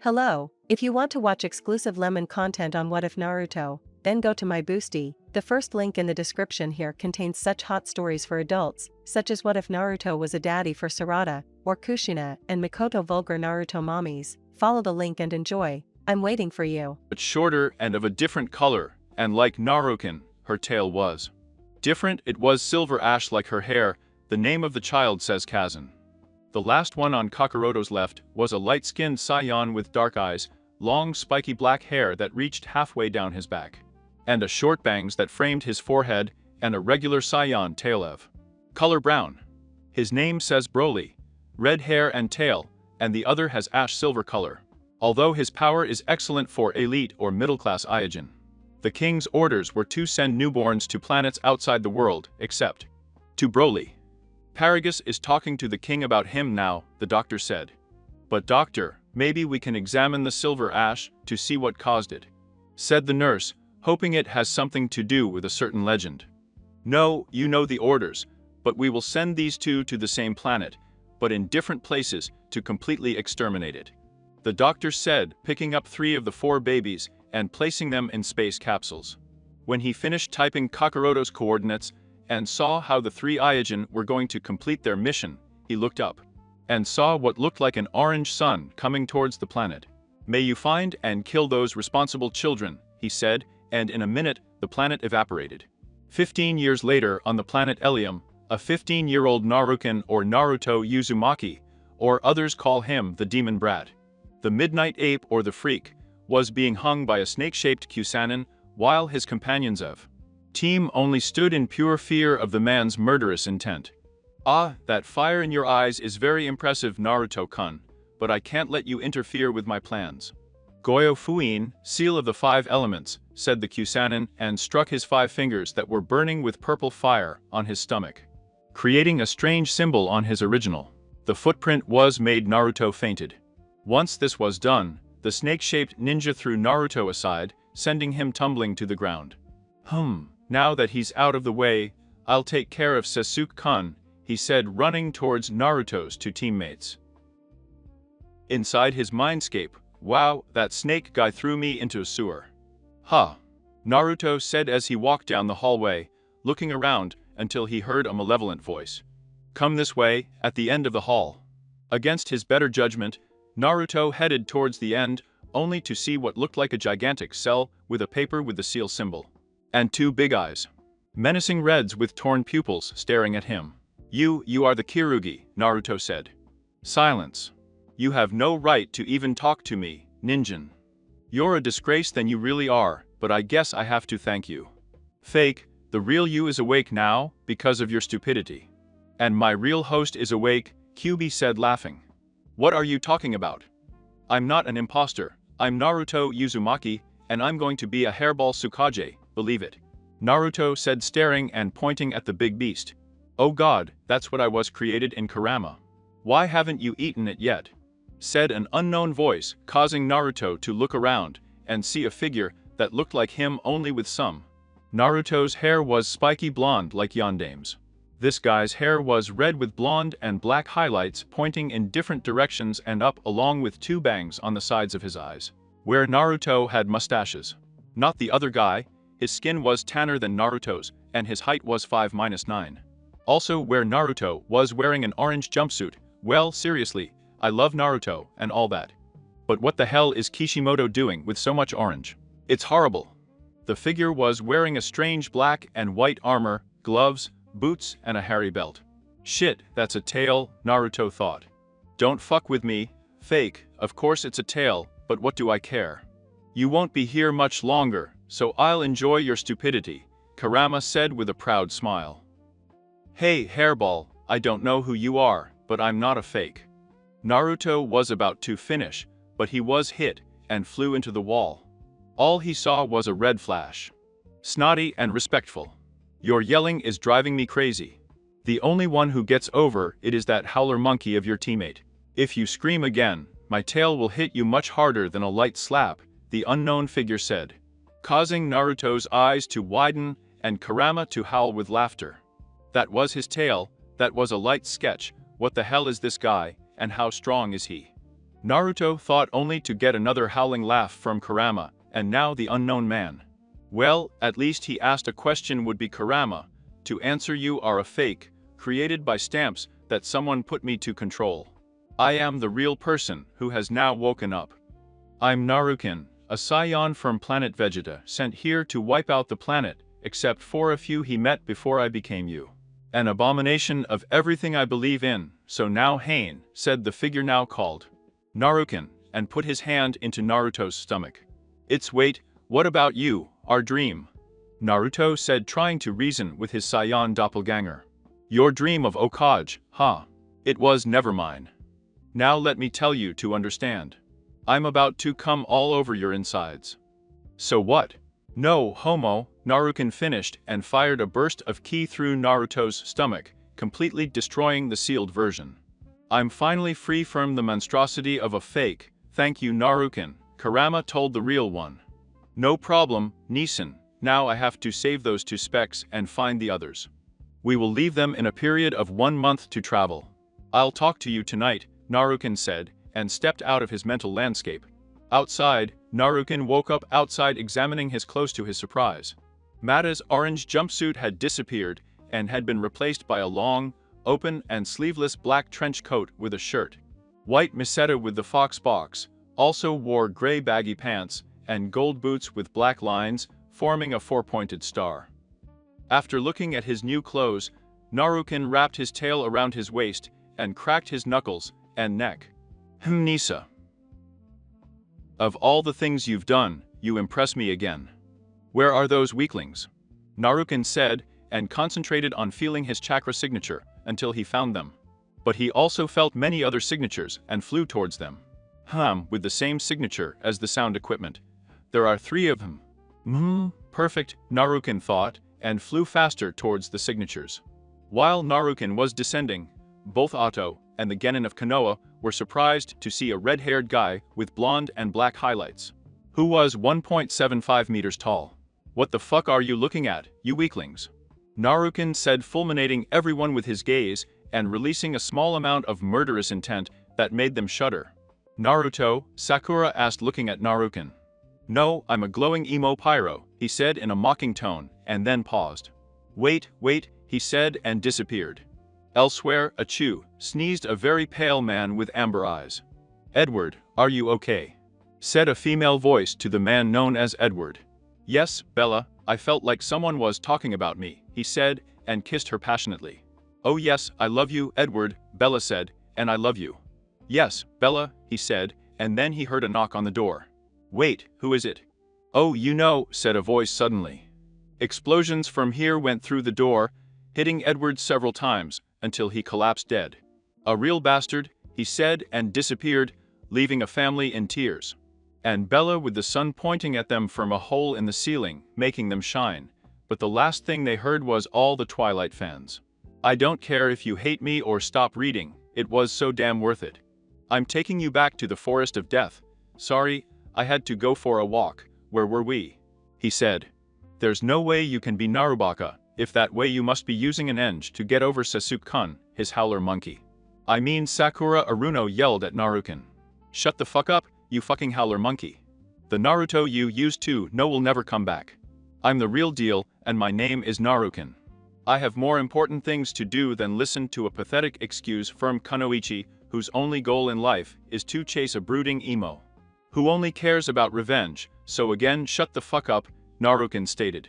Hello, if you want to watch exclusive lemon content on What If Naruto, then go to my Boosty. The first link in the description here contains such hot stories for adults, such as What If Naruto was a daddy for Sarada, or Kushina and Mikoto vulgar Naruto mommies. Follow the link and enjoy. I'm waiting for you. But shorter and of a different color, and like Narukin, her tail was different. It was silver ash like her hair. The name of the child, says Kazan. The last one on Kakaroto's left was a light-skinned scion with dark eyes, long spiky black hair that reached halfway down his back, and a short bangs that framed his forehead, and a regular scion tail of color brown. His name says Broly, red hair and tail, and the other has ash silver color. Although his power is excellent for elite or middle-class Aijin. The king's orders were to send newborns to planets outside the world, except to Broly. Paragus is talking to the king about him now, the doctor said. But doctor, maybe we can examine the silver ash to see what caused it, said the nurse, hoping it has something to do with a certain legend. No, you know the orders, but we will send these two to the same planet, but in different places to completely exterminate it, the doctor said, picking up 3 of the 4 babies and placing them in space capsules. When he finished typing Kakaroto's coordinates and saw how the 3 Aijin were going to complete their mission, he looked up and saw what looked like an orange sun coming towards the planet. May you find and kill those responsible children, he said, and in a minute the planet evaporated. 15 years later on the planet Elysium, a 15-year-old Narukin or Naruto Uzumaki, or others call him the demon brat, the midnight ape or the freak, was being hung by a snake-shaped Kusanin, while his companions of team only stood in pure fear of the man's murderous intent. Ah, that fire in your eyes is very impressive, Naruto-kun, but I can't let you interfere with my plans. Goyo Fuin, seal of the 5 elements, said the Kusanin, and struck his 5 fingers that were burning with purple fire on his stomach, creating a strange symbol on his original. The footprint was made. Naruto fainted. Once this was done, the snake-shaped ninja threw Naruto aside, sending him tumbling to the ground. Now that he's out of the way, I'll take care of Sasuke-kun, he said, running towards Naruto's 2 teammates. Inside his mindscape, wow, that snake guy threw me into a sewer. Huh. Naruto said as he walked down the hallway, looking around until he heard a malevolent voice. Come this way, at the end of the hall. Against his better judgment, Naruto headed towards the end, only to see what looked like a gigantic cell with a paper with the seal symbol, and 2 big eyes, menacing reds with torn pupils staring at him. You are the Kirugi, Naruto said. Silence. You have no right to even talk to me, ninjin. You're a disgrace than you really are, but I guess I have to thank you. Fake, the real you is awake now, because of your stupidity. And my real host is awake, Kyuubi said laughing. What are you talking about? I'm not an imposter, I'm Naruto Uzumaki, and I'm going to be a hairball Tsukage, believe it. Naruto said, staring and pointing at the big beast. Oh god, that's what I was created in Kurama. Why haven't you eaten it yet? Said an unknown voice, causing Naruto to look around and see a figure that looked like him only with some. Naruto's hair was spiky blonde like Yandame's. This guy's hair was red with blonde and black highlights pointing in different directions and up, along with 2 bangs on the sides of his eyes, where Naruto had mustaches. Not the other guy, his skin was tanner than Naruto's, and his height was 5-9. Also where Naruto was wearing an orange jumpsuit. Well, seriously, I love Naruto and all that. But what the hell is Kishimoto doing with so much orange? It's horrible. The figure was wearing a strange black and white armor, gloves, boots, and a hairy belt. Shit, that's a tail, Naruto thought. Don't fuck with me, fake, of course it's a tail, but what do I care? You won't be here much longer, so I'll enjoy your stupidity, Kurama said with a proud smile. Hey, hairball, I don't know who you are, but I'm not a fake. Naruto was about to finish, but he was hit and flew into the wall. All he saw was a red flash. Snotty and respectful. Your yelling is driving me crazy. The only one who gets over it is that howler monkey of your teammate. If you scream again, my tail will hit you much harder than a light slap, the unknown figure said, causing Naruto's eyes to widen and Kurama to howl with laughter. That was his tail, that was a light sketch. What the hell is this guy, and how strong is he? Naruto thought only to get another howling laugh from Kurama, and now the unknown man. Well, at least he asked a question would be Kurama. To answer you are a fake, created by stamps that someone put me to control. I am the real person who has now woken up. I'm Narukin, a scion from planet Vegeta sent here to wipe out the planet, except for a few he met before I became you. An abomination of everything I believe in, so now Hane, said the figure now called Narukin, and put his hand into Naruto's stomach. It's wait, what about you, our dream? Naruto said, trying to reason with his scion doppelganger. Your dream of Okage, huh? It was never mine. Now let me tell you to understand. I'm about to come all over your insides. So what? No homo, Narukin finished and fired a burst of ki through Naruto's stomach, completely destroying the sealed version. I'm finally free from the monstrosity of a fake, thank you Narukin, Kurama told the real one. No problem, Nissen, now I have to save those 2 specks and find the others. We will leave them in a period of 1 month to travel. I'll talk to you tonight, Narukin said, and stepped out of his mental landscape. Outside, Narukin woke up outside examining his clothes to his surprise. Mada's orange jumpsuit had disappeared and had been replaced by a long, open and sleeveless black trench coat with a shirt. White Miseta with the fox box also wore gray baggy pants and gold boots with black lines forming a 4-pointed star. After looking at his new clothes, Narukin wrapped his tail around his waist and cracked his knuckles and neck. Nisa. Of all the things you've done, you impress me again. Where are those weaklings? Narukin said, and concentrated on feeling his chakra signature until he found them. But he also felt many other signatures and flew towards them. With the same signature as the sound equipment. There are 3 of them. Perfect, Narukin thought, and flew faster towards the signatures. While Narukin was descending, both Otto and the Genin of Konoha were surprised to see a red-haired guy with blonde and black highlights, who was 1.75 meters tall. What the fuck are you looking at, you weaklings? Narukin said, fulminating everyone with his gaze and releasing a small amount of murderous intent that made them shudder. Naruto, Sakura asked, looking at Narukin. No, I'm a glowing emo pyro, he said in a mocking tone, and then paused. Wait, he said and disappeared. Elsewhere, a Chu sneezed, a very pale man with amber eyes. Edward, are you okay? Said a female voice to the man known as Edward. Yes, Bella, I felt like someone was talking about me, he said, and kissed her passionately. Oh yes, I love you, Edward, Bella said, and I love you. Yes, Bella, he said, and then he heard a knock on the door. Wait, who is it? Oh, you know, said a voice suddenly. Explosions from here went through the door, hitting Edward several times, until he collapsed dead. A real bastard, he said, and disappeared, leaving a family in tears. And Bella with the sun pointing at them from a hole in the ceiling, making them shine. But the last thing they heard was all the Twilight fans. I don't care if you hate me or stop reading, it was so damn worth it. I'm taking you back to the Forest of Death. Sorry, I had to go for a walk. Where were we? He said. There's no way you can be Narubaka. If that way you must be using an eng to get over Sasuke-kun, his howler monkey. I mean, Sakura Aruno yelled at Narukin. Shut the fuck up, you fucking howler monkey. The Naruto you used to know will never come back. I'm the real deal, and my name is Narukin. I have more important things to do than listen to a pathetic excuse from Kunoichi, whose only goal in life is to chase a brooding emo. Who only cares about revenge, so again shut the fuck up, Narukin stated,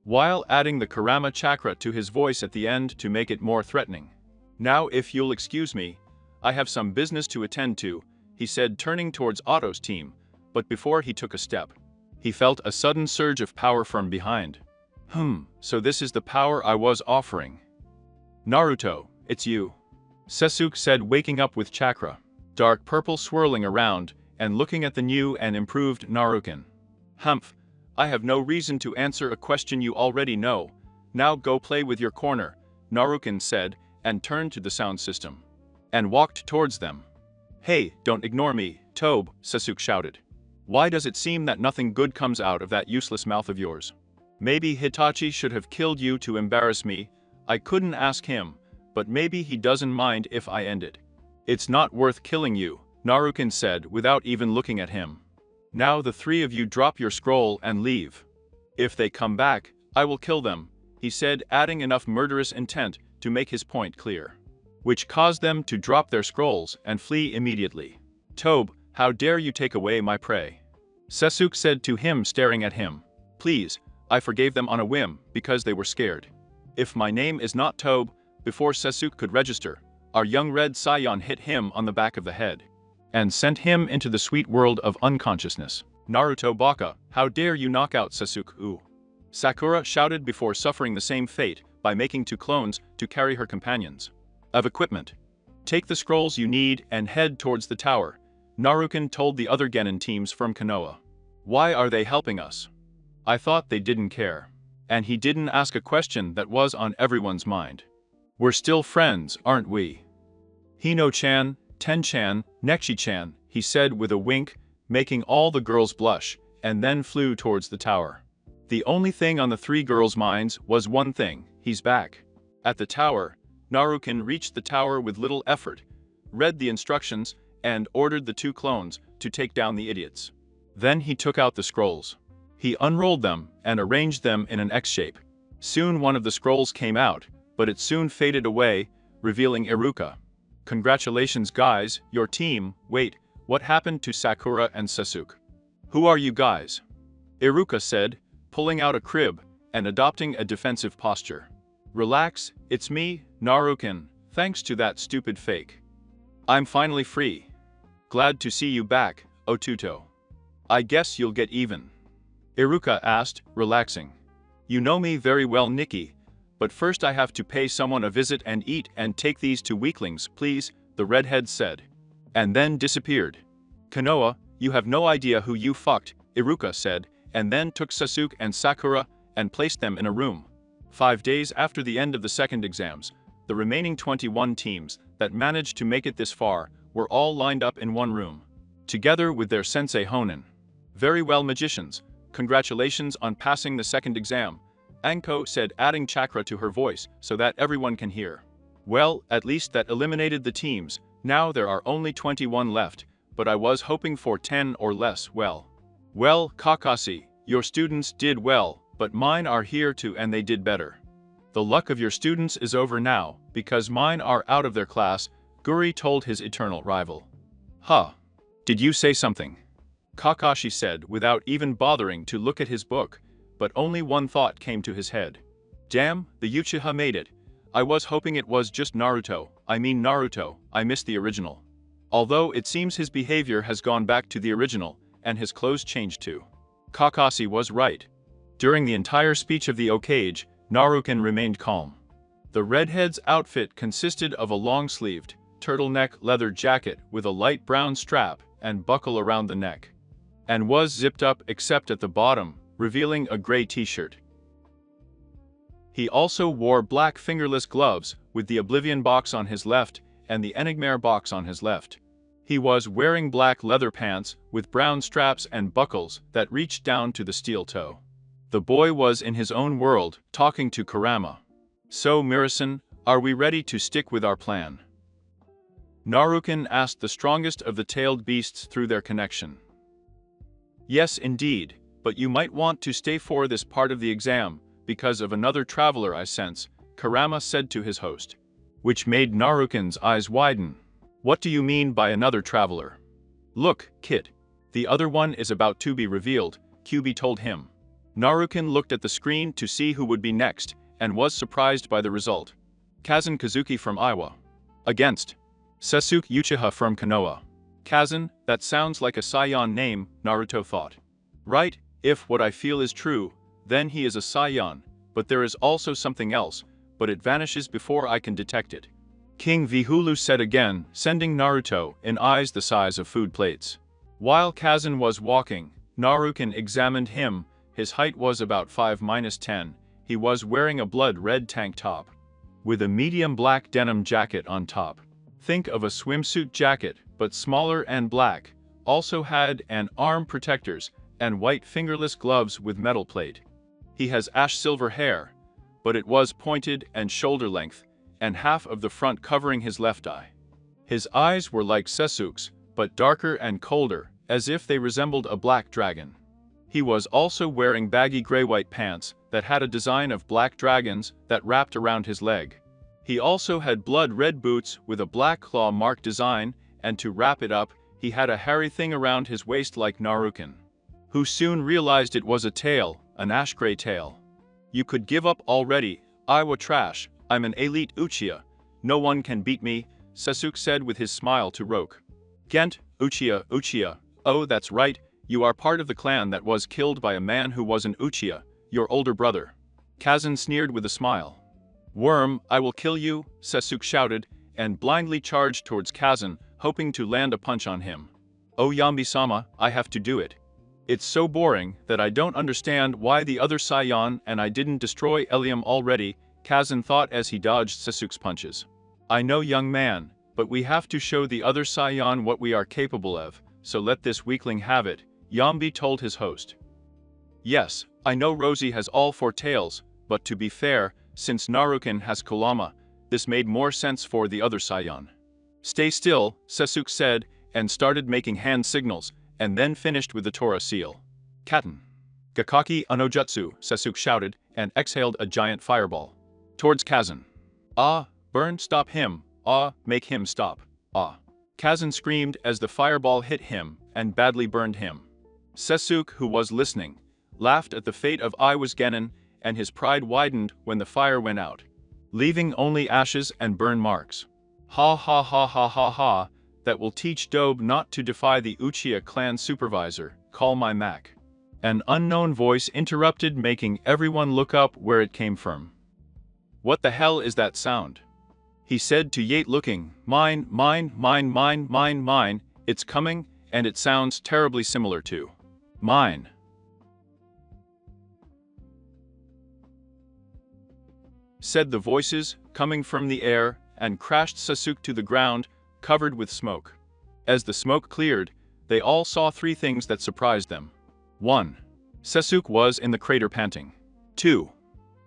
while adding the Kurama chakra to his voice at the end to make it more threatening. Now if you'll excuse me, I have some business to attend to, he said, turning towards Otto's team, but before he took a step, he felt a sudden surge of power from behind. So this is the power I was offering. Naruto, it's you. Sasuke said, waking up with chakra, dark purple swirling around, and looking at the new and improved Narukin. I have no reason to answer a question you already know. Now go play with your corner, Narukin said, and turned to the sound system. And walked towards them. Hey, don't ignore me, Tobe, Sasuke shouted. Why does it seem that nothing good comes out of that useless mouth of yours? Maybe Hitachi should have killed you to embarrass me. I couldn't ask him, but maybe he doesn't mind if I end it. It's not worth killing you, Narukin said without even looking at him. Now the three of you drop your scroll and leave. If they come back, I will kill them, he said, adding enough murderous intent to make his point clear. Which caused them to drop their scrolls and flee immediately. Tobe, how dare you take away my prey? Sasuke said to him, staring at him. Please, I forgave them on a whim because they were scared. If my name is not Tobe, before Sasuke could register, our young red scion hit him on the back of the head and sent him into the sweet world of unconsciousness. Naruto Baka, how dare you knock out Sasuke? Sakura shouted before suffering the same fate by making 2 clones to carry her companions. Of equipment. Take the scrolls you need and head towards the tower, Narukin told the other Genin teams from Konoha. Why are they helping us? I thought they didn't care. And he didn't ask a question that was on everyone's mind. We're still friends, aren't we? Hino-chan, Ten-chan, Nekshi-chan, he said with a wink, making all the girls blush, and then flew towards the tower. The only thing on the 3 girls' minds was one thing, he's back. At the tower, Narukin reached the tower with little effort, read the instructions, and ordered the 2 clones to take down the idiots. Then he took out the scrolls. He unrolled them and arranged them in an X shape. Soon one of the scrolls came out, but it soon faded away, revealing Iruka. Congratulations guys, your team. Wait, what happened to Sakura and Sasuke? Who are you guys? Iruka said, pulling out a crib and adopting a defensive posture. Relax, it's me, Narukin, thanks to that stupid fake. I'm finally free. Glad to see you back, Otuto. I guess you'll get even. Iruka asked, relaxing. You know me very well, Nikki, but first I have to pay someone a visit and eat and take these 2 weaklings, please, the redhead said. And then disappeared. Konoha, you have no idea who you fucked, Iruka said, and then took Sasuke and Sakura and placed them in a room. 5 days after the end of the second exams, the remaining 21 teams that managed to make it this far were all lined up in one room, together with their sensei Honen. Very well, magicians, congratulations on passing the second exam, Anko said, adding chakra to her voice so that everyone can hear. Well, at least that eliminated the teams. Now there are only 21 left, but I was hoping for 10 or less. Well, Kakashi, your students did well, but mine are here too and they did better. The luck of your students is over now, because mine are out of their class, Guri told his eternal rival. Huh. Did you say something? Kakashi said without even bothering to look at his book, but only one thought came to his head. Damn, the Uchiha made it. I was hoping it was just Naruto, I missed the original. Although it seems his behavior has gone back to the original, and his clothes changed too. Kakashi was right. During the entire speech of the Hokage, Narukin remained calm. The redhead's outfit consisted of a long-sleeved, turtleneck leather jacket with a light brown strap and buckle around the neck, and was zipped up except at the bottom, revealing a gray t-shirt. He also wore black fingerless gloves with the Oblivion box on his left and the Enigmare box on his left. He was wearing black leather pants with brown straps and buckles that reached down to the steel toe. The boy was in his own world, talking to Kurama. So, Mirasan, are we ready to stick with our plan? Narukin asked the strongest of the tailed beasts through their connection. Yes, indeed, but you might want to stay for this part of the exam, because of another traveler I sense, Kurama said to his host. Which made Narukin's eyes widen. What do you mean by another traveler? Look, kid. The other one is about to be revealed, Kyubi told him. Narukin looked at the screen to see who would be next, and was surprised by the result. Kazan Kazuki from Iowa. Against Sasuke Uchiha from Konoha. Kazan, that sounds like a Saiyan name, Naruto thought. Right, if what I feel is true, then he is a Saiyan, but there is also something else, but it vanishes before I can detect it. King Vihulu said again, sending Naruto in eyes the size of food plates. While Kazan was walking, Narukin examined him. His height was about 5-10, he was wearing a blood-red tank top, with a medium black denim jacket on top. Think of a swimsuit jacket, but smaller and black, also had an arm protectors and white fingerless gloves with metal plate. He has ash-silver hair, but it was pointed and shoulder length, and half of the front covering his left eye. His eyes were like Sasuke's, but darker and colder, as if they resembled a black dragon. He was also wearing baggy gray-white pants that had a design of black dragons that wrapped around his leg. He also had blood-red boots with a black claw mark design, and to wrap it up, he had a hairy thing around his waist like Naruto, who soon realized it was a tail, an ash-gray tail. "You could give up already, Iwa trash, I'm an elite Uchiha. No one can beat me," Sasuke said with his smile to Roke. "Gent, Uchiha, Uchiha, oh that's right, you are part of the clan that was killed by a man who was an Uchiha, your older brother." Kazan sneered with a smile. "Worm, I will kill you," Sasuke shouted, and blindly charged towards Kazan, hoping to land a punch on him. "Oh Yambi-sama, I have to do it. It's so boring that I don't understand why the other Saiyan and I didn't destroy Ilium already," Kazan thought as he dodged Sasuke's punches. "I know, young man, but we have to show the other Saiyan what we are capable of, so let this weakling have it," Yambi told his host. "Yes, I know Rosie has all four tails, but to be fair, since Naruto has Kurama, this made more sense for the other Saiyan." "Stay still," Sasuke said, and started making hand signals, and then finished with the Tora seal. "Katen. Gakaki Anojutsu," Sasuke shouted, and exhaled a giant fireball. Towards Kazan. "Ah, burn, stop him, ah, make him stop, ah." Kazan screamed as the fireball hit him, and badly burned him. Sasuke, who was listening, laughed at the fate of Iwa's Genin, and his pride widened when the fire went out, leaving only ashes and burn marks. "Ha ha ha ha ha ha, that will teach Dobe not to defy the Uchiha clan supervisor, call my Mac." An unknown voice interrupted, making everyone look up where it came from. "What the hell is that sound?" he said to Yate, looking. Mine, it's coming, and it sounds terribly similar to mine." Said the voices, coming from the air, and crashed Sasuke to the ground, covered with smoke. As the smoke cleared, they all saw three things that surprised them. 1. Sasuke was in the crater panting. 2.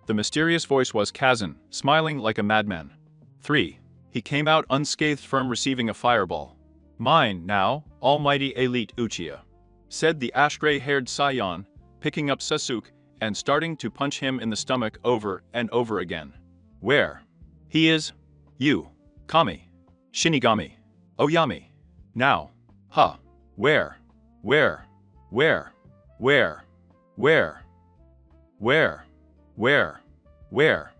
The mysterious voice was Kazan, smiling like a madman. 3. He came out unscathed from receiving a fireball. "Mine now, almighty elite Uchiha," said the ash-gray-haired Saiyan, picking up Sasuke and starting to punch him in the stomach over and over again. "Where? He is? You. Kami. Shinigami. Oyami. Now. Ha. Where? Where? Where? Where? Where? Where? Where? Where?"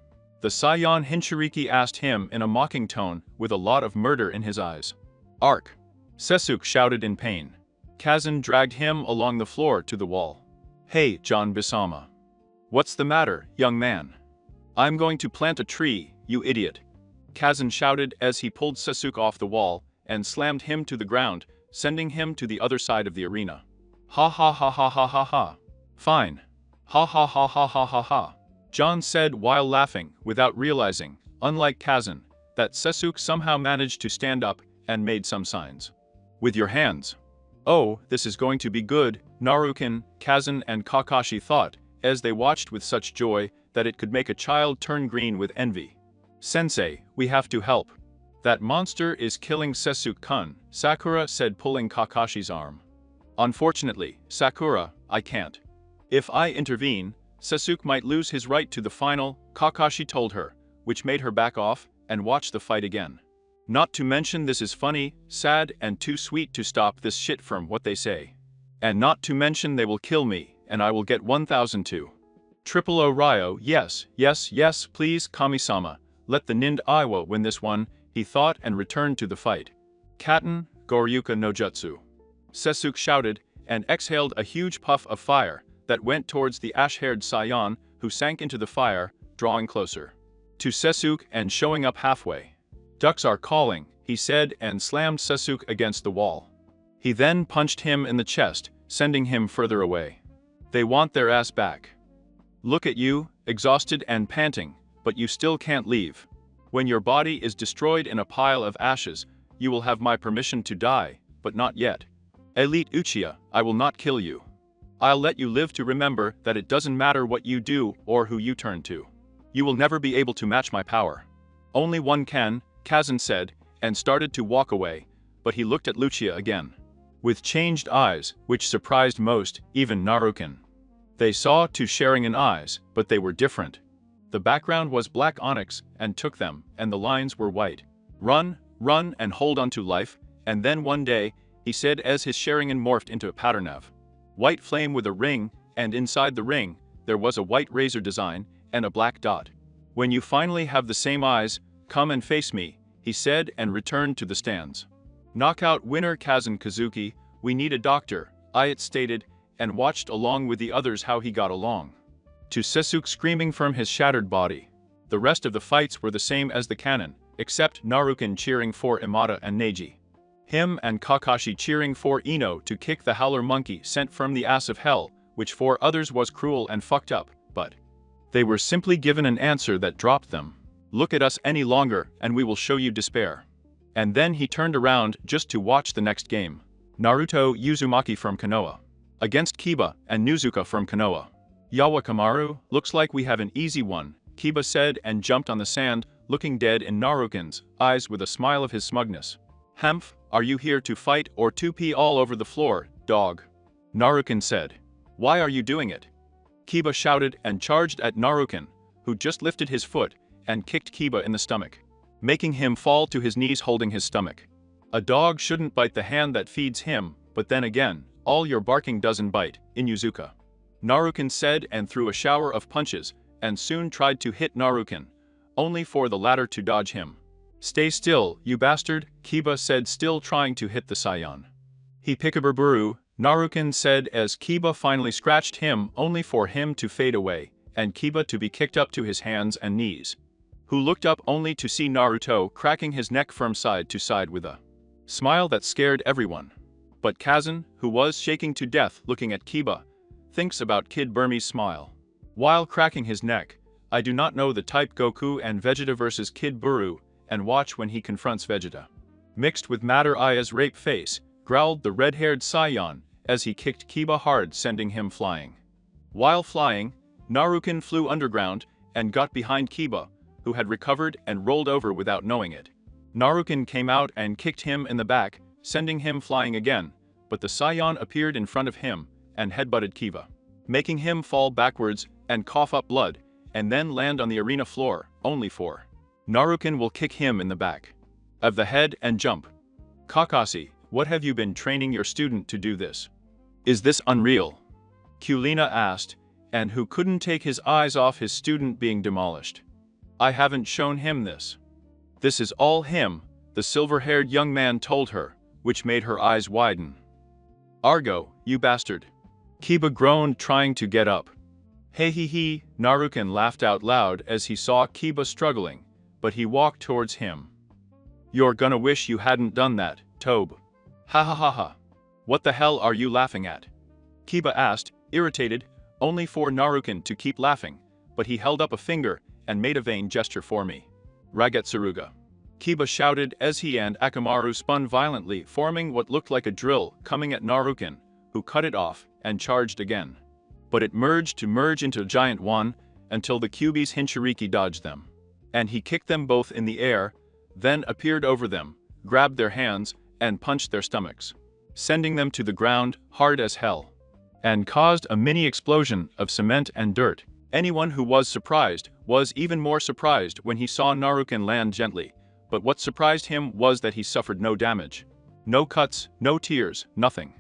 The Saiyan Hinchiriki asked him in a mocking tone with a lot of murder in his eyes. "Ark!" Sasuke shouted in pain. Kazan dragged him along the floor to the wall. "Hey, John Bisama. What's the matter, young man?" "I'm going to plant a tree, you idiot," Kazan shouted as he pulled Sasuke off the wall and slammed him to the ground, sending him to the other side of the arena. "Ha ha ha ha ha ha ha. Fine. Ha ha ha ha ha ha ha," John said while laughing, without realizing, unlike Kazan, that Sasuke somehow managed to stand up and made some signs. "With your hands." "Oh, this is going to be good," Naruto, Kazan and Kakashi thought, as they watched with such joy that it could make a child turn green with envy. "Sensei, we have to help. That monster is killing Sasuke-kun," Sakura said, pulling Kakashi's arm. "Unfortunately, Sakura, I can't. If I intervene, Sasuke might lose his right to the final," Kakashi told her, which made her back off and watch the fight again. "Not to mention this is funny, sad and too sweet to stop this shit from what they say. And not to mention they will kill me, and I will get 1,002. Triple O Ryo, yes, yes, yes, please, Kami-sama, let the Nind Iwa win this one," he thought, and returned to the fight. "Katen, Goryuka no Jutsu," Sasuke shouted, and exhaled a huge puff of fire that went towards the ash-haired Saiyan, who sank into the fire, drawing closer to Sasuke and showing up halfway. "Ducks are calling," he said, and slammed Sasuke against the wall. He then punched him in the chest, sending him further away. "They want their ass back. Look at you, exhausted and panting, but you still can't leave. When your body is destroyed in a pile of ashes, you will have my permission to die, but not yet. Elite Uchiha, I will not kill you. I'll let you live to remember that it doesn't matter what you do or who you turn to. You will never be able to match my power." "Only one can," Kazan said, and started to walk away, but he looked at Lucia again, with changed eyes, which surprised most, even Naruken. They saw two Sharingan eyes, but they were different. The background was black onyx, and took them, and the lines were white. Run, run and hold on to life, and then one day, he said as his Sharingan morphed into a pattern of white flame with a ring, and inside the ring, there was a white razor design, and a black dot. When you finally have the same eyes, come and face me, he said and returned to the stands. Knockout winner Kazan Kazuki, we need a doctor, Ayat stated, and watched along with the others how he got along. To Sasuke screaming from his shattered body. The rest of the fights were the same as the canon, except Naruken cheering for Imada and Neji. Him and Kakashi cheering for Ino to kick the howler monkey sent from the ass of hell, which for others was cruel and fucked up, but they were simply given an answer that dropped them. Look at us any longer and we will show you despair. And then he turned around just to watch the next game. Naruto Uzumaki from Konoha against Kiba and Nezuka from Konoha. Yawakamaru, looks like we have an easy one, Kiba said and jumped on the sand, looking dead in Naruken's eyes with a smile of his smugness. Hemph, are you here to fight or to pee all over the floor, dog? Naruken said. Why are you doing it? Kiba shouted and charged at Naruken, who just lifted his foot and kicked Kiba in the stomach, making him fall to his knees holding his stomach. A dog shouldn't bite the hand that feeds him, but then again, all your barking doesn't bite, Inuzuka. Naruken said and threw a shower of punches, and soon tried to hit Naruken, only for the latter to dodge him. Stay still, you bastard, Kiba said still trying to hit the Saiyan. He Pikaburu, Naruken said as Kiba finally scratched him only for him to fade away, and Kiba to be kicked up to his hands and knees. Who looked up only to see Naruto cracking his neck from side to side with a smile that scared everyone. But Kazan, who was shaking to death looking at Kiba, thinks about Kid Burmese smile. While cracking his neck, I do not know the type Goku and Vegeta versus Kid Buru, and watch when he confronts Vegeta. Mixed with Matter Aya's rape face, growled the red-haired Saiyan as he kicked Kiba hard sending him flying. While flying, Naruken flew underground and got behind Kiba, who had recovered and rolled over without knowing it. Naruken came out and kicked him in the back, sending him flying again, but the Saiyan appeared in front of him and headbutted Kiba, making him fall backwards and cough up blood, and then land on the arena floor, only for Naruken will kick him in the back of the head and jump. Kakashi, what have you been training your student to do this? Is this unreal? Kulina asked, and who couldn't take his eyes off his student being demolished. I haven't shown him this. This is all him, the silver-haired young man told her, which made her eyes widen. Argo, you bastard. Kiba groaned trying to get up. Hey hee hee, Naruken laughed out loud as he saw Kiba struggling, but he walked towards him. You're gonna wish you hadn't done that, Tobe. Ha ha ha ha. What the hell are you laughing at? Kiba asked, irritated, only for Naruken to keep laughing, but he held up a finger and made a vain gesture for me. Ragetsuruga. Kiba shouted as he and Akamaru spun violently, forming what looked like a drill coming at Naruken, who cut it off and charged again. But it merged into a giant one until the Kyuubi's Hinchiriki dodged them. And he kicked them both in the air, then appeared over them, grabbed their hands, and punched their stomachs, sending them to the ground hard as hell, and caused a mini explosion of cement and dirt. Anyone who was surprised was even more surprised when he saw Naruken land gently, but what surprised him was that he suffered no damage. No cuts, no tears, nothing.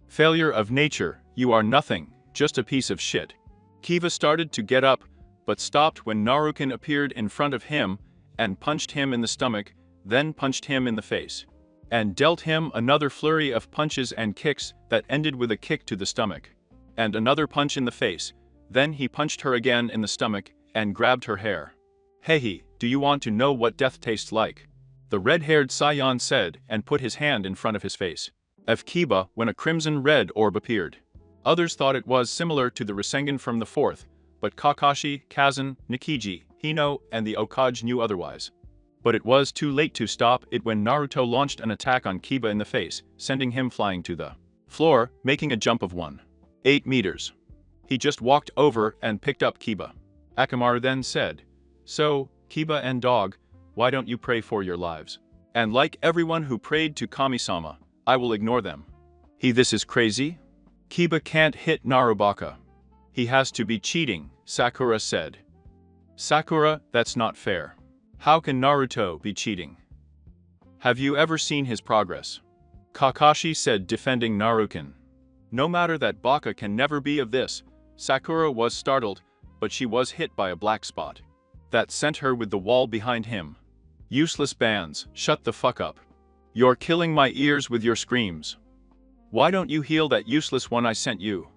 Failure of nature, you are nothing, just a piece of shit. Kiba started to get up, but stopped when Naruken appeared in front of him and punched him in the stomach, then punched him in the face, and dealt him another flurry of punches and kicks that ended with a kick to the stomach, and another punch in the face. Then he punched her again in the stomach and grabbed her hair. Hey, do you want to know what death tastes like? The red-haired Saiyan said and put his hand in front of his face of Kiba when a crimson red orb appeared. Others thought it was similar to the Rasengan from the fourth, but Kakashi, Kazan, Nikiji, Hino, and the Okage knew otherwise. But it was too late to stop it when Naruto launched an attack on Kiba in the face, sending him flying to the floor, making a jump of 1.8 meters. He just walked over and picked up Kiba. Akamaru then said, So, Kiba and Dog, why don't you pray for your lives? And like everyone who prayed to Kami-sama, I will ignore them. This is crazy? Kiba can't hit Naruboka. He has to be cheating, Sakura said. Sakura, that's not fair. How can Naruto be cheating? Have you ever seen his progress? Kakashi said, defending Naruken. No matter that Baka can never be of this, Sakura was startled, but she was hit by a black spot. That sent her with the wall behind him. Useless bands, shut the fuck up. You're killing my ears with your screams. Why don't you heal that useless one I sent you?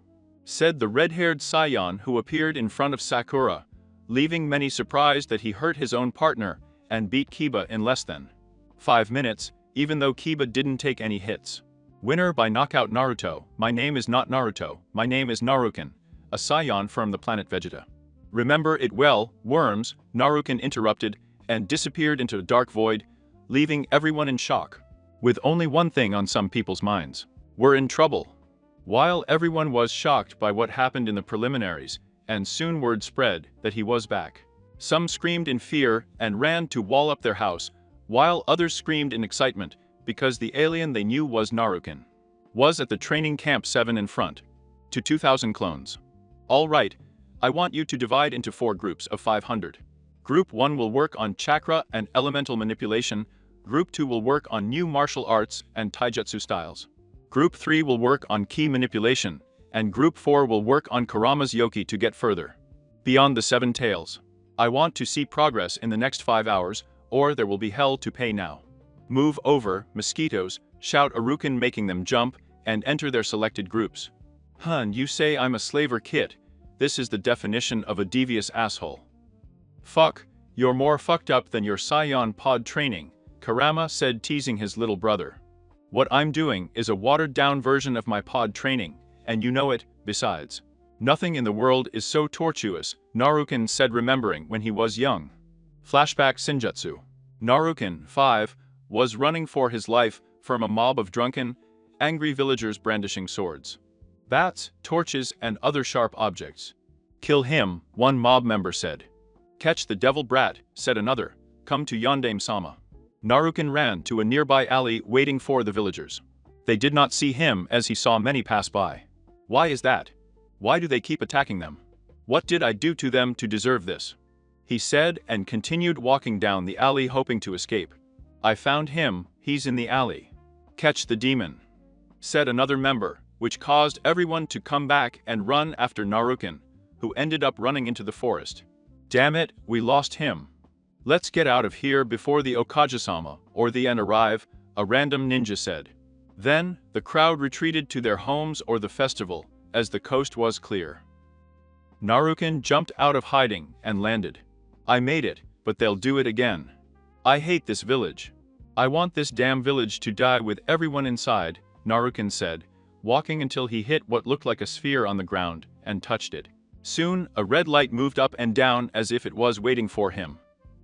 Said the red-haired Saiyan who appeared in front of Sakura, leaving many surprised that he hurt his own partner and beat Kiba in less than 5 minutes, even though Kiba didn't take any hits. Winner by knockout Naruto. My name is not Naruto, my name is Naruken, a Saiyan from the planet Vegeta. Remember it well, worms, Naruken interrupted and disappeared into a dark void, leaving everyone in shock. With only one thing on some people's minds. We're in trouble. While everyone was shocked by what happened in the preliminaries, and soon word spread that he was back. Some screamed in fear and ran to wall up their house, while others screamed in excitement because the alien they knew was Naruken. Was at the training camp 7 in front. To 2,000 clones. All right, I want you to divide into 4 groups of 500. Group 1 will work on chakra and elemental manipulation, Group 2 will work on new martial arts and taijutsu styles. Group 3 will work on ki manipulation, and Group 4 will work on Kurama's Yoki to get further. Beyond the 7 tails. I want to see progress in the next 5 hours, or there will be hell to pay now. Move over, mosquitoes, shout Aruken making them jump, and enter their selected groups. Hun, you say I'm a slaver kid. This is the definition of a devious asshole. Fuck, you're more fucked up than your Saiyan pod training, Kurama said, teasing his little brother. What I'm doing is a watered-down version of my pod training, and you know it, besides. Nothing in the world is so tortuous, Naruken said, remembering when he was young. Flashback Senjutsu. Naruken, 5, was running for his life from a mob of drunken, angry villagers brandishing swords, bats, torches, and other sharp objects. Kill him, one mob member said. Catch the devil brat, said another. Come to Yondaime-sama. Naruken ran to a nearby alley waiting for the villagers. They did not see him as he saw many pass by. Why is that? Why do they keep attacking them? What did I do to them to deserve this? He said and continued walking down the alley hoping to escape. I found him, he's in the alley. Catch the demon, said another member, which caused everyone to come back and run after Naruken, who ended up running into the forest. Damn it, we lost him. Let's get out of here before the Okage-sama or the end arrive, a random ninja said. Then, the crowd retreated to their homes or the festival, as the coast was clear. Naruken jumped out of hiding and landed. I made it, but they'll do it again. I hate this village. I want this damn village to die with everyone inside, Naruken said, walking until he hit what looked like a sphere on the ground and touched it. Soon, a red light moved up and down as if it was waiting for him.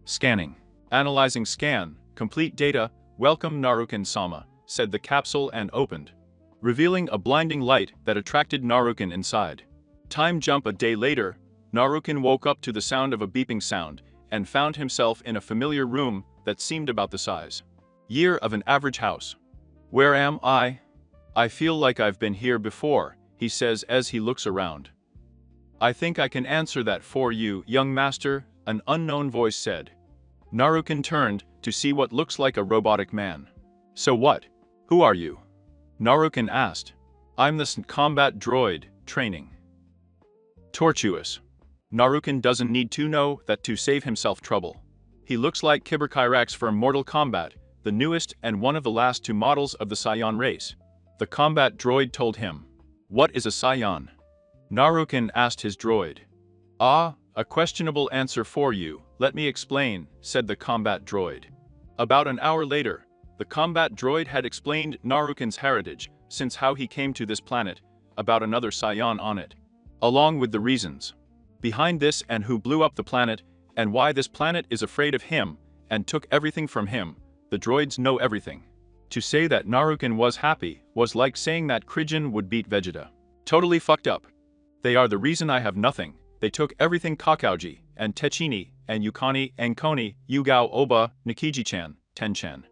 Scanning. Analyzing scan, complete data, welcome Naruken-sama, said the capsule and opened, revealing a blinding light that attracted Naruken inside. Time jump a day later, Naruken woke up to the sound of a beeping sound and found himself in a familiar room that seemed about the size. Year of an average house. Where am I? I feel like I've been here before, he says as he looks around. I think I can answer that for you, young master, an unknown voice said. Naruken turned to see what looks like a robotic man. So what? Who are you? Naruken asked. I'm the combat droid, training. Tortuous. Naruken doesn't need to know that to save himself trouble. He looks like Kyrax from Mortal Kombat, the newest and one of the last 2 models of the Saiyan race. The combat droid told him. What is a Saiyan? Naruken asked his droid. Ah, a questionable answer for you, let me explain, said the combat droid. About an hour later, the combat droid had explained Naruken's heritage, since how he came to this planet, about another Saiyan on it, along with the reasons behind this and who blew up the planet, and why this planet is afraid of him, and took everything from him. The droids know everything. To say that Naruken was happy was like saying that Krillin would beat Vegeta. Totally fucked up. They are the reason I have nothing. They took everything Kakauji, and Techini, and Yukani, and Koni, Yugao Oba, Nikiji-chan, Ten-chan.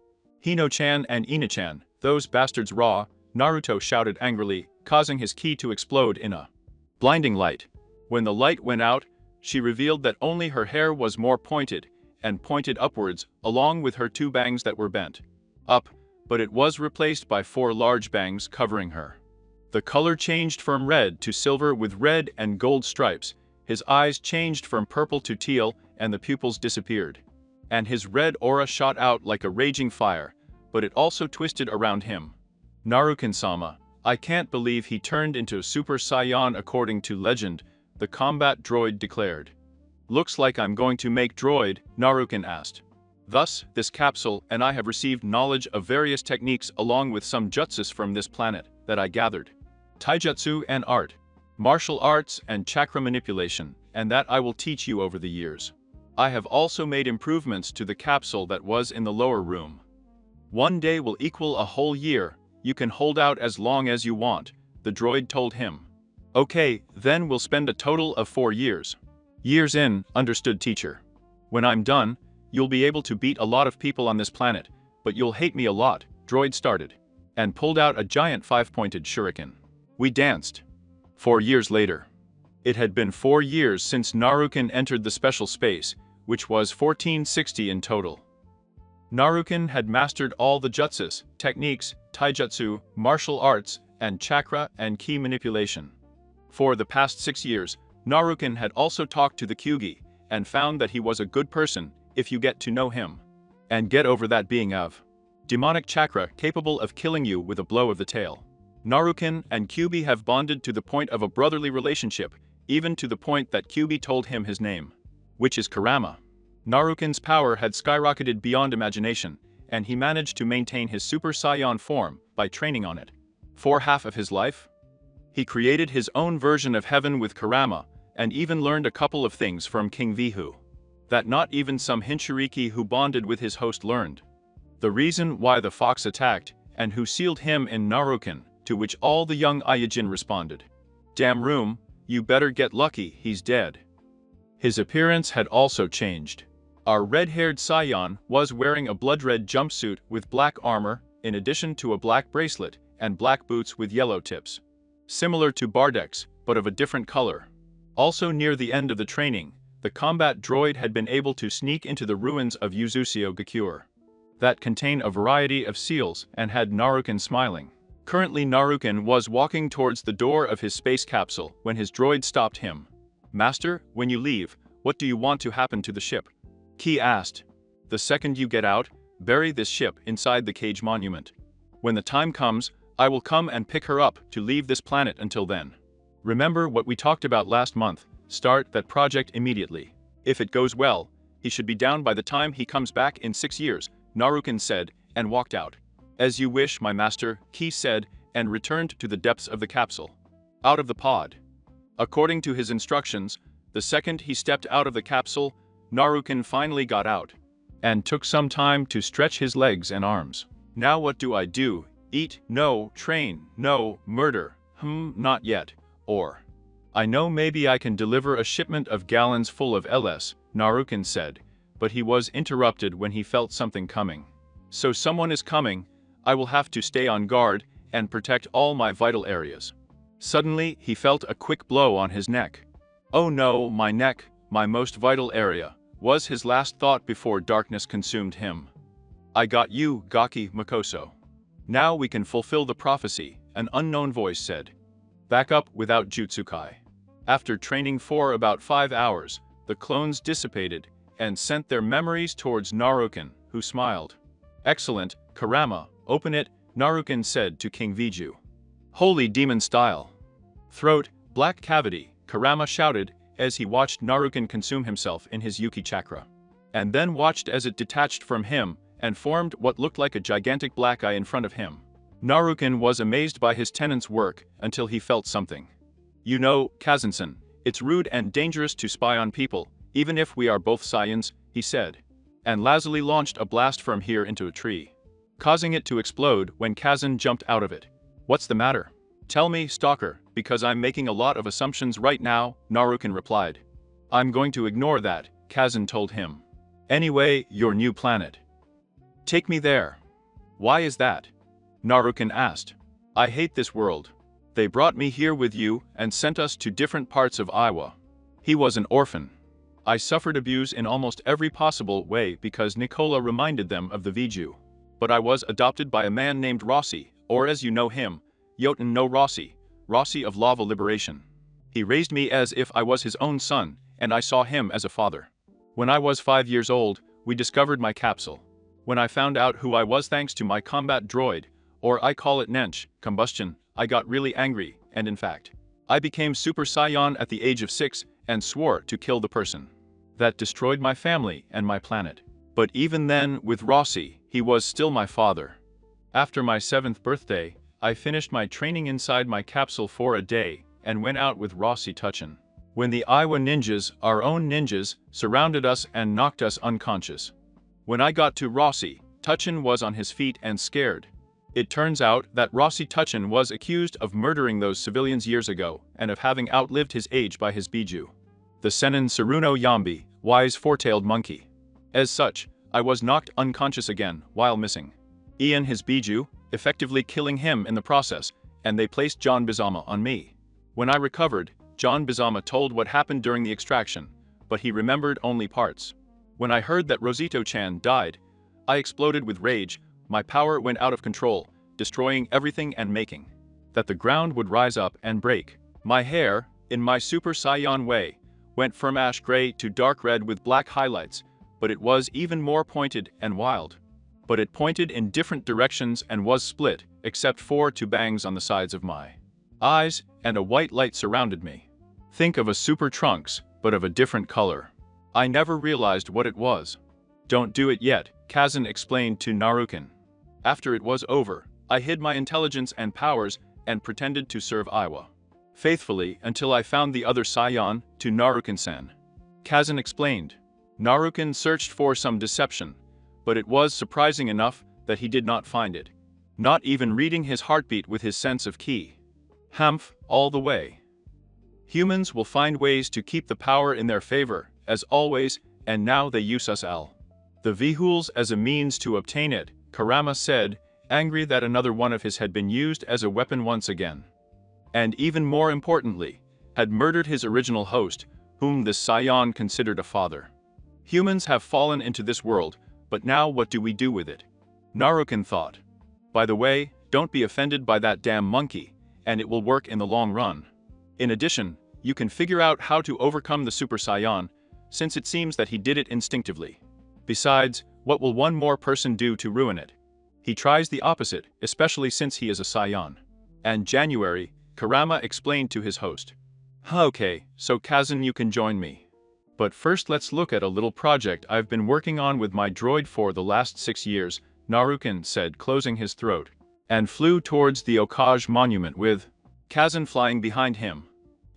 Hino-chan and Ina-chan, those bastards raw, Naruto shouted angrily, causing his ki to explode in a blinding light. When the light went out, she revealed that only her hair was more pointed, and pointed upwards, along with her 2 bangs that were bent up, but it was replaced by 4 large bangs covering her. The color changed from red to silver with red and gold stripes, his eyes changed from purple to teal, and the pupils disappeared. And his red aura shot out like a raging fire, but it also twisted around him. Narukin-sama, I can't believe he turned into Super Saiyan according to legend, the combat droid declared. Looks like I'm going to make droid, Narukin asked. Thus, this capsule and I have received knowledge of various techniques along with some jutsus from this planet that I gathered. Taijutsu and art, martial arts and chakra manipulation, and that I will teach you over the years. I have also made improvements to the capsule that was in the lower room. 1 day will equal a whole year, you can hold out as long as you want, the droid told him. Okay, then we'll spend a total of 4 years. Years in, understood teacher. When I'm done, you'll be able to beat a lot of people on this planet, but you'll hate me a lot, droid started, and pulled out a giant 5-pointed shuriken. We danced. 4 years later. It had been 4 years since Narukin entered the special space, which was 1460 in total. Narukin had mastered all the jutsus, techniques, taijutsu, martial arts, and chakra and ki manipulation. For the past 6 years, Narukin had also talked to the Kyugi, and found that he was a good person if you get to know him. And get over that being of demonic chakra capable of killing you with a blow of the tail. Narukin and Kyubi have bonded to the point of a brotherly relationship, even to the point that Kyubi told him his name, which is Kurama. Narukin's power had skyrocketed beyond imagination, and he managed to maintain his Super Saiyan form by training on it. For half of his life, he created his own version of heaven with Kurama, and even learned a couple of things from King Vihu that not even some Hinshiriki who bonded with his host learned. The reason why the fox attacked, and who sealed him in Narukin, to which all the young Aijin responded. Damn room, you better get lucky, he's dead. His appearance had also changed. Our red-haired Saiyan was wearing a blood-red jumpsuit with black armor, in addition to a black bracelet, and black boots with yellow tips. Similar to Bardek's, but of a different color. Also near the end of the training, the combat droid had been able to sneak into the ruins of Yuzuseo Gakure that contain a variety of seals and had Narukin smiling. Currently Narukin was walking towards the door of his space capsule when his droid stopped him. Master, when you leave, what do you want to happen to the ship? Ki asked. The second you get out, bury this ship inside the cage monument. When the time comes, I will come and pick her up to leave this planet until then. Remember what we talked about last month, start that project immediately. If it goes well, he should be down by the time he comes back in 6 years, Narukin said, and walked out. As you wish, my master, Ki said, and returned to the depths of the capsule. Out of the pod. According to his instructions, the second he stepped out of the capsule, Narukin finally got out, and took some time to stretch his legs and arms. Now what do I do? Eat? No. Train? No. Murder? Not yet. Or, I know maybe I can deliver a shipment of gallons full of LS, Narukin said, but he was interrupted when he felt something coming. So someone is coming, I will have to stay on guard and protect all my vital areas. Suddenly, he felt a quick blow on his neck. Oh no, my neck, my most vital area, was his last thought before darkness consumed him. I got you, Gaki Makoso. Now we can fulfill the prophecy, an unknown voice said. Back up without Jutsukai. After training for about 5 hours, the clones dissipated and sent their memories towards Narukin, who smiled. Excellent, Kurama, open it, Narukin said to King Viju. Holy demon style. Throat, black cavity, Kurama shouted as he watched Narukin consume himself in his Yuki chakra. And then watched as it detached from him and formed what looked like a gigantic black eye in front of him. Narukin was amazed by his tenant's work until he felt something. You know, Kazunsan, it's rude and dangerous to spy on people, even if we are both Saiyans, he said. And lazily launched a blast from here into a tree, causing it to explode when Kazun jumped out of it. What's the matter? Tell me, Stalker, because I'm making a lot of assumptions right now, Narukin replied. I'm going to ignore that, Kazun told him. Anyway, your new planet. Take me there. Why is that? Naruken asked. I hate this world. They brought me here with you and sent us to different parts of Iwa. He was an orphan. I suffered abuse in almost every possible way because Nicola reminded them of the Viju. But I was adopted by a man named Rossi, or as you know him, Yoten no Rossi, Rossi of Lava Liberation. He raised me as if I was his own son, and I saw him as a father. When I was 5 years old, we discovered my capsule. When I found out who I was thanks to my combat droid, or I call it Nench, combustion, I got really angry, and in fact, I became Super Saiyan at the age of 6 and swore to kill the person. That destroyed my family and my planet. But even then, with Rossi, he was still my father. After my 7th birthday, I finished my training inside my capsule for a day and went out with Rossi Tuchin. When the Iwa ninjas, our own ninjas, surrounded us and knocked us unconscious. When I got to Rossi, Tuchin was on his feet and scared. It turns out that Rossi Tuchin was accused of murdering those civilians years ago and of having outlived his age by his biju. The Senin Saruno Yambi, wise four-tailed monkey. As such, I was knocked unconscious again while missing Ian his biju, effectively killing him in the process, and they placed John Bizama on me. When I recovered, John Bizama told what happened during the extraction, but he remembered only parts. When I heard that Rosito-chan died, I exploded with rage. My power went out of control, destroying everything and making that the ground would rise up and break. My hair, in my Super Saiyan way, went from ash gray to dark red with black highlights, but it was even more pointed and wild. But it pointed in different directions and was split, except for 2 bangs on the sides of my eyes, and a white light surrounded me. Think of a Super Trunks, but of a different color. I never realized what it was. Don't do it yet, Kazan explained to Naruken. After it was over, I hid my intelligence and powers and pretended to serve Iwa faithfully until I found the other Saiyan, to Naruken-san. Kazan explained. Naruken searched for some deception, but it was surprising enough that he did not find it. Not even reading his heartbeat with his sense of ki. Humph, all the way. Humans will find ways to keep the power in their favor, as always, and now they use us all. The Vihuls as a means to obtain it, Kurama said, angry that another one of his had been used as a weapon once again. And even more importantly, had murdered his original host, whom the Saiyan considered a father. Humans have fallen into this world, but now what do we do with it? Naruken thought. By the way, don't be offended by that damn monkey, and it will work in the long run. In addition, you can figure out how to overcome the Super Saiyan, since it seems that he did it instinctively. Besides, what will one more person do to ruin it? He tries the opposite, especially since he is a Saiyan. And January, Kurama explained to his host. Okay, so Kazan, you can join me. But first let's look at a little project I've been working on with my droid for the last 6 years, Naruken said, closing his throat, and flew towards the Okage monument with Kazan flying behind him.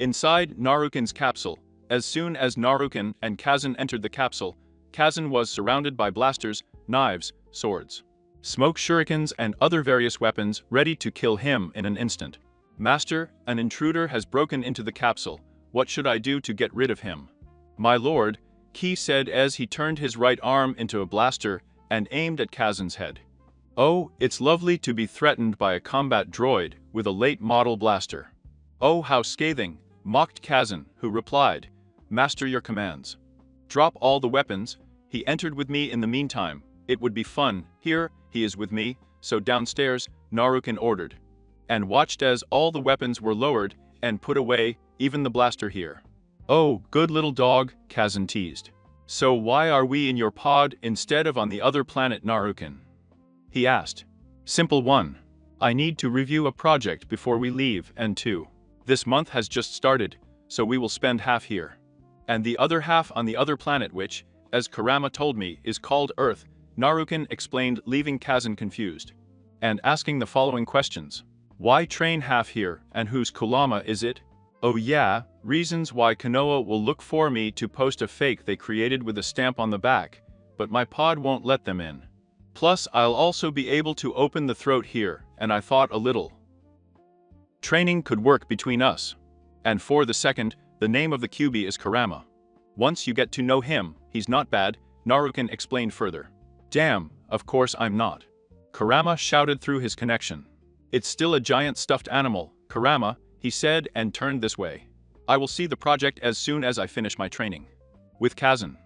Inside Naruken's capsule, as soon as Naruken and Kazan entered the capsule, Kazan was surrounded by blasters, knives, swords, smoke shurikens and other various weapons ready to kill him in an instant. Master, an intruder has broken into the capsule. What should I do to get rid of him? My lord, Ki said as he turned his right arm into a blaster and aimed at Kazan's head. Oh, it's lovely to be threatened by a combat droid with a late-model blaster. Oh, how scathing, mocked Kazan, who replied, Master, your commands. Drop all the weapons. He entered with me in the meantime. It would be fun. Here, he is with me, so downstairs, Naruken ordered. And watched as all the weapons were lowered and put away, even the blaster here. Oh, good little dog, Kazan teased. So why are we in your pod instead of on the other planet, Naruken? He asked. Simple one. I need to review a project before we leave, and 2. This month has just started, so we will spend half here. And the other half on the other planet which, as Kurama told me, is called Earth, Naruken explained, leaving Kazan confused. And asking the following questions. Why train half here, and whose Kurama is it? Oh yeah, reasons why Konoha will look for me to post a fake they created with a stamp on the back, but my pod won't let them in. Plus I'll also be able to open the throat here, and I thought a little training could work between us. And for the second, the name of the QB is Kurama. Once you get to know him, he's not bad, Naruken explained further. Damn, of course I'm not. Kurama shouted through his connection. It's still a giant stuffed animal, Kurama, he said and turned this way. I will see the project as soon as I finish my training. With Kazan.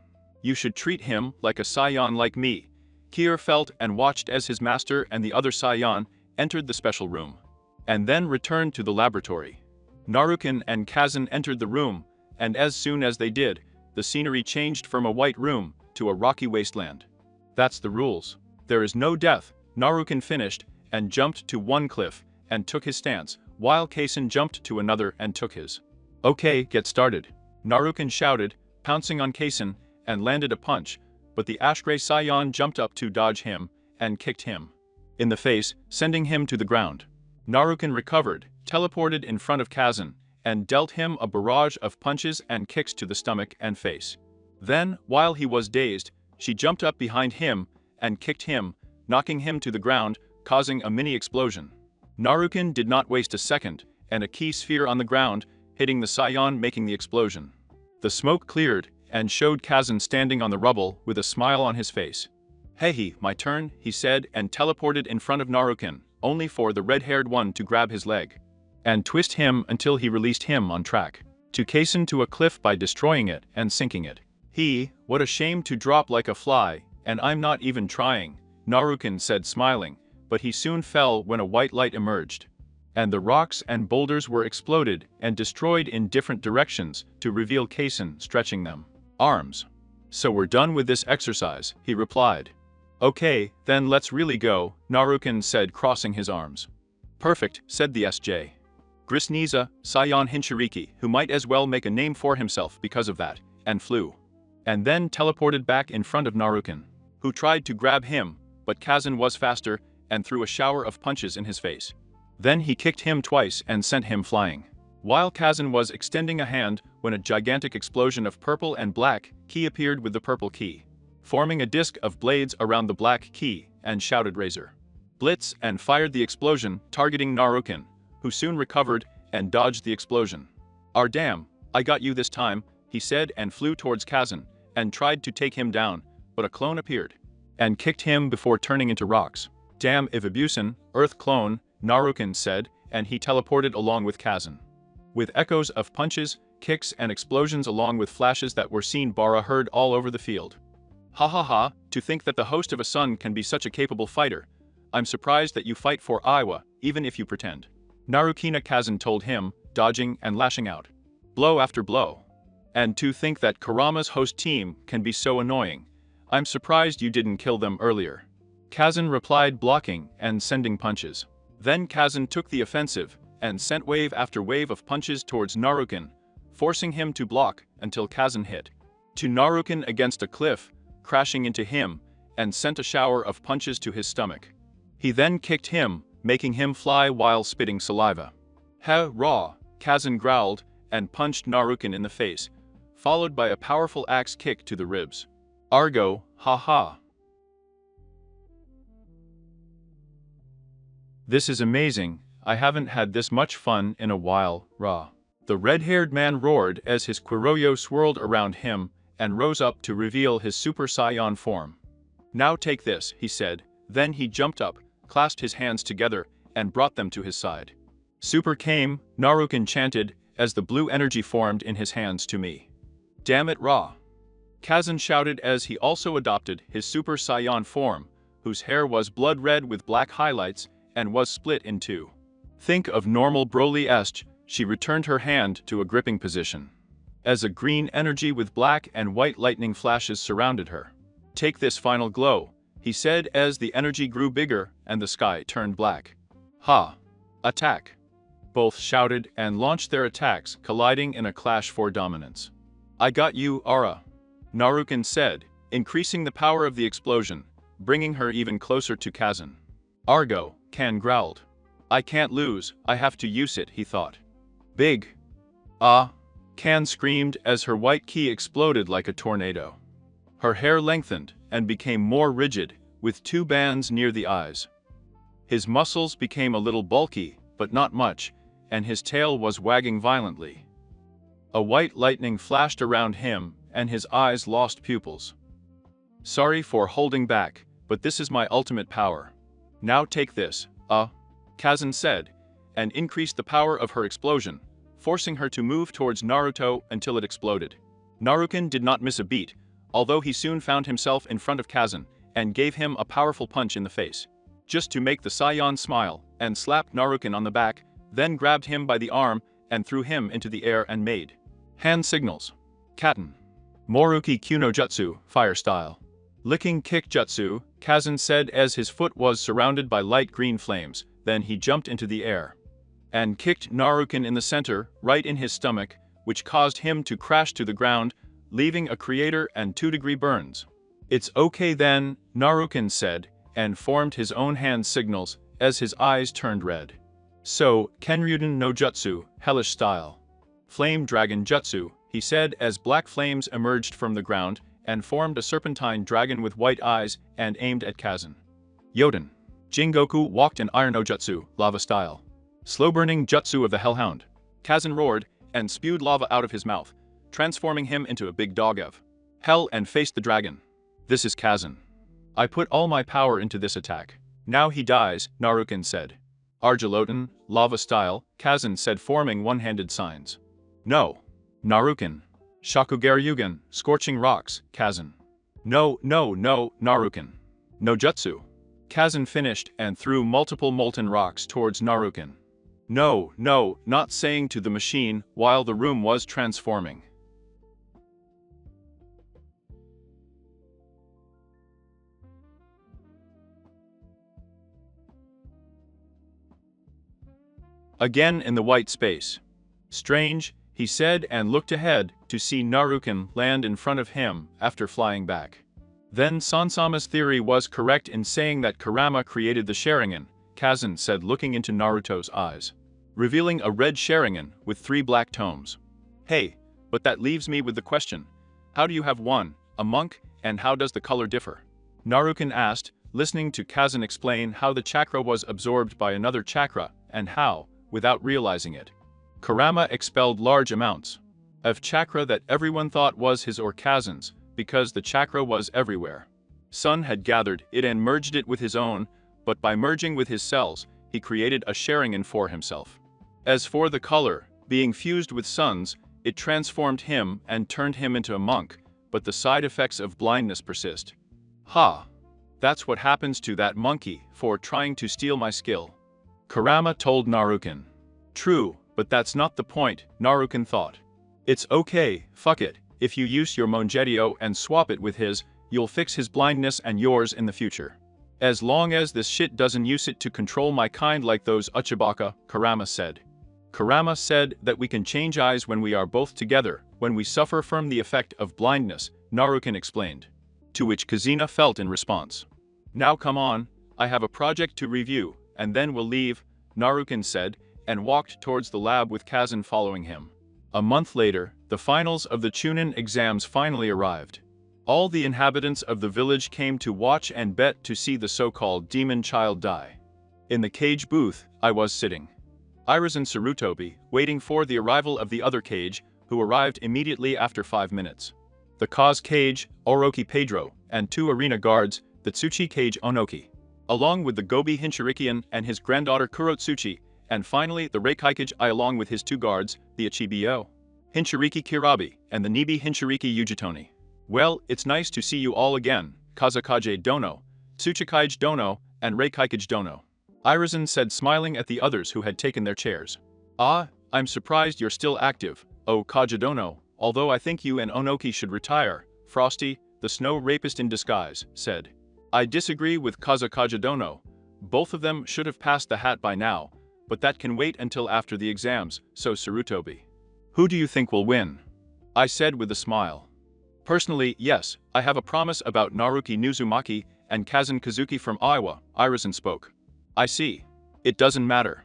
You should treat him like a scion like me. Kier felt and watched as his master and the other scion entered the special room. And then returned to the laboratory. Naruken and Kazan entered the room, and as soon as they did, the scenery changed from a white room to a rocky wasteland. That's the rules. There is no death, Naruken finished, and jumped to one cliff, and took his stance, while Kazan jumped to another and took his. Okay, get started. Naruken shouted, pouncing on Kazan, and landed a punch, but the Ash-Gray Scion jumped up to dodge him, and kicked him in the face, sending him to the ground. Naruken recovered, teleported in front of Kazan, and dealt him a barrage of punches and kicks to the stomach and face. Then, while he was dazed, she jumped up behind him and kicked him, knocking him to the ground, causing a mini explosion. Naruken did not waste a second, and a key sphere on the ground, hitting the Scion making the explosion. The smoke cleared, and showed Kazan standing on the rubble with a smile on his face. Hey, my turn, he said and teleported in front of Naruken, only for the red-haired one to grab his leg and twist him until he released him on track to Kazan to a cliff by destroying it and sinking it. What a shame to drop like a fly, and I'm not even trying, Naruken said smiling, but he soon fell when a white light emerged. And the rocks and boulders were exploded and destroyed in different directions to reveal Kazan stretching them. Arms. So we're done with this exercise, he replied. Okay, then let's really go, Naruken said crossing his arms. Perfect, said the SJ. Grisniza, Scion Hinchiriki, who might as well make a name for himself because of that, and flew. And then teleported back in front of Naruken, who tried to grab him, but Kazan was faster and threw a shower of punches in his face. Then he kicked him twice and sent him flying. While Kazan was extending a hand when a gigantic explosion of purple and black ki appeared with the purple ki, forming a disc of blades around the black ki, and shouted Razor Blitz and fired the explosion, targeting Naruken, who soon recovered and dodged the explosion. Damn, I got you this time, he said and flew towards Kazan, and tried to take him down, but a clone appeared and kicked him before turning into rocks. Damn Ivabusen, Earth clone, Naruken said, and he teleported along with Kazan. With echoes of punches, kicks and explosions along with flashes that were seen Bara heard all over the field. Ha ha ha, to think that the host of a sun can be such a capable fighter. I'm surprised that you fight for Aiwa, even if you pretend. Narukina Kazan told him, dodging and lashing out. Blow after blow. And to think that Kurama's host team can be so annoying. I'm surprised you didn't kill them earlier. Kazan replied, blocking and sending punches. Then Kazan took the offensive and sent wave after wave of punches towards Naruken, forcing him to block until Kazan hit to Naruken against a cliff, crashing into him, and sent a shower of punches to his stomach. He then kicked him, making him fly while spitting saliva. Raw, Kazan growled and punched Naruken in the face, followed by a powerful axe kick to the ribs. Argo, ha. This is amazing, I haven't had this much fun in a while, Ra. The red-haired man roared as his Quiroyo swirled around him and rose up to reveal his Super Saiyan form. Now take this, he said, then he jumped up, clasped his hands together, and brought them to his side. Super came, Naruken chanted, as the blue energy formed in his hands to me. Damn it, Ra. Kazan shouted as he also adopted his Super Saiyan form, whose hair was blood red with black highlights and was split in two. Think of normal Broly est, she returned her hand to a gripping position. As a green energy with black and white lightning flashes surrounded her. Take this final glow, he said as the energy grew bigger and the sky turned black. Ha! Attack! Both shouted and launched their attacks, colliding in a clash for dominance. I got you, Ara, Naruken said, increasing the power of the explosion, bringing her even closer to Kazan. Argo, Kan growled. I can't lose, I have to use it, he thought. Big. Kan screamed as her white ki exploded like a tornado. Her hair lengthened and became more rigid, with two bands near the eyes. His muscles became a little bulky, but not much, and his tail was wagging violently. A white lightning flashed around him, and his eyes lost pupils. Sorry for holding back, but this is my ultimate power. Now take this, Kazan said, and increased the power of her explosion, forcing her to move towards Naruto until it exploded. Naruken did not miss a beat, although he soon found himself in front of Kazan and gave him a powerful punch in the face. Just to make the Saiyan smile, and slapped Naruken on the back, then grabbed him by the arm and threw him into the air and made hand signals. Katen. Moruki Kyuno Jutsu, fire style. Licking kick jutsu, Kazan said as his foot was surrounded by light green flames, then he jumped into the air and kicked Naruken in the center, right in his stomach, which caused him to crash to the ground, leaving a crater and 2-degree burns. It's okay then, Naruken said, and formed his own hand signals as his eyes turned red. So, Kenryuden no Jutsu, hellish style. Flame Dragon Jutsu, he said as black flames emerged from the ground and formed a serpentine dragon with white eyes and aimed at Kazan. Yoden. Jingoku walked in Iron no Jutsu, lava style. Slow-burning Jutsu of the Hellhound. Kazan roared and spewed lava out of his mouth, transforming him into a big dog of hell and faced the dragon. This is Kazan. I put all my power into this attack. Now he dies, Naruken said. Argiloten, lava style, Kazan said, forming one-handed signs. No. Naruken. Shakugaryugen, scorching rocks, Kazan. No, Naruken. No jutsu. Kazan finished and threw multiple molten rocks towards Naruken. No, not saying to the machine while the room was transforming. Again in the white space. Strange, he said and looked ahead to see Naruken land in front of him after flying back. Then Sansama's theory was correct in saying that Kurama created the Sharingan, Kazan said looking into Naruto's eyes, revealing a red Sharingan with 3 black tomes. Hey, but that leaves me with the question, how do you have one, a monk, and how does the color differ? Naruken asked, listening to Kazan explain how the chakra was absorbed by another chakra and how, without realizing it, Kurama expelled large amounts of chakra that everyone thought was his or Kazan's because the chakra was everywhere. Sun had gathered it and merged it with his own, but by merging with his cells, he created a Sharingan for himself. As for the color, being fused with Sun's, it transformed him and turned him into a monk, but the side effects of blindness persist. Ha! That's what happens to that monkey for trying to steal my skill. Kurama told Naruken. True, but that's not the point, Naruken thought. It's okay, fuck it, if you use your Mongetio and swap it with his, you'll fix his blindness and yours in the future. As long as this shit doesn't use it to control my kind like those Uchibaka, Kurama said. Kurama said that we can change eyes when we are both together, when we suffer from the effect of blindness, Naruken explained. To which Kazina felt in response. Now come on, I have a project to review, and then we'll leave, Naruken said, and walked towards the lab with Kazan following him. A month later, the finals of the Chunin exams finally arrived. All the inhabitants of the village came to watch and bet to see the so-called demon child die. In the cage booth, I was sitting. Iris and Sarutobi, waiting for the arrival of the other cage, who arrived immediately after 5 minutes. The Cause cage, Oroki Pedro, and 2 arena guards, the Tsuchi cage Onoki. Along with the Gobi Hinshirikian and his granddaughter Kurotsuchi, and finally the Reikaikage I along with his 2 guards, the Ichibio Hinshiriki Kirabi, and the Nibi Hinshiriki Yujitoni. Well, it's nice to see you all again, Kazakage Dono, Tsuchikaige Dono, and Reikaikage Dono. Irizen said smiling at the others who had taken their chairs. Ah, I'm surprised you're still active, oh Kajadono, although I think you and Onoki should retire, Frosty, the snow rapist in disguise, said. I disagree with Kazakajadono. Both of them should have passed the hat by now, but that can wait until after the exams, so Sarutobi. Who do you think will win? I said with a smile. Personally, yes, I have a promise about Naruki Nuzumaki and Kazan Kazuki from Iowa, Irizen spoke. I see. It doesn't matter.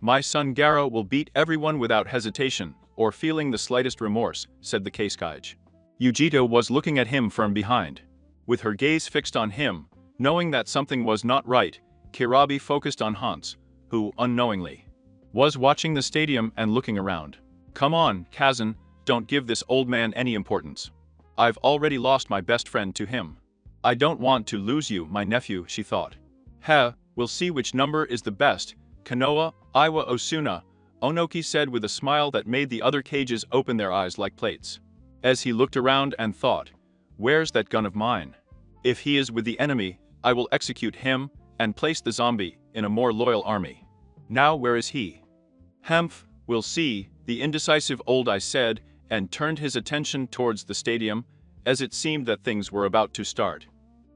My son Garo will beat everyone without hesitation, or feeling the slightest remorse, said the Kazekage. Yujito was looking at him from behind. With her gaze fixed on him, knowing that something was not right, Kirabi focused on Hans, who, unknowingly, was watching the stadium and looking around. Come on, Kazan, don't give this old man any importance. I've already lost my best friend to him. I don't want to lose you, my nephew, she thought. Heh, We'll see which number is the best. Kanoa, Iwa Osuna, Onoki said with a smile that made the other cages open their eyes like plates. As he looked around and thought, where's that gun of mine? If he is with the enemy, I will execute him and place the zombie in a more loyal army. Now where is he? Hemph, we'll see, the indecisive old I said, and turned his attention towards the stadium, as it seemed that things were about to start.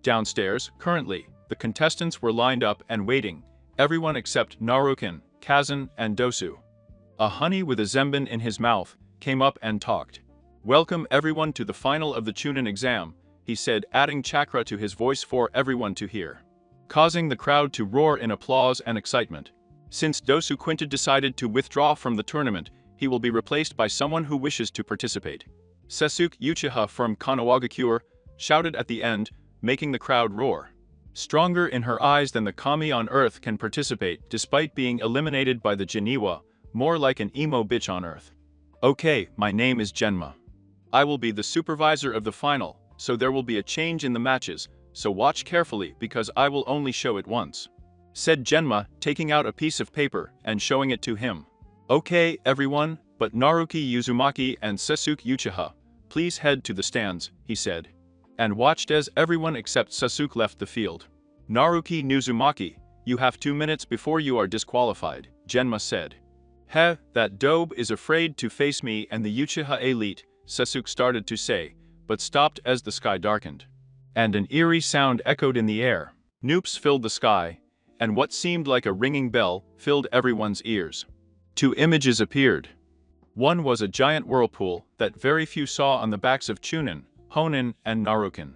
Downstairs, currently, the contestants were lined up and waiting, everyone except Naruto, Kazan, and Dosu. A honey with a zenbin in his mouth came up and talked. Welcome everyone to the final of the Chunin exam, he said, adding chakra to his voice for everyone to hear, causing the crowd to roar in applause and excitement. Since Dosu Quinta decided to withdraw from the tournament, he will be replaced by someone who wishes to participate. Sasuke Uchiha from Kanawagakure shouted at the end, making the crowd roar. Stronger in her eyes than the kami on earth can participate despite being eliminated by the Jiniwa, more like an emo bitch on earth. Okay, my name is Genma. I will be the supervisor of the final, so there will be a change in the matches, so watch carefully because I will only show it once, said Genma, taking out a piece of paper and showing it to him. Okay, everyone, but Naruki Uzumaki and Sasuke Uchiha, please head to the stands, he said, and watched as everyone except Sasuke left the field. Naruki Uzumaki, you have 2 minutes before you are disqualified, Genma said. Heh, that dobe is afraid to face me and the Uchiha elite, Sasuke started to say, but stopped as the sky darkened. And an eerie sound echoed in the air. Noops filled the sky, and what seemed like a ringing bell filled everyone's ears. 2 images appeared. One was a giant whirlpool that very few saw on the backs of Chunin, Honin, and Narukin.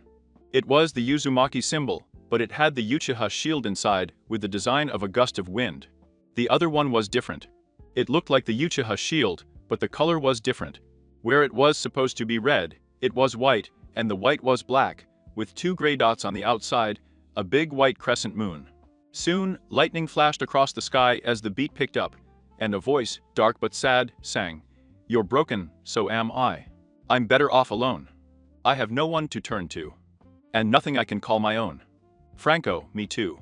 It was the Uzumaki symbol, but it had the Uchiha shield inside with the design of a gust of wind. The other one was different. It looked like the Uchiha shield, but the color was different. Where it was supposed to be red, it was white, and the white was black, with 2 gray dots on the outside, a big white crescent moon. Soon, lightning flashed across the sky as the beat picked up, and a voice, dark but sad, sang, "You're broken, so am I. I'm better off alone. I have no one to turn to. And nothing I can call my own. Franco, me too."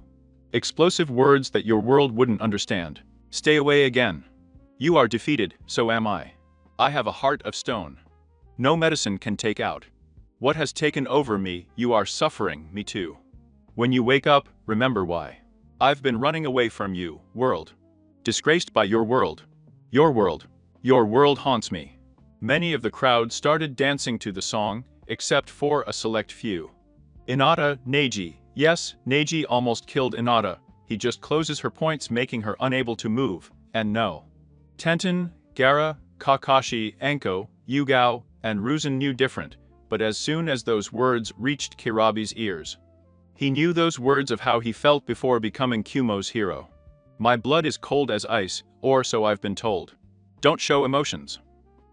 Explosive words that your world wouldn't understand. Stay away again. You are defeated, so am I. I have a heart of stone. No medicine can take out. What has taken over me, you are suffering, me too. When you wake up, remember why. I've been running away from you, world. Disgraced by your world. Your world. Your world haunts me. Many of the crowd started dancing to the song, except for a select few. Inata, Neji. Yes, Neji almost killed Inata. He just closes her points, making her unable to move, and no. Tenten, Gara, Kakashi, Anko, Yugao, and Ruzan knew different, but as soon as those words reached Kirabi's ears, he knew those words of how he felt before becoming Kumo's hero. My blood is cold as ice, or so I've been told. Don't show emotions.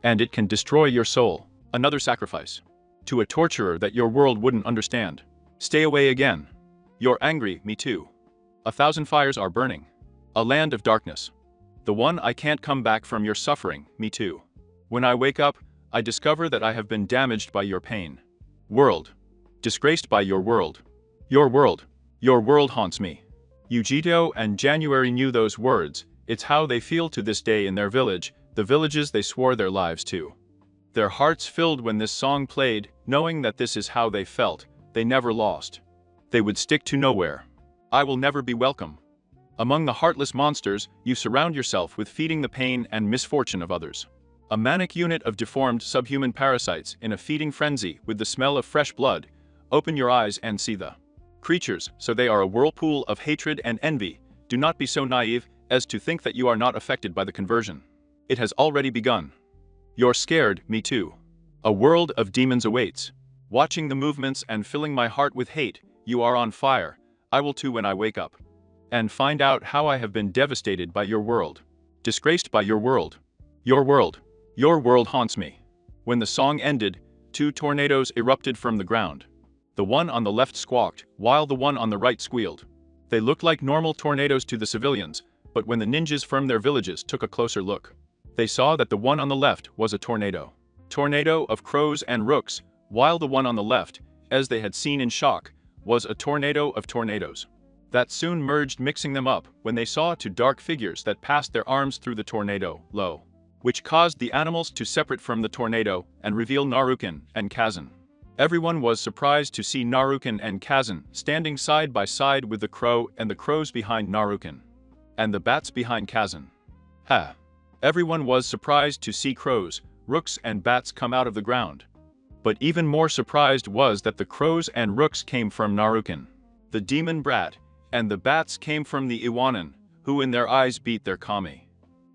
And it can destroy your soul. Another sacrifice. To a torturer that your world wouldn't understand. Stay away again. You're angry, me too. 1,000 fires are burning. A land of darkness. The one I can't come back from your suffering, me too. When I wake up, I discover that I have been damaged by your pain. World. Disgraced by your world. Your world. Your world haunts me. Yujito and January knew those words. It's how they feel to this day in their village, the villages they swore their lives to. Their hearts filled when this song played, knowing that this is how they felt. They never lost. They would stick to nowhere. I will never be welcome. Among the heartless monsters, you surround yourself with feeding the pain and misfortune of others. A manic unit of deformed subhuman parasites in a feeding frenzy with the smell of fresh blood. Open your eyes and see the creatures, so they are a whirlpool of hatred and envy. Do not be so naive as to think that you are not affected by the conversion. It has already begun. You're scared, me too. A world of demons awaits. Watching the movements and filling my heart with hate, you are on fire. I will too when I wake up. And find out how I have been devastated by your world. Disgraced by your world. Your world. Your world haunts me. When the song ended, 2 tornadoes erupted from the ground. The one on the left squawked, while the one on the right squealed. They looked like normal tornadoes to the civilians, but when the ninjas from their villages took a closer look, they saw that the one on the left was a tornado. Tornado of crows and rooks, while the one on the left, as they had seen in shock, was a tornado of tornadoes. that soon merged, mixing them up when they saw two dark figures that passed their arms through the tornado, which caused the animals to separate from the tornado and reveal Naruken and Kazan. Everyone was surprised to see Naruken and Kazan standing side by side, with the crow and the crows behind Naruken, and the bats behind Kazan. Everyone was surprised to see crows, rooks and bats come out of the ground. But even more surprised was that the crows and rooks came from Naruken, the demon brat, and the bats came from the Iwanan, who in their eyes beat their kami.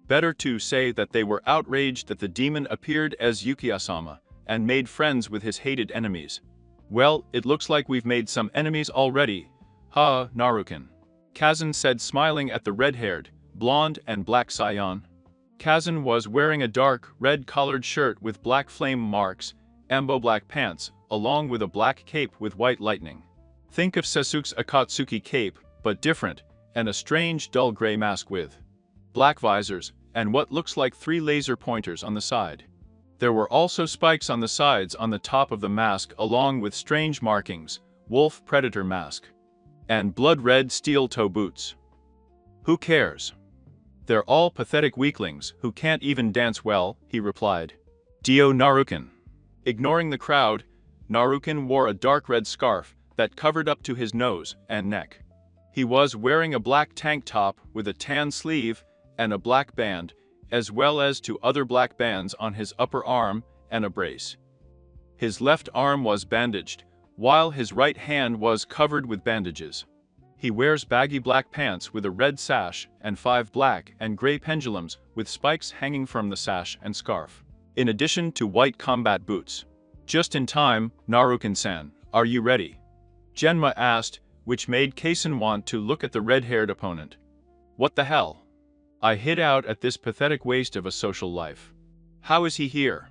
Better to say that they were outraged that the demon appeared as Yukiya-sama and made friends with his hated enemies. Well, it looks like we've made some enemies already, Naruken, Kazan said, smiling at the red-haired, blonde and black scion. Kazan was wearing a dark, red-collared shirt with black flame marks, ambo black pants, along with a black cape with white lightning. Think of Sasuke's Akatsuki cape, but different, and a strange dull gray mask with black visors, and what looks like 3 laser pointers on the side. There were also spikes on the sides on the top of the mask, along with strange markings, wolf predator mask, and blood-red steel toe boots. Who cares? They're all pathetic weaklings who can't even dance well, he replied. Dio Naruken. Ignoring the crowd, Naruken wore a dark red scarf that covered up to his nose and neck. He was wearing a black tank top with a tan sleeve and a black band, as well as 2 other black bands on his upper arm and a brace. His left arm was bandaged, while his right hand was covered with bandages. He wears baggy black pants with a red sash and 5 black and gray pendulums with spikes hanging from the sash and scarf, in addition to white combat boots. Just in time, Naruken-san, are you ready? Genma asked, which made Kazan want to look at the red-haired opponent. What the hell? I hid out at this pathetic waste of a social life. How is he here?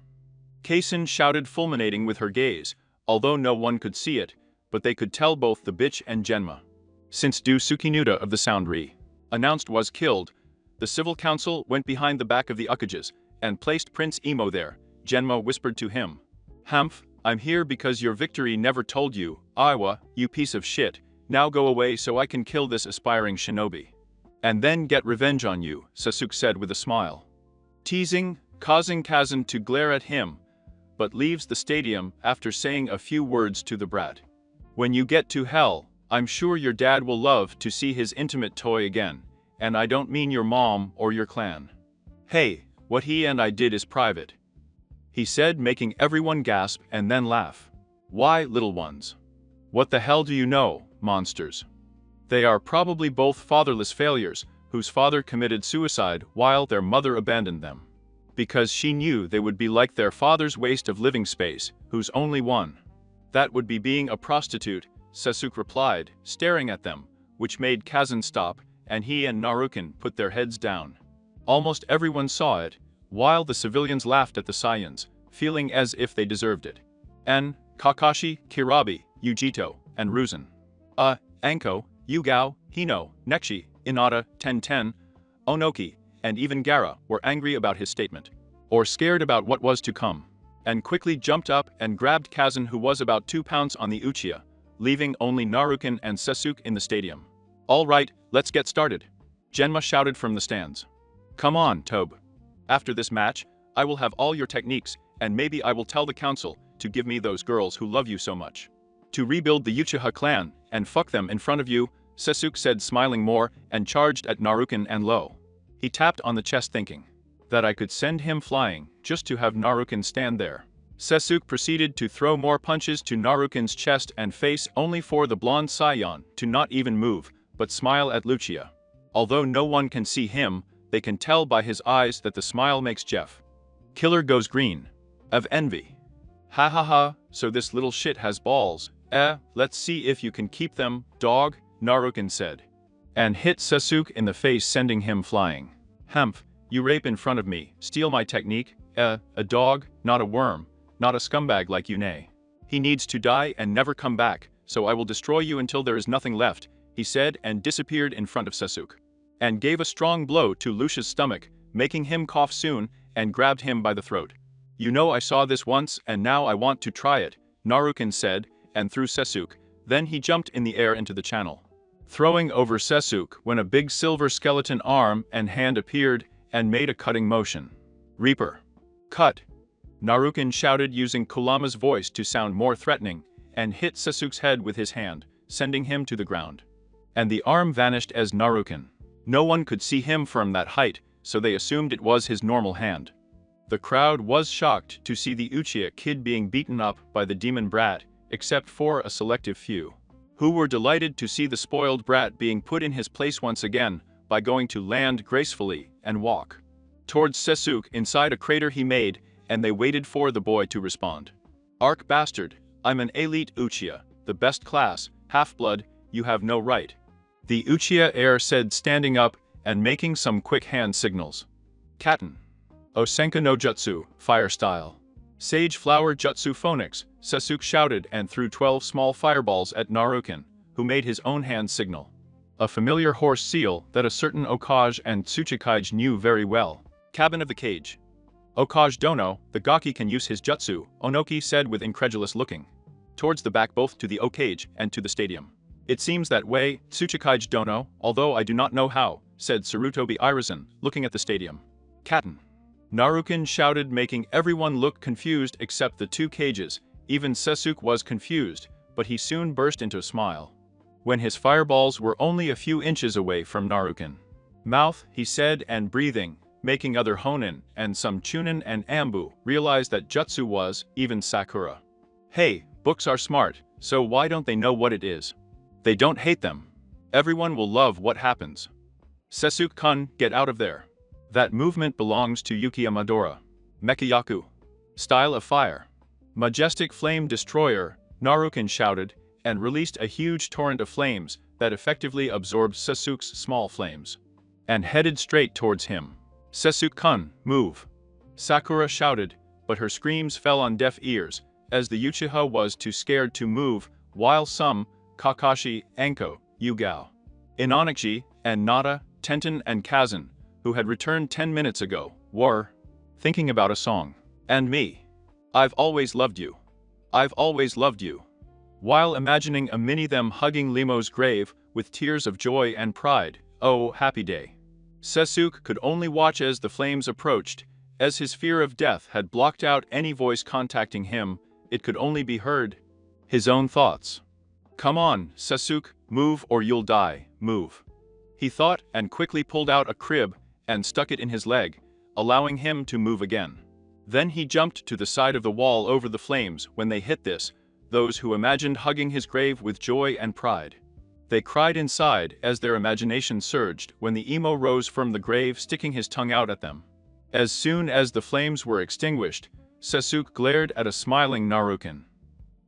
Kazan shouted, fulminating with her gaze, although no one could see it, but they could tell both the bitch and Genma. Since Du Sukinuda of the Sound announced was killed, the civil council went behind the back of the Ukages and placed Prince Emo there. Genma whispered to him. Humph, I'm here because your victory never told you, Iwa, you piece of shit. Now go away so I can kill this aspiring shinobi. And then get revenge on you, Sasuke said with a smile. Teasing, causing Kazan to glare at him, but leaves the stadium after saying a few words to the brat. When you get to hell, I'm sure your dad will love to see his intimate toy again, and I don't mean your mom or your clan. Hey, what he and I did is private, he said, making everyone gasp and then laugh. Why, little ones? What the hell do you know, monsters? They are probably both fatherless failures, whose father committed suicide while their mother abandoned them. Because she knew they would be like their father's waste of living space, whose only one. That would be being a prostitute, Sasuke replied, staring at them, which made Kazan stop, and he and Naruken put their heads down. Almost everyone saw it, while the civilians laughed at the Saiyans, feeling as if they deserved it. En, Kakashi, Kirabi, Yujito, and Ruzan. Anko, Yugao, Hino, Nekshi, Inada, Ten, Onoki, and even Gaara were angry about his statement, or scared about what was to come, and quickly jumped up and grabbed Kazan, who was about 2 pounds on the Uchiha, leaving only Naruken and Sasuke in the stadium. All right, let's get started, Genma shouted from the stands. Come on, Tobe. After this match, I will have all your techniques, and maybe I will tell the council to give me those girls who love you so much. To rebuild the Uchiha clan and fuck them in front of you, Sasuke said, smiling more, and charged at Naruken and Lo. He tapped on the chest, thinking that I could send him flying just to have Naruken stand there. Sasuke proceeded to throw more punches to Naruken's chest and face, only for the blonde scion to not even move, but smile at Lucia. Although no one can see him, they can tell by his eyes that the smile makes Jeff Killer goes green of envy. Ha ha ha, so this little shit has balls. Let's see if you can keep them, dog, Naruken said, and hit Sasuke in the face, sending him flying. Humph, you rape in front of me, steal my technique, a dog, not a worm, not a scumbag like you nay. He needs to die and never come back, so I will destroy you until there is nothing left, he said, and disappeared in front of Sasuke, and gave a strong blow to Lucia's stomach, making him cough soon, and grabbed him by the throat. You know, I saw this once and now I want to try it, Naruken said, and threw Sasuke. Then he jumped in the air into the channel. throwing over Sasuke when a big silver skeleton arm and hand appeared and made a cutting motion. Reaper. Cut. Naruken shouted using Kurama's voice to sound more threatening, and hit Sasuke's head with his hand, sending him to the ground. And the arm vanished as Naruken. No one could see him from that height, so they assumed it was his normal hand. The crowd was shocked to see the Uchiha kid being beaten up by the demon brat, except for a selective few, who were delighted to see the spoiled brat being put in his place once again by going to land gracefully and walk towards Sasuke inside a crater he made, and they waited for the boy to respond. Arc bastard, I'm an elite Uchiha, the best class, half-blood, you have no right. The Uchiha heir said, standing up and making some quick hand signals. Katen. Osenka no Jutsu, fire style. Sage flower Jutsu phonics, Sasuke shouted and threw 12 small fireballs at Naruken, who made his own hand signal. A familiar horse seal that a certain Okage and Tsuchikage knew very well. Cabin of the cage. Okage Dono, the Gaki can use his jutsu, Onoki said with incredulous looking towards the back both to the Okage and to the stadium. It seems that way, Tsuchikage Dono, although I do not know how, said Sarutobi Irizen, looking at the stadium. Katen. Naruken shouted, making everyone look confused except the two cages. Even Sasuke was confused, but he soon burst into a smile when his fireballs were only a few inches away from Naruken. Mouth, he said, and breathing, making other Honin and some Chunin and Ambu realize that jutsu was, even Sakura. Hey, books are smart, so why don't they know what it is? They don't hate them. Everyone will love what happens. Sasuke-kun, get out of there. That movement belongs to Yuki Amadora. Mekayaku. Style of fire. Majestic flame destroyer, Naruken shouted, and released a huge torrent of flames that effectively absorbed Sasuke's small flames and headed straight towards him. Sasuke-kun, move. Sakura shouted, but her screams fell on deaf ears, as the Uchiha was too scared to move, while some, Kakashi, Anko, Yugao, Inonaki, and Nada, Tenten and Kazan, who had returned 10 minutes ago, were thinking about a song. And me. I've always loved you. I've always loved you. While imagining a mini them hugging Limo's grave with tears of joy and pride, oh, happy day. Sasuke could only watch as the flames approached, as his fear of death had blocked out any voice contacting him. It could only be heard. His own thoughts. Come on, Sasuke, move or you'll die, move. He thought and quickly pulled out a crib and stuck it in his leg, allowing him to move again. Then he jumped to the side of the wall over the flames when they hit this, those who imagined hugging his grave with joy and pride. They cried inside as their imagination surged when the emo rose from the grave, sticking his tongue out at them. As soon as the flames were extinguished, Sasuke glared at a smiling Naruken.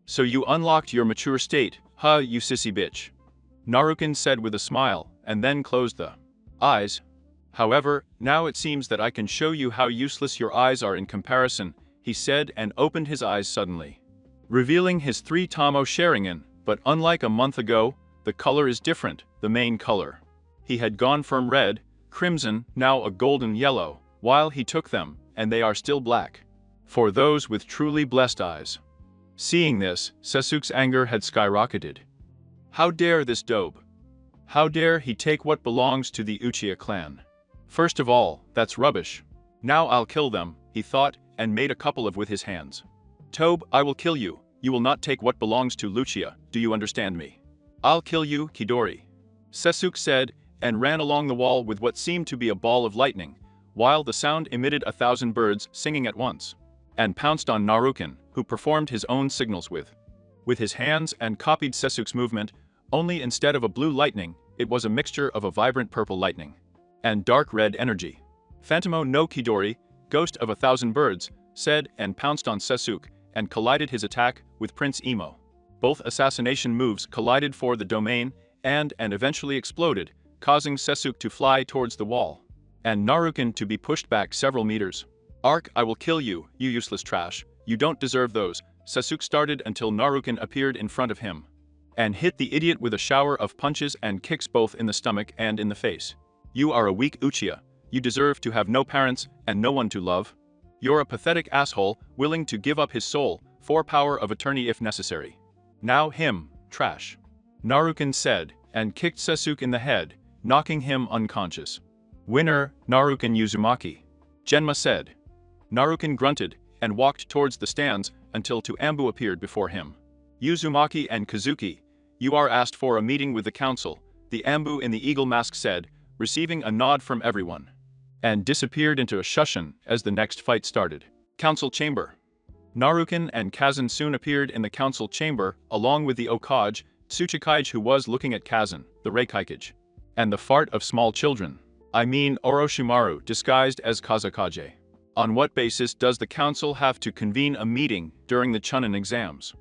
So you unlocked your mature state, huh, you sissy bitch? Naruken said with a smile, and then closed the eyes. However, now it seems that I can show you how useless your eyes are in comparison, he said, and opened his eyes suddenly, revealing his 3 Tamo Sharingan, but unlike a month ago, the color is different, the main color. He had gone from red, crimson, now a golden yellow, while he took them, and they are still black. For those with truly blessed eyes. Seeing this, Sasuke's anger had skyrocketed. How dare this dope? How dare he take what belongs to the Uchiha clan? First of all, that's rubbish. Now I'll kill them, he thought, and made a couple of with his hands. Tobe, I will kill you. You will not take what belongs to Lucia, do you understand me? I'll kill you, Kidori. Sasuke said, and ran along the wall with what seemed to be a ball of lightning, while the sound emitted 1,000 birds singing at once, and pounced on Naruken, who performed his own signals with his hands and copied Sasuke's movement, only instead of a blue lightning, it was a mixture of a vibrant purple lightning and dark red energy. Phantomo no Kidori, ghost of 1,000 birds, said and pounced on Sasuke and collided his attack with Prince Emo. Both assassination moves collided for the domain and eventually exploded, causing Sasuke to fly towards the wall, and Naruken to be pushed back several meters. Arc, I will kill you, you useless trash, you don't deserve those, Sasuke started until Naruken appeared in front of him, and hit the idiot with a shower of punches and kicks both in the stomach and in the face. You are a weak Uchiha, you deserve to have no parents and no one to love. You're a pathetic asshole, willing to give up his soul for power of attorney if necessary. Now him, trash. Naruken said, and kicked Sasuke in the head, knocking him unconscious. "Winner, Naruken Uzumaki," Genma said. Naruken grunted and walked towards the stands until two Ambu appeared before him. "Uzumaki and Kazuki, you are asked for a meeting with the council," the Ambu in the eagle mask said, receiving a nod from everyone, and disappeared into a shushin as the next fight started. Council chamber. Naruken and Kazan soon appeared in the council chamber, along with the Okage, Tsuchikage, who was looking at Kazan, the Reikikage, and the fart of small children. I mean Orochimaru disguised as Kazakage. On what basis does the council have to convene a meeting during the Chunin exams?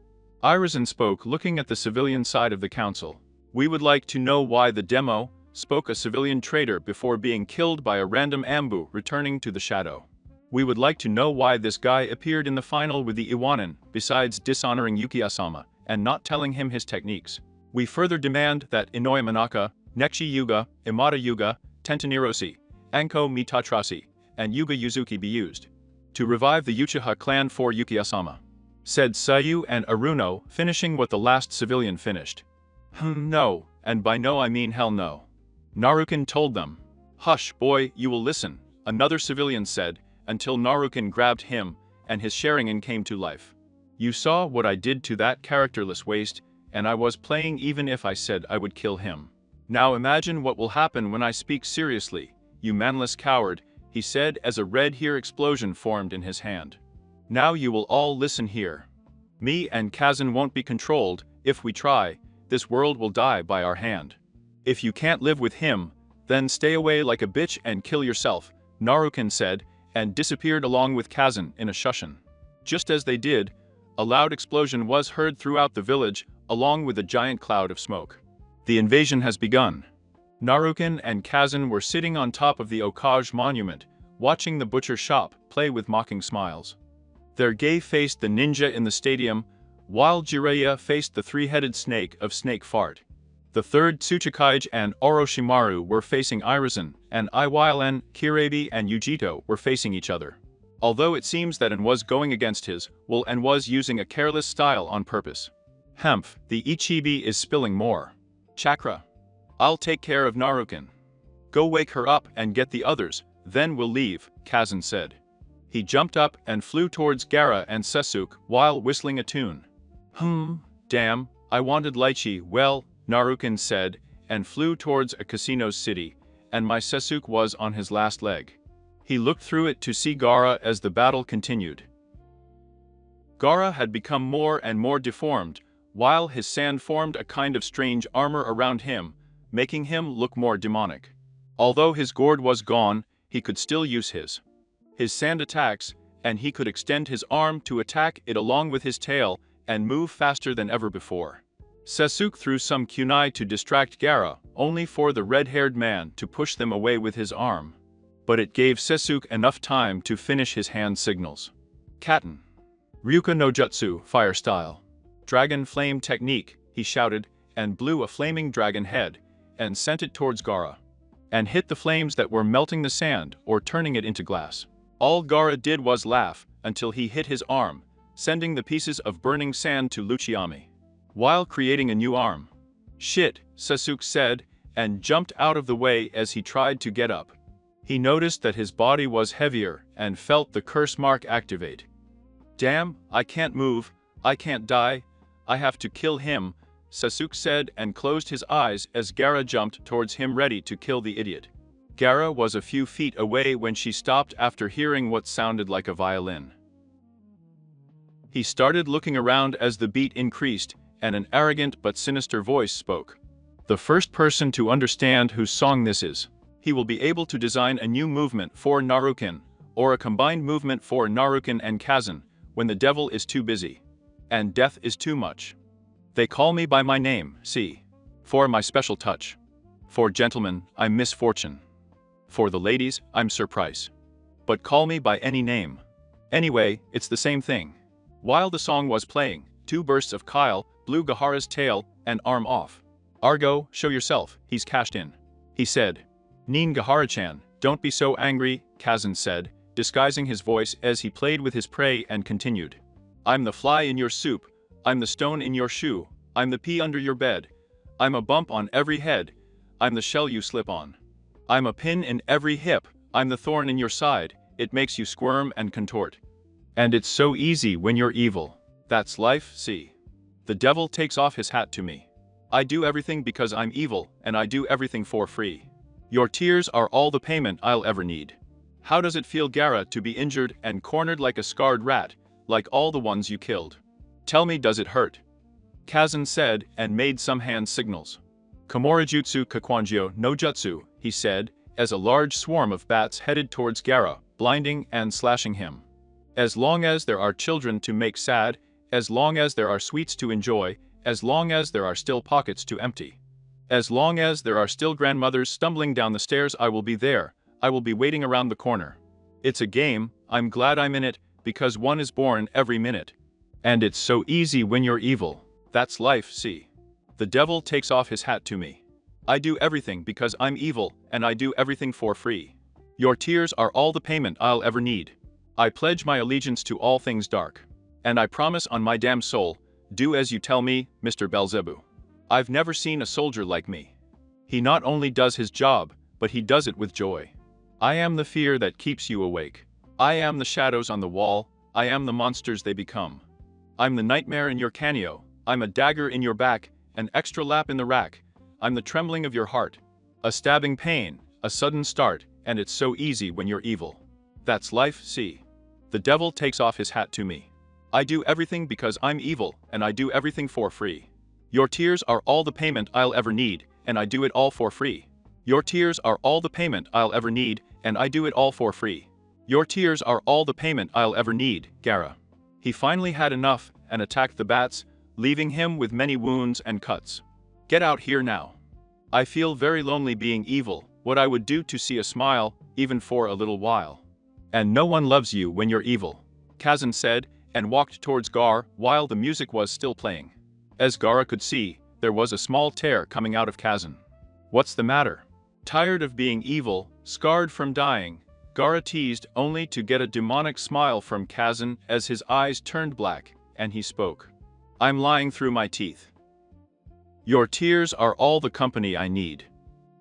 Irizen spoke, looking at the civilian side of the council. "We would like to know why the demo," spoke a civilian traitor before being killed by a random Ambu returning to the shadow. "We would like to know why this guy appeared in the final with the Iwanin, besides dishonoring Yukiya-sama and not telling him his techniques. We further demand that Inoue Manaka, Nechi Yuga, Imada Yuga, Tentaniroshi, Anko Mitatrashi, and Yuga Yuzuki be used to revive the Uchiha clan for Yukiya-sama," said Sayu and Aruno, finishing what the last civilian finished. No, and by no I mean hell no." Naruken told them. "Hush, boy, you will listen," another civilian said, until Naruken grabbed him, and his Sharingan came to life. "You saw what I did to that characterless waste, and I was playing even if I said I would kill him. Now imagine what will happen when I speak seriously, you manless coward," he said as a red hair explosion formed in his hand. "Now you will all listen here. Me and Kazan won't be controlled. If we try, this world will die by our hand. If you can't live with him, then stay away like a bitch and kill yourself," Naruken said, and disappeared along with Kazan in a shushin. Just as they did, a loud explosion was heard throughout the village, along with a giant cloud of smoke. The invasion has begun. Naruken and Kazan were sitting on top of the Okage monument, watching the butcher shop play with mocking smiles. Their Gay faced the ninja in the stadium, while Jiraiya faced the three-headed snake of Snake Fart. The third Tsuchikage and Orochimaru were facing Irizen, and Iwailen, Kirabi and Yujito were facing each other. Although it seems that N was going against his will and was using a careless style on purpose. Hemph, the Ichibi is spilling more chakra. I'll take care of Naruken. Go wake her up and get the others, then we'll leave, Kazan said. He jumped up and flew towards Gaara and Sasuke while whistling a tune. Damn, I wanted lychee, well, Naruken said, and flew towards a casino's city, and my Sasuke was on his last leg. He looked through it to see Gaara as the battle continued. Gaara had become more and more deformed, while his sand formed a kind of strange armor around him, making him look more demonic. Although his gourd was gone, he could still use his sand attacks, and he could extend his arm to attack it along with his tail and move faster than ever before. Sasuke threw some kunai to distract Gaara, only for the red-haired man to push them away with his arm. But it gave Sasuke enough time to finish his hand signals. Katen. Ryuka no Jutsu, fire style. Dragon flame technique, he shouted, and blew a flaming dragon head, and sent it towards Gaara, and hit the flames that were melting the sand or turning it into glass. All Gaara did was laugh until he hit his arm, sending the pieces of burning sand to Luchiami, while creating a new arm. Shit, Sasuke said, and jumped out of the way as he tried to get up. He noticed that his body was heavier and felt the curse mark activate. Damn, I can't move, I can't die, I have to kill him, Sasuke said and closed his eyes as Gaara jumped towards him ready to kill the idiot. Gaara was a few feet away when she stopped after hearing what sounded like a violin. He started looking around as the beat increased, and an arrogant but sinister voice spoke. The first person to understand whose song this is, he will be able to design a new movement for Naruken, or a combined movement for Naruken and Kazan, when the devil is too busy, and death is too much. They call me by my name, see. For my special touch. For gentlemen, I'm Misfortune. For the ladies, I'm Surprise. But call me by any name. Anyway, it's the same thing. While the song was playing, two bursts of Kyle blew Gaara's tail and arm off. Argo, show yourself, he's cashed in, he said. Nin Gaara-chan, don't be so angry, Kazan said, disguising his voice as he played with his prey and continued. I'm the fly in your soup, I'm the stone in your shoe, I'm the pea under your bed, I'm a bump on every head, I'm the shell you slip on. I'm a pin in every hip, I'm the thorn in your side, it makes you squirm and contort. And it's so easy when you're evil. That's life, see. The devil takes off his hat to me. I do everything because I'm evil, and I do everything for free. Your tears are all the payment I'll ever need. How does it feel, Gara, to be injured and cornered like a scarred rat, like all the ones you killed? Tell me, does it hurt? Kazan said, and made some hand signals. Komorajutsu Kakwanjio no Jutsu, he said, as a large swarm of bats headed towards Gara, blinding and slashing him. As long as there are children to make sad, as long as there are sweets to enjoy, as long as there are still pockets to empty. As long as there are still grandmothers stumbling down the stairs, I will be there, I will be waiting around the corner. It's a game, I'm glad I'm in it, because one is born every minute. And it's so easy when you're evil. That's life, see. The devil takes off his hat to me. I do everything because I'm evil, and I do everything for free. Your tears are all the payment I'll ever need. I pledge my allegiance to all things dark. And I promise on my damn soul, do as you tell me, Mr. Beelzebub. I've never seen a soldier like me. He not only does his job, but he does it with joy. I am the fear that keeps you awake. I am the shadows on the wall, I am the monsters they become. I'm the nightmare in your canio, I'm a dagger in your back, an extra lap in the rack. I'm the trembling of your heart. A stabbing pain, a sudden start, and it's so easy when you're evil. That's life, see. The devil takes off his hat to me. I do everything because I'm evil, and I do everything for free. Your tears are all the payment I'll ever need, and I do it all for free. Your tears are all the payment I'll ever need, and I do it all for free. Your tears are all the payment I'll ever need, Gara. He finally had enough and attacked the bats, leaving him with many wounds and cuts. Get out here now. I feel very lonely being evil, what I would do to see a smile, even for a little while. And no one loves you when you're evil, Kazan said, and walked towards Gar while the music was still playing. As Gara could see, there was a small tear coming out of Kazan. What's the matter? Tired of being evil, scarred from dying, Gara teased only to get a demonic smile from Kazan as his eyes turned black, and he spoke. I'm lying through my teeth. Your tears are all the company I need.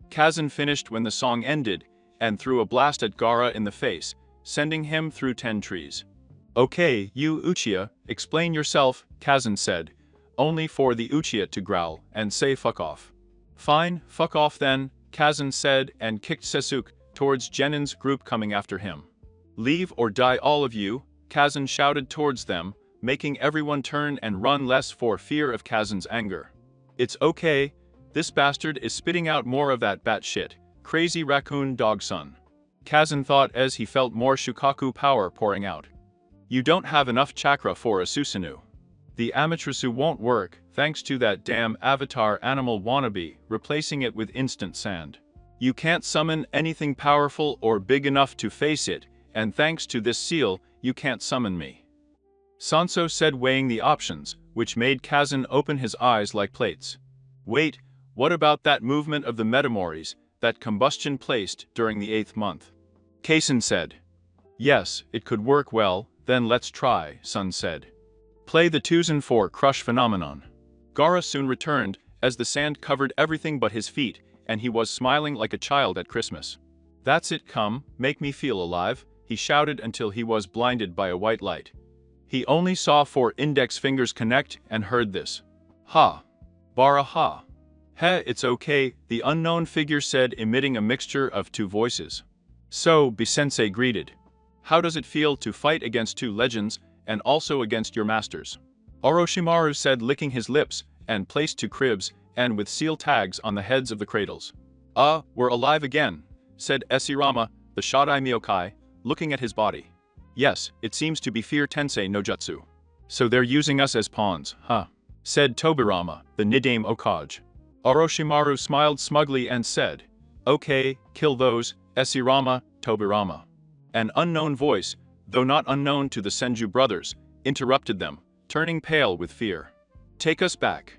Kazan finished when the song ended, and threw a blast at Gara in the face, sending him through 10 trees. Okay, you Uchiha, explain yourself, Kazan said, only for the Uchiha to growl and say fuck off. Fine, fuck off then, Kazan said and kicked Sasuke towards Genin's group coming after him. Leave or die all of you, Kazan shouted towards them, making everyone turn and run less for fear of Kazan's anger. It's okay, this bastard is spitting out more of that bat shit, crazy raccoon dog son. Kazan thought as he felt more Shukaku power pouring out. You don't have enough chakra for a Susanoo. The Amaterasu won't work, thanks to that damn avatar animal wannabe, replacing it with instant sand. You can't summon anything powerful or big enough to face it, and thanks to this seal, you can't summon me. Sanso said, weighing the options, which made Kazan open his eyes like plates. Wait, what about that movement of the Metamories, that combustion placed during the 8th month? Kazan said. Yes, it could work well, then let's try, Sun said. Play the Tuzan 4 Crush phenomenon. Gara soon returned, as the sand covered everything but his feet, and he was smiling like a child at Christmas. That's it, come, make me feel alive, he shouted until he was blinded by a white light. He only saw 4 index fingers connect and heard this. Ha. Bara ha. Heh, it's okay, the unknown figure said, emitting a mixture of 2 voices. So, Bisensei greeted. How does it feel to fight against 2 legends, and also against your masters? Orochimaru said, licking his lips, and placed 2 cribs, and with seal tags on the heads of the cradles. We're alive again, said Esirama, the Shodai Myokai, looking at his body. Yes, it seems to be Fear Tensei no Jutsu. So they're using us as pawns, huh? Said Tobirama, the Nidame Okage. Orochimaru smiled smugly and said, Okay, kill those, Esirama, Tobirama. An unknown voice, though not unknown to the Senju brothers, interrupted them, turning pale with fear. Take us back.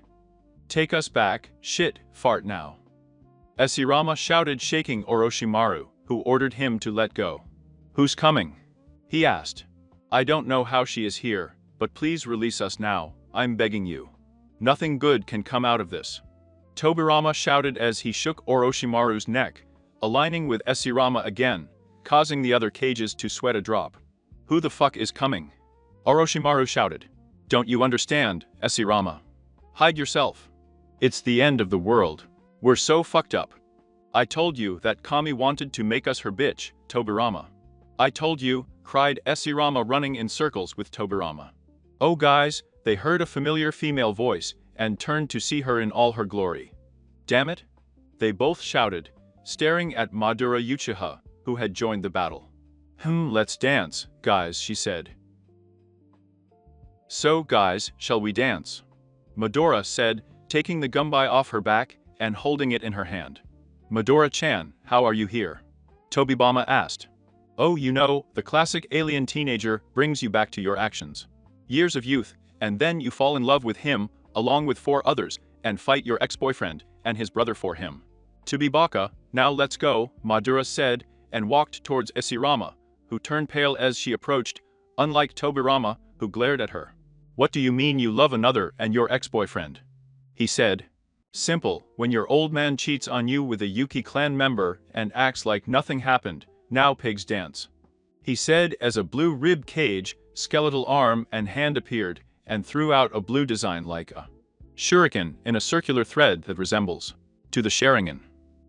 Take us back, shit, fart now. Esirama shouted, shaking Orochimaru, who ordered him to let go. Who's coming? He asked. I don't know how she is here, but please release us now, I'm begging you. Nothing good can come out of this. Tobirama shouted as he shook Orochimaru's neck, aligning with Esirama again, causing the other cages to sweat a drop. Who the fuck is coming? Orochimaru shouted. Don't you understand, Esirama? Hide yourself. It's the end of the world. We're so fucked up. I told you that Kami wanted to make us her bitch, Tobirama. I told you, cried Esirama, running in circles with Tobirama. Oh guys, they heard a familiar female voice and turned to see her in all her glory. Damn it? They both shouted, staring at Madara Uchiha, who had joined the battle. Let's dance, guys, she said. So guys, shall we dance? Madara said, taking the gumbai off her back and holding it in her hand. Madara-chan, how are you here? Tobirama asked. Oh, you know, the classic alien teenager brings you back to your actions. Years of youth, and then you fall in love with him, along with 4 others, and fight your ex-boyfriend and his brother for him. Tobibaka, now let's go, Madara said, and walked towards Esirama, who turned pale as she approached, unlike Tobirama, who glared at her. What do you mean you love another and your ex-boyfriend? He said. Simple, when your old man cheats on you with a Yuki clan member and acts like nothing happened, now pigs dance. He said as a blue rib cage, skeletal arm and hand appeared, and threw out a blue design like a shuriken in a circular thread that resembles to the Sharingan.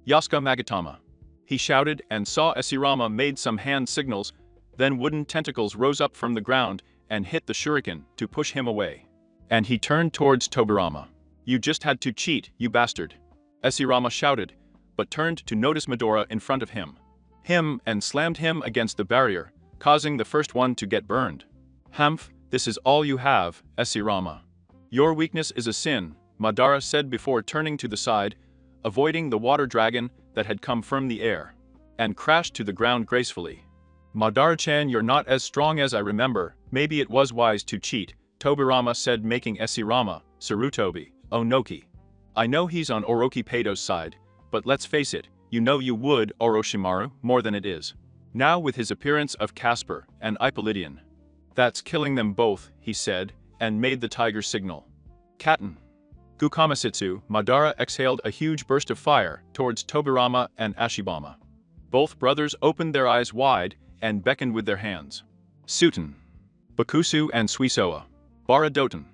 Yasuka Magatama. He shouted and saw Esirama made some hand signals, then wooden tentacles rose up from the ground and hit the shuriken to push him away. And he turned towards Tobirama. You just had to cheat, you bastard. Esirama shouted, but turned to notice Madara in front of him. And slammed him against the barrier, causing the first one to get burned. Humph, this is all you have, Esirama. Your weakness is a sin, Madara said before turning to the side, avoiding the water dragon that had come from the air, and crashed to the ground gracefully. Madara-chan, you're not as strong as I remember, maybe it was wise to cheat, Tobirama said, making Esirama, Sarutobi, Onoki. I know he's on Orochi Pato's side, but let's face it, you know you would, Orochimaru, more than it is. Now with his appearance of Casper and Ippolidian. That's killing them both, he said, and made the tiger signal. Katten. Gukamasitsu, Madara exhaled a huge burst of fire towards Tobirama and Ashibama. Both brothers opened their eyes wide and beckoned with their hands. Suten. Bakusu and Suisoa. Baradoten.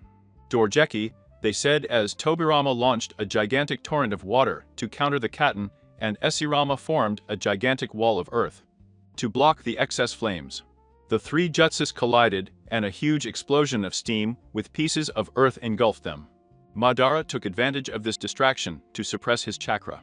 Dorjeki, they said as Tobirama launched a gigantic torrent of water to counter the Katten, and Esirama formed a gigantic wall of earth to block the excess flames. The 3 jutsus collided, and a huge explosion of steam with pieces of earth engulfed them. Madara took advantage of this distraction to suppress his chakra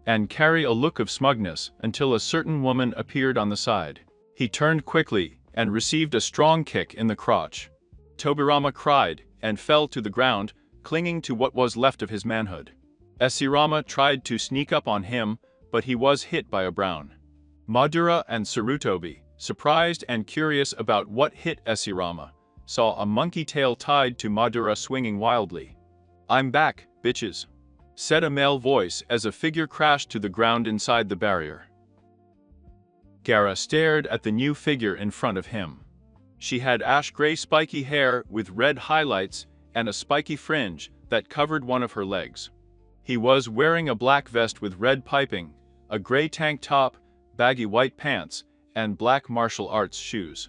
and carry a look of smugness until a certain woman appeared on the side. He turned quickly and received a strong kick in the crotch. Tobirama cried and fell to the ground, clinging to what was left of his manhood. Esirama tried to sneak up on him, but he was hit by a brown. Madara and Sarutobi, surprised and curious about what hit Esirama, saw a monkey tail tied to Madara swinging wildly. I'm back, bitches, said a male voice as a figure crashed to the ground inside the barrier. Gaara stared at the new figure in front of him. She had ash-gray spiky hair with red highlights and a spiky fringe that covered one of her legs. He was wearing a black vest with red piping, a gray tank top, baggy white pants, and black martial arts shoes.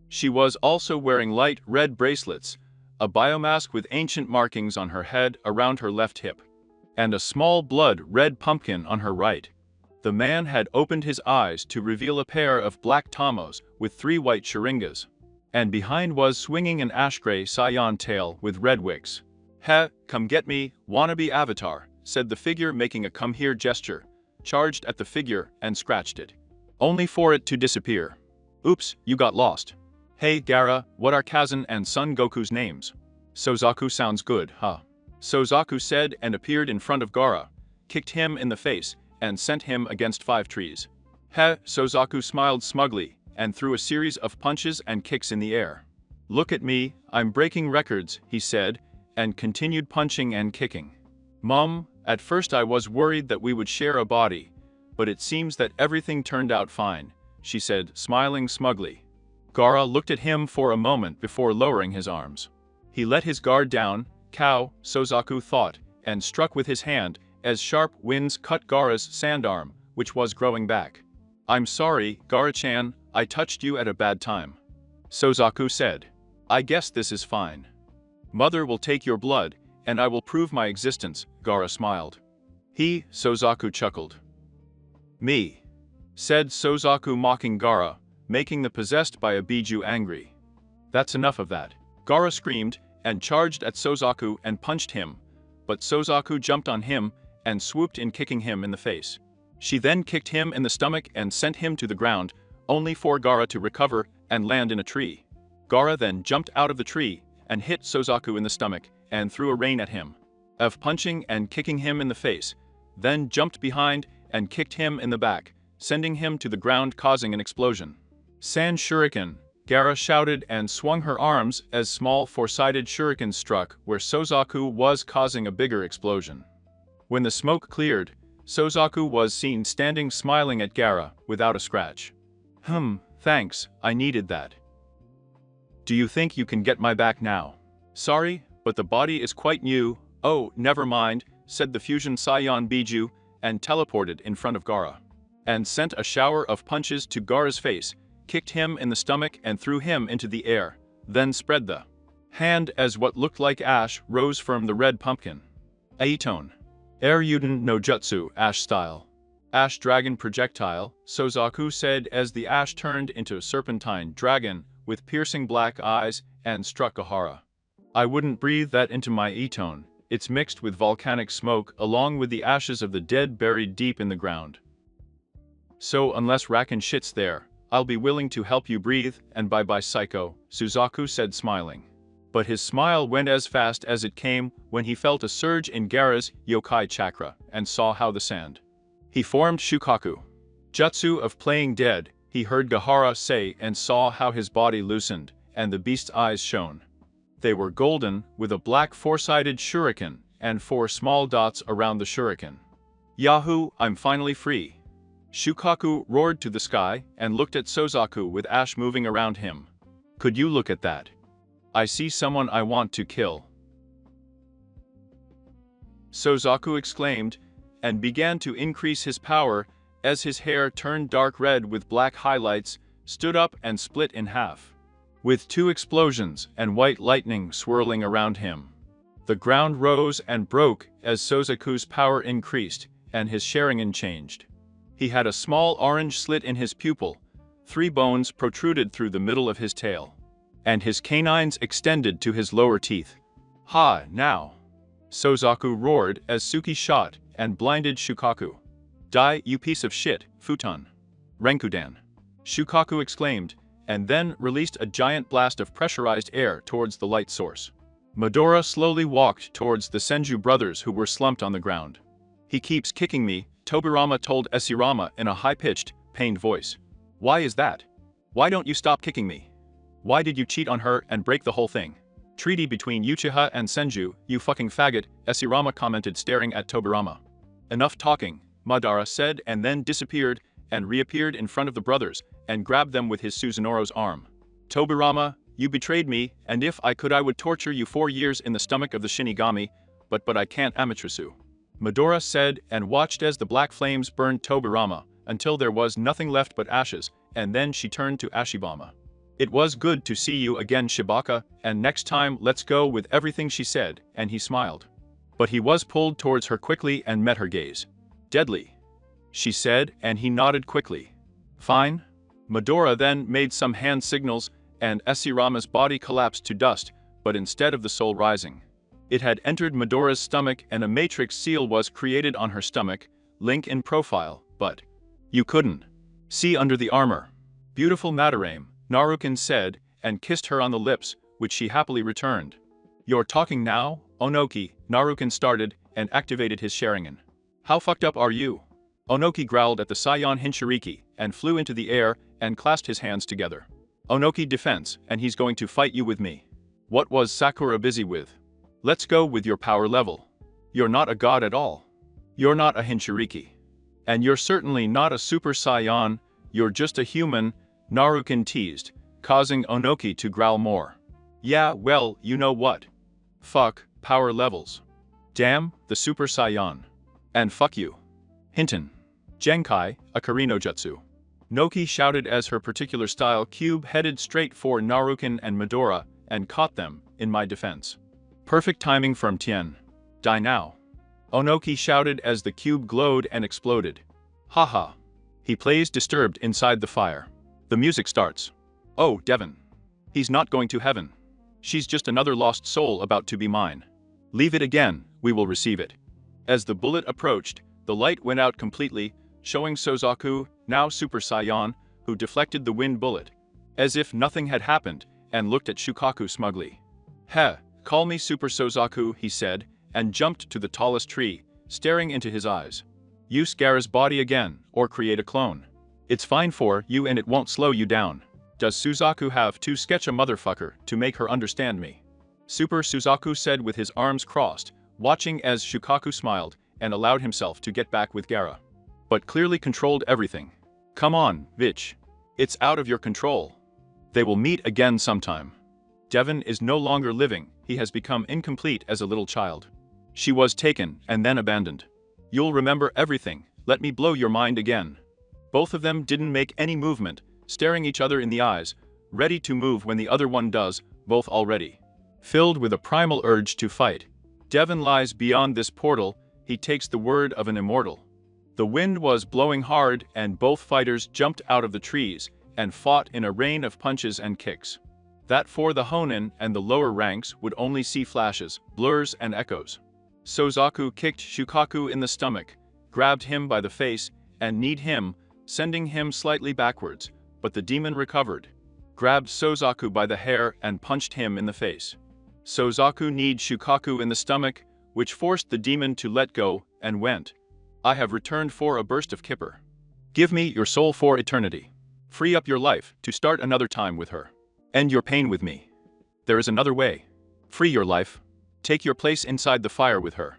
She was also wearing light red bracelets, a biomask with ancient markings on her head around her left hip, and a small blood red pumpkin on her right. The man had opened his eyes to reveal a pair of black tamos with 3 white sharingas, and behind was swinging an ash-gray Saiyan tail with red wicks. Heh, come get me, wannabe avatar, said the figure, making a come here gesture, charged at the figure and scratched it, only for it to disappear. Oops, you got lost. Hey Gaara, what are Kazan and Son Goku's names? Sozaku sounds good, huh? Sozaku said and appeared in front of Gaara, kicked him in the face, and sent him against 5 trees. Heh, Sozaku smiled smugly, and threw a series of punches and kicks in the air. Look at me, I'm breaking records, he said, and continued punching and kicking. Mum, at first I was worried that we would share a body, but it seems that everything turned out fine, she said, smiling smugly. Gaara looked at him for a moment before lowering his arms. He let his guard down, cow, Sozaku thought, and struck with his hand, as sharp winds cut Gaara's sandarm, which was growing back. "I'm sorry, Gaara-chan, I touched you at a bad time," Sozaku said. "I guess this is fine. Mother will take your blood, and I will prove my existence," Gaara smiled. Sozaku chuckled. "Me," said Sozaku, mocking Gaara, making the possessed by a biju angry. "That's enough of that." Gaara screamed and charged at Sozaku and punched him, but Sozaku jumped on him and swooped in, kicking him in the face. She then kicked him in the stomach and sent him to the ground, only for Gaara to recover and land in a tree. Gaara then jumped out of the tree and hit Sozaku in the stomach and threw a rain at him of punching and kicking him in the face, then jumped behind and kicked him in the back, sending him to the ground, causing an explosion. "Sand shuriken," Gaara shouted and swung her arms as small four-sided shurikens struck where Sozaku was, causing a bigger explosion. When the smoke cleared, Sozaku was seen standing smiling at Gaara without a scratch. Thanks, I needed that. Do you think you can get my back now?" "Sorry, but the body is quite new." "Oh, never mind," said the Fusion Saiyan Biju, and teleported in front of Gaara, and sent a shower of punches to Gaara's face, kicked him in the stomach and threw him into the air, then spread the hand as what looked like ash rose from the red pumpkin. Aitone. Aryuden no Jutsu, ash style. "Ash dragon projectile," Sozaku said as the ash turned into a serpentine dragon with piercing black eyes and struck Gaara. "I wouldn't breathe that into my Aitone. It's mixed with volcanic smoke along with the ashes of the dead buried deep in the ground. So unless Rakan shits there, I'll be willing to help you breathe, and bye-bye psycho," Suzaku said, smiling. But his smile went as fast as it came when he felt a surge in Gaara's yokai chakra and saw how the sand. He formed Shukaku Jutsu of playing dead, he heard Gaara say, and saw how his body loosened, and the beast's eyes shone. They were golden, with a black four-sided shuriken, and 4 small dots around the shuriken. "Yahoo, I'm finally free!" Shukaku roared to the sky and looked at Sozaku with ash moving around him. "Could you look at that? I see someone I want to kill," Sozaku exclaimed, and began to increase his power as his hair turned dark red with black highlights, stood up and split in half, with 2 explosions and white lightning swirling around him. The ground rose and broke as Sozaku's power increased and his Sharingan changed. He had a small orange slit in his pupil, 3 bones protruded through the middle of his tail, and his canines extended to his lower teeth. "Ha, now!" Sozaku roared as Suki shot and blinded Shukaku. "Die, you piece of shit, futon! Renkudan!" Shukaku exclaimed, and then released a giant blast of pressurized air towards the light source. Midora slowly walked towards the Senju brothers who were slumped on the ground. "He keeps kicking me," Tobirama told Esirama in a high-pitched, pained voice. "Why is that? Why don't you stop kicking me? Why did you cheat on her and break the whole thing? Treaty between Uchiha and Senju, you fucking faggot," Esirama commented, staring at Tobirama. "Enough talking," Madara said, and then disappeared and reappeared in front of the brothers and grabbed them with his Susanoro's arm. "Tobirama, you betrayed me, and if I could I would torture you 4 years in the stomach of the Shinigami, but I can't, Amaterasu," Midora said, and watched as the black flames burned Tobirama until there was nothing left but ashes, and then she turned to Ashibama. "It was good to see you again, Shibaka, and next time let's go with everything," she said, and he smiled. But he was pulled towards her quickly and met her gaze. "Deadly," she said, and he nodded quickly. "Fine." Midora then made some hand signals, and Esirama's body collapsed to dust, but instead of the soul rising, it had entered Midora's stomach, and a matrix seal was created on her stomach, link in profile, but you couldn't see under the armor. "Beautiful Madarame," Naruken said, and kissed her on the lips, which she happily returned. "You're talking now, Onoki," Naruken started, and activated his Sharingan. "How fucked up are you?" Onoki growled at the Saiyan Hinshiriki, and flew into the air, and clasped his hands together. "Onoki defense, and he's going to fight you with me." What was Sakura busy with? "Let's go with your power level. You're not a god at all. You're not a Hinshiriki. And you're certainly not a Super Saiyan, you're just a human," Naruken teased, causing Onoki to growl more. "Yeah, well, you know what? Fuck, power levels. Damn, the Super Saiyan. And fuck you. Hinton. Genkai, a Karino Jutsu. Noki shouted as her particular style cube headed straight for Naruken and Midora and caught them, in my defense. Perfect timing from Tien. Die now. Onoki shouted as the cube glowed and exploded. Haha. He plays disturbed inside the fire. The music starts. Oh, Devon. He's not going to heaven. She's just another lost soul about to be mine. Leave it again, we will receive it. As the bullet approached, the light went out completely, showing Sozaku, now Super Saiyan, who deflected the wind bullet, as if nothing had happened, and looked at Shukaku smugly. Heh, call me Super Sozaku, he said, and jumped to the tallest tree, staring into his eyes. Use Gaara's body again, or create a clone. It's fine for you and it won't slow you down. Does Suzaku have to sketch a motherfucker to make her understand me? Super Suzaku said with his arms crossed, watching as Shukaku smiled and allowed himself to get back with Gaara. But clearly controlled everything. Come on, bitch. It's out of your control. They will meet again sometime. Devon is no longer living, he has become incomplete as a little child. She was taken and then abandoned. You'll remember everything, let me blow your mind again. Both of them didn't make any movement, staring each other in the eyes, ready to move when the other one does, both already. Filled with a primal urge to fight. Devon lies beyond this portal, he takes the word of an immortal. The wind was blowing hard and both fighters jumped out of the trees and fought in a rain of punches and kicks. That for the Honin and the lower ranks would only see flashes, blurs and echoes. Sozaku kicked Shukaku in the stomach, grabbed him by the face, and kneed him, sending him slightly backwards, but the demon recovered. Grabbed Sozaku by the hair and punched him in the face. Sozaku kneed Shukaku in the stomach, which forced the demon to let go, and went. I have returned for a burst of kipper. Give me your soul for eternity. Free up your life to start another time with her. End your pain with me. There is another way. Free your life. Take your place inside the fire with her.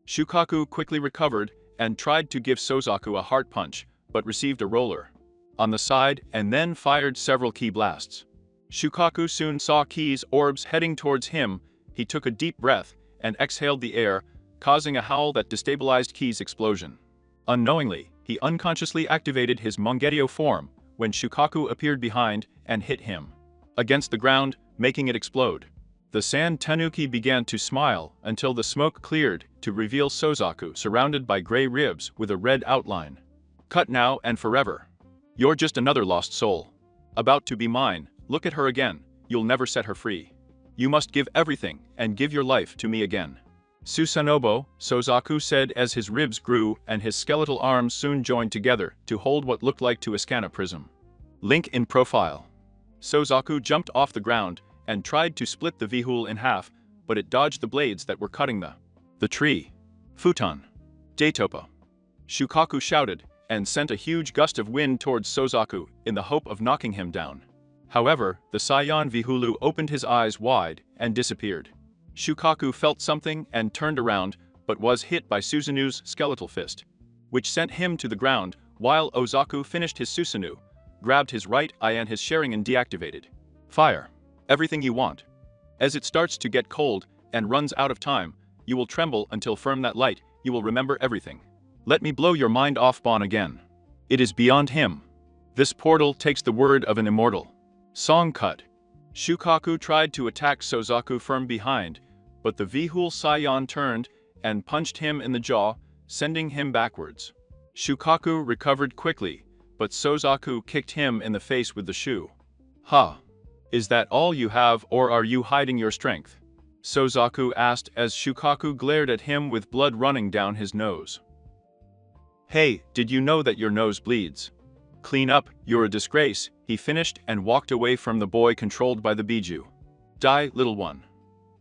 Shukaku quickly recovered and tried to give Sozaku a heart punch, but received a roller on the side and then fired several ki blasts. Shukaku soon saw Ki's orbs heading towards him. He took a deep breath and exhaled the air, causing a howl that destabilized Ki's explosion. Unknowingly, he unconsciously activated his Mongetio form when Shukaku appeared behind and hit him against the ground, making it explode. The sand tanuki began to smile until the smoke cleared to reveal Sozaku surrounded by gray ribs with a red outline. Cut now and forever. You're just another lost soul. About to be mine, look at her again, you'll never set her free. You must give everything and give your life to me again. Susanoo, Sozaku said as his ribs grew and his skeletal arms soon joined together to hold what looked like to scan a prism. Link in profile. Sozaku jumped off the ground and tried to split the Vihul in half, but it dodged the blades that were cutting the tree. Futon. Datopa. Shukaku shouted and sent a huge gust of wind towards Sozaku in the hope of knocking him down. However, the Saiyan Vihulu opened his eyes wide and disappeared. Shukaku felt something and turned around, but was hit by Susanu's skeletal fist, which sent him to the ground, while Ozaku finished his Susanoo, grabbed his right eye and his Sharingan deactivated. Fire. Everything you want. As it starts to get cold and runs out of time, you will tremble until firm that light, you will remember everything. Let me blow your mind off Bon again. It is beyond him. This portal takes the word of an immortal. Song cut. Shukaku tried to attack Sozaku from behind, but the Vihul Saiyan turned and punched him in the jaw, sending him backwards. Shukaku recovered quickly, but Sozaku kicked him in the face with the shoe. Ha! Is that all you have or are you hiding your strength? Sozaku asked as Shukaku glared at him with blood running down his nose. Hey, did you know that your nose bleeds? Clean up, you're a disgrace, he finished and walked away from the boy controlled by the Biju. Die, little one.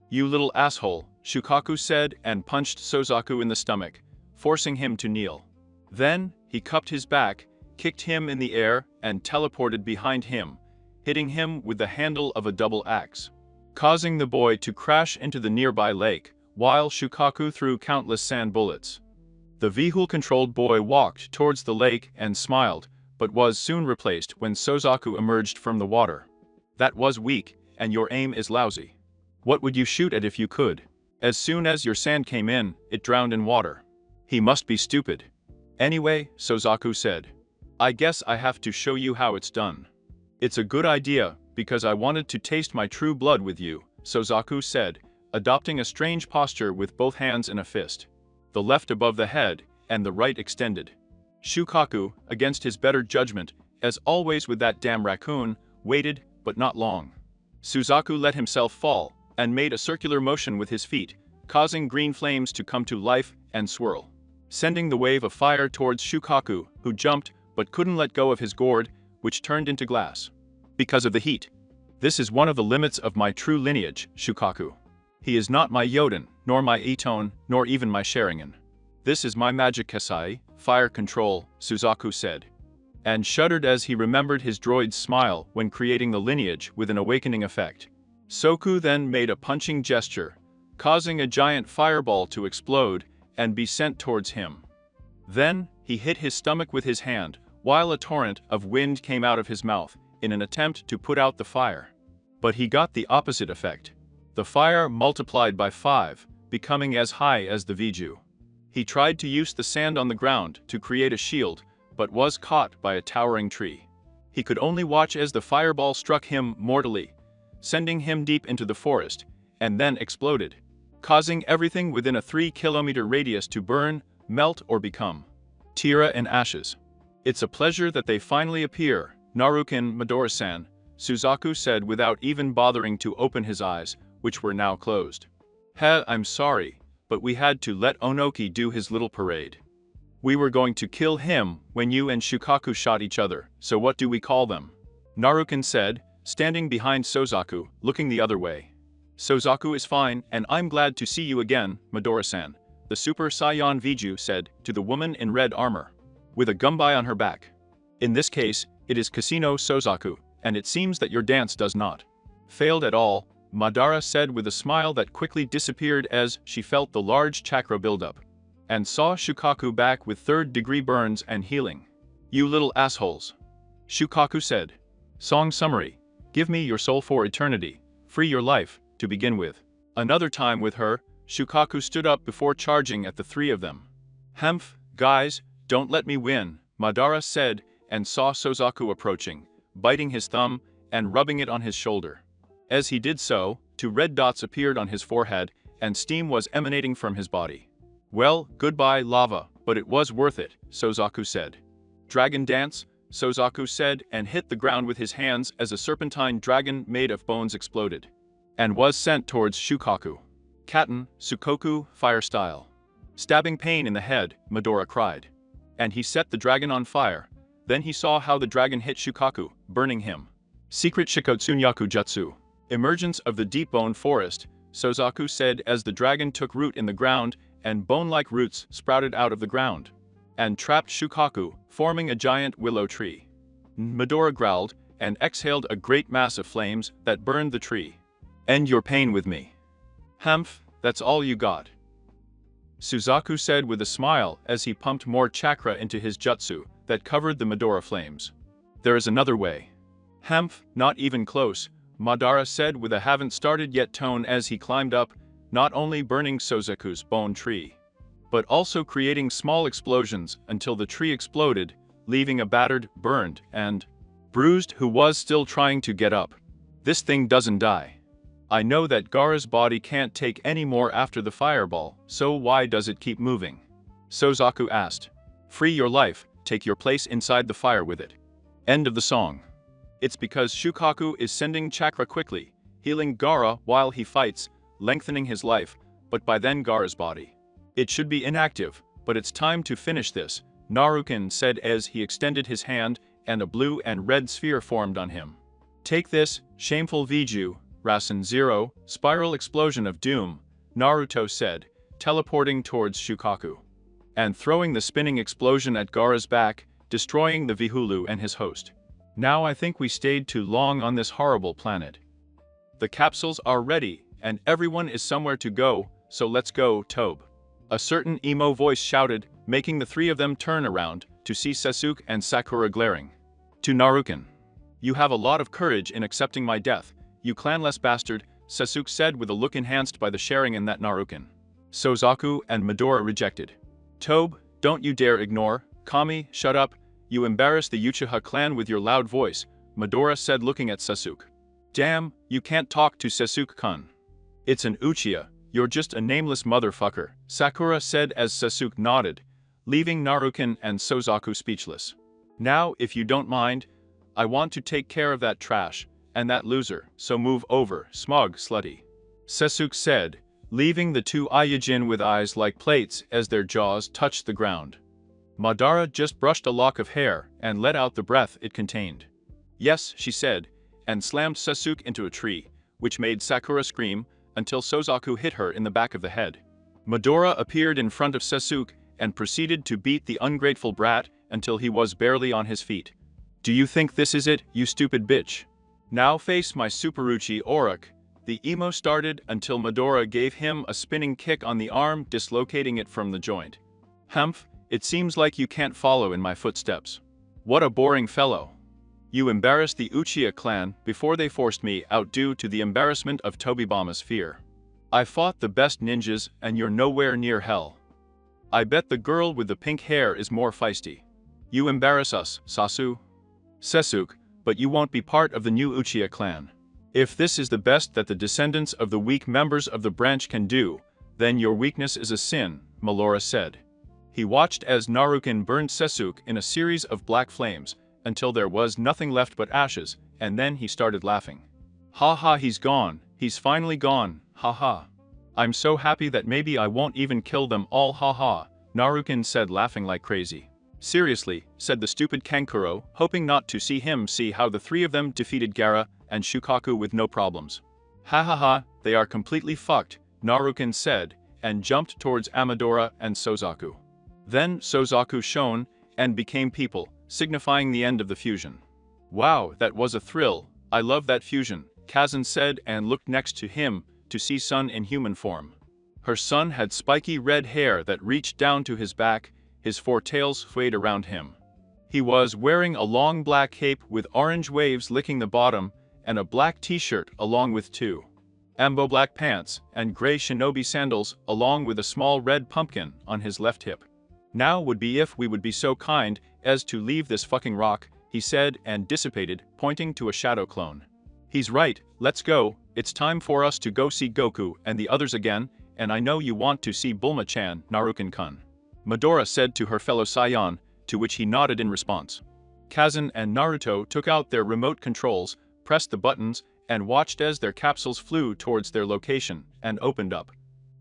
You little asshole, Shukaku said and punched Sozaku in the stomach, forcing him to kneel. Then, he cupped his back, kicked him in the air and teleported behind him, hitting him with the handle of a double axe, causing the boy to crash into the nearby lake, while Shukaku threw countless sand bullets. The Vihul-controlled boy walked towards the lake and smiled, but was soon replaced when Sozaku emerged from the water. That was weak, and your aim is lousy. What would you shoot at if you could? As soon as your sand came in, it drowned in water. He must be stupid. Anyway, Sozaku said. I guess I have to show you how it's done. It's a good idea, because I wanted to taste my true blood with you, Sozaku said, adopting a strange posture with both hands in a fist. The left above the head, and the right extended. Shukaku, against his better judgment, as always with that damn raccoon, waited, but not long. Suzaku let himself fall, and made a circular motion with his feet, causing green flames to come to life and swirl, sending the wave of fire towards Shukaku, who jumped, but couldn't let go of his gourd, which turned into glass. Because of the heat. This is one of the limits of my true lineage, Shukaku. He is not my Yoden, nor my Itone, nor even my Sharingan. This is my magic Kasai, fire control, Suzaku said. And shuddered as he remembered his droid's smile when creating the lineage with an awakening effect. Soku then made a punching gesture, causing a giant fireball to explode and be sent towards him. Then, he hit his stomach with his hand, while a torrent of wind came out of his mouth in an attempt to put out the fire. But he got the opposite effect. The fire multiplied by 5, becoming as high as the Viju. He tried to use the sand on the ground to create a shield, but was caught by a towering tree. He could only watch as the fireball struck him mortally, sending him deep into the forest, and then exploded, causing everything within a 3-kilometer radius to burn, melt or become Tira and ashes. It's a pleasure that they finally appear, Narukin Midori-san, Suzaku said without even bothering to open his eyes, which were now closed. I'm sorry, but we had to let Onoki do his little parade. We were going to kill him when you and Shukaku shot each other, so what do we call them? Narukin said, standing behind Sozaku, looking the other way. Sozaku is fine, and I'm glad to see you again, Midori-san, the Super Saiyan Viju said to the woman in red armor, with a gumbai on her back. In this case, it is Casino Sozaku, and it seems that your dance does not failed at all, Madara said with a smile that quickly disappeared as she felt the large chakra buildup, and saw Shukaku back with 3rd-degree burns and healing. You little assholes. Shukaku said. Song summary. Give me your soul for eternity, free your life, to begin with. Another time with her, Shukaku stood up before charging at the 3 of them. Hemph, guys, don't let me win, Madara said, and saw Sozaku approaching, biting his thumb and rubbing it on his shoulder. As he did so, 2 red dots appeared on his forehead, and steam was emanating from his body. Well, goodbye lava, but it was worth it, Sozaku said. Dragon dance, Sozaku said and hit the ground with his hands as a serpentine dragon made of bones exploded, and was sent towards Shukaku. Katen, Sukoku, fire style. Stabbing pain in the head, Midori cried. And he set the dragon on fire. Then he saw how the dragon hit Shukaku, burning him. Secret Shikotsunyaku Jutsu. Emergence of the deep bone forest, Sozaku said as the dragon took root in the ground and bone-like roots sprouted out of the ground, and trapped Shukaku, forming a giant willow tree. Midori growled and exhaled a great mass of flames that burned the tree. End your pain with me. Humph, that's all you got. Suzaku said with a smile as he pumped more chakra into his jutsu that covered the Midori flames. There is another way. Humph, not even close, Madara said with a haven't started yet tone as he climbed up, not only burning Sozaku's bone tree, but also creating small explosions until the tree exploded, leaving a battered, burned, and bruised who was still trying to get up. This thing doesn't die. I know that Gaara's body can't take any more after the fireball, so why does it keep moving? Sozaku asked. Free your life, take your place inside the fire with it. End of the song. It's because Shukaku is sending chakra quickly, healing Gaara while he fights, lengthening his life, but by then Gaara's body. It should be inactive, but it's time to finish this, Narukin said as he extended his hand and a blue and red sphere formed on him. Take this, shameful Viju, Rasen Zero, spiral explosion of doom, Naruto said, teleporting towards Shukaku, and throwing the spinning explosion at Gaara's back, destroying the Vihulu and his host. Now I think we stayed too long on this horrible planet. The capsules are ready, and everyone is somewhere to go, so let's go, Tobe. A certain emo voice shouted, making the 3 of them turn around to see Sasuke and Sakura glaring. To Narukin. You have a lot of courage in accepting my death, you clanless bastard, Sasuke said with a look enhanced by the sharing in that Naruken. Sozaku and Midoriya rejected. Tobe, don't you dare ignore. Kami, shut up. You embarrass the Uchiha clan with your loud voice, Midoriya said looking at Sasuke. Damn, you can't talk to Sasuke-kun. It's an Uchiha, you're just a nameless motherfucker, Sakura said as Sasuke nodded, leaving Naruken and Sozaku speechless. Now, if you don't mind, I want to take care of that trash, and that loser, so move over, smug slutty. Sasuke said, leaving the two Aijin with eyes like plates as their jaws touched the ground. Madara just brushed a lock of hair and let out the breath it contained. Yes, she said, and slammed Sasuke into a tree, which made Sakura scream until Sozaku hit her in the back of the head. Midoriya appeared in front of Sasuke and proceeded to beat the ungrateful brat until he was barely on his feet. Do you think this is it, you stupid bitch? Now face my Superuchi Oruk. The emo started until Midoriya gave him a spinning kick on the arm, dislocating it from the joint. Humph, it seems like you can't follow in my footsteps. What a boring fellow. You embarrassed the Uchiha clan before they forced me out due to the embarrassment of Tobibama's fear. I fought the best ninjas and you're nowhere near hell. I bet the girl with the pink hair is more feisty. You embarrass us, Sasuke, but you won't be part of the new Uchiha clan. If this is the best that the descendants of the weak members of the branch can do, then your weakness is a sin, Melora said. He watched as Naruken burned Sasuke in a series of black flames, until there was nothing left but ashes, and then he started laughing. Ha ha, he's gone, he's finally gone, ha ha. I'm so happy that maybe I won't even kill them all, ha ha, Naruken said laughing like crazy. Seriously, said the stupid Kankuro, hoping not to see him see how the three of them defeated Gaara and Shukaku with no problems. Ha ha ha, they are completely fucked, Naruken said, and jumped towards Amadora and Sozaku. Then Sozaku shone and became people, signifying the end of the fusion. Wow, that was a thrill, I love that fusion, Kazan said and looked next to him to see Sun in human form. Her son had spiky red hair that reached down to his back, his four tails swayed around him. He was wearing a long black cape with orange waves licking the bottom, and a black t-shirt along with two ambo black pants and gray shinobi sandals along with a small red pumpkin on his left hip. Now would be if we would be so kind as to leave this fucking rock, he said and dissipated, pointing to a shadow clone. He's right, let's go, it's time for us to go see Goku and the others again, and I know you want to see Bulma-chan, Naruken-kun. Midoriya said to her fellow Saiyan, to which he nodded in response. Kazan and Naruto took out their remote controls, pressed the buttons, and watched as their capsules flew towards their location and opened up.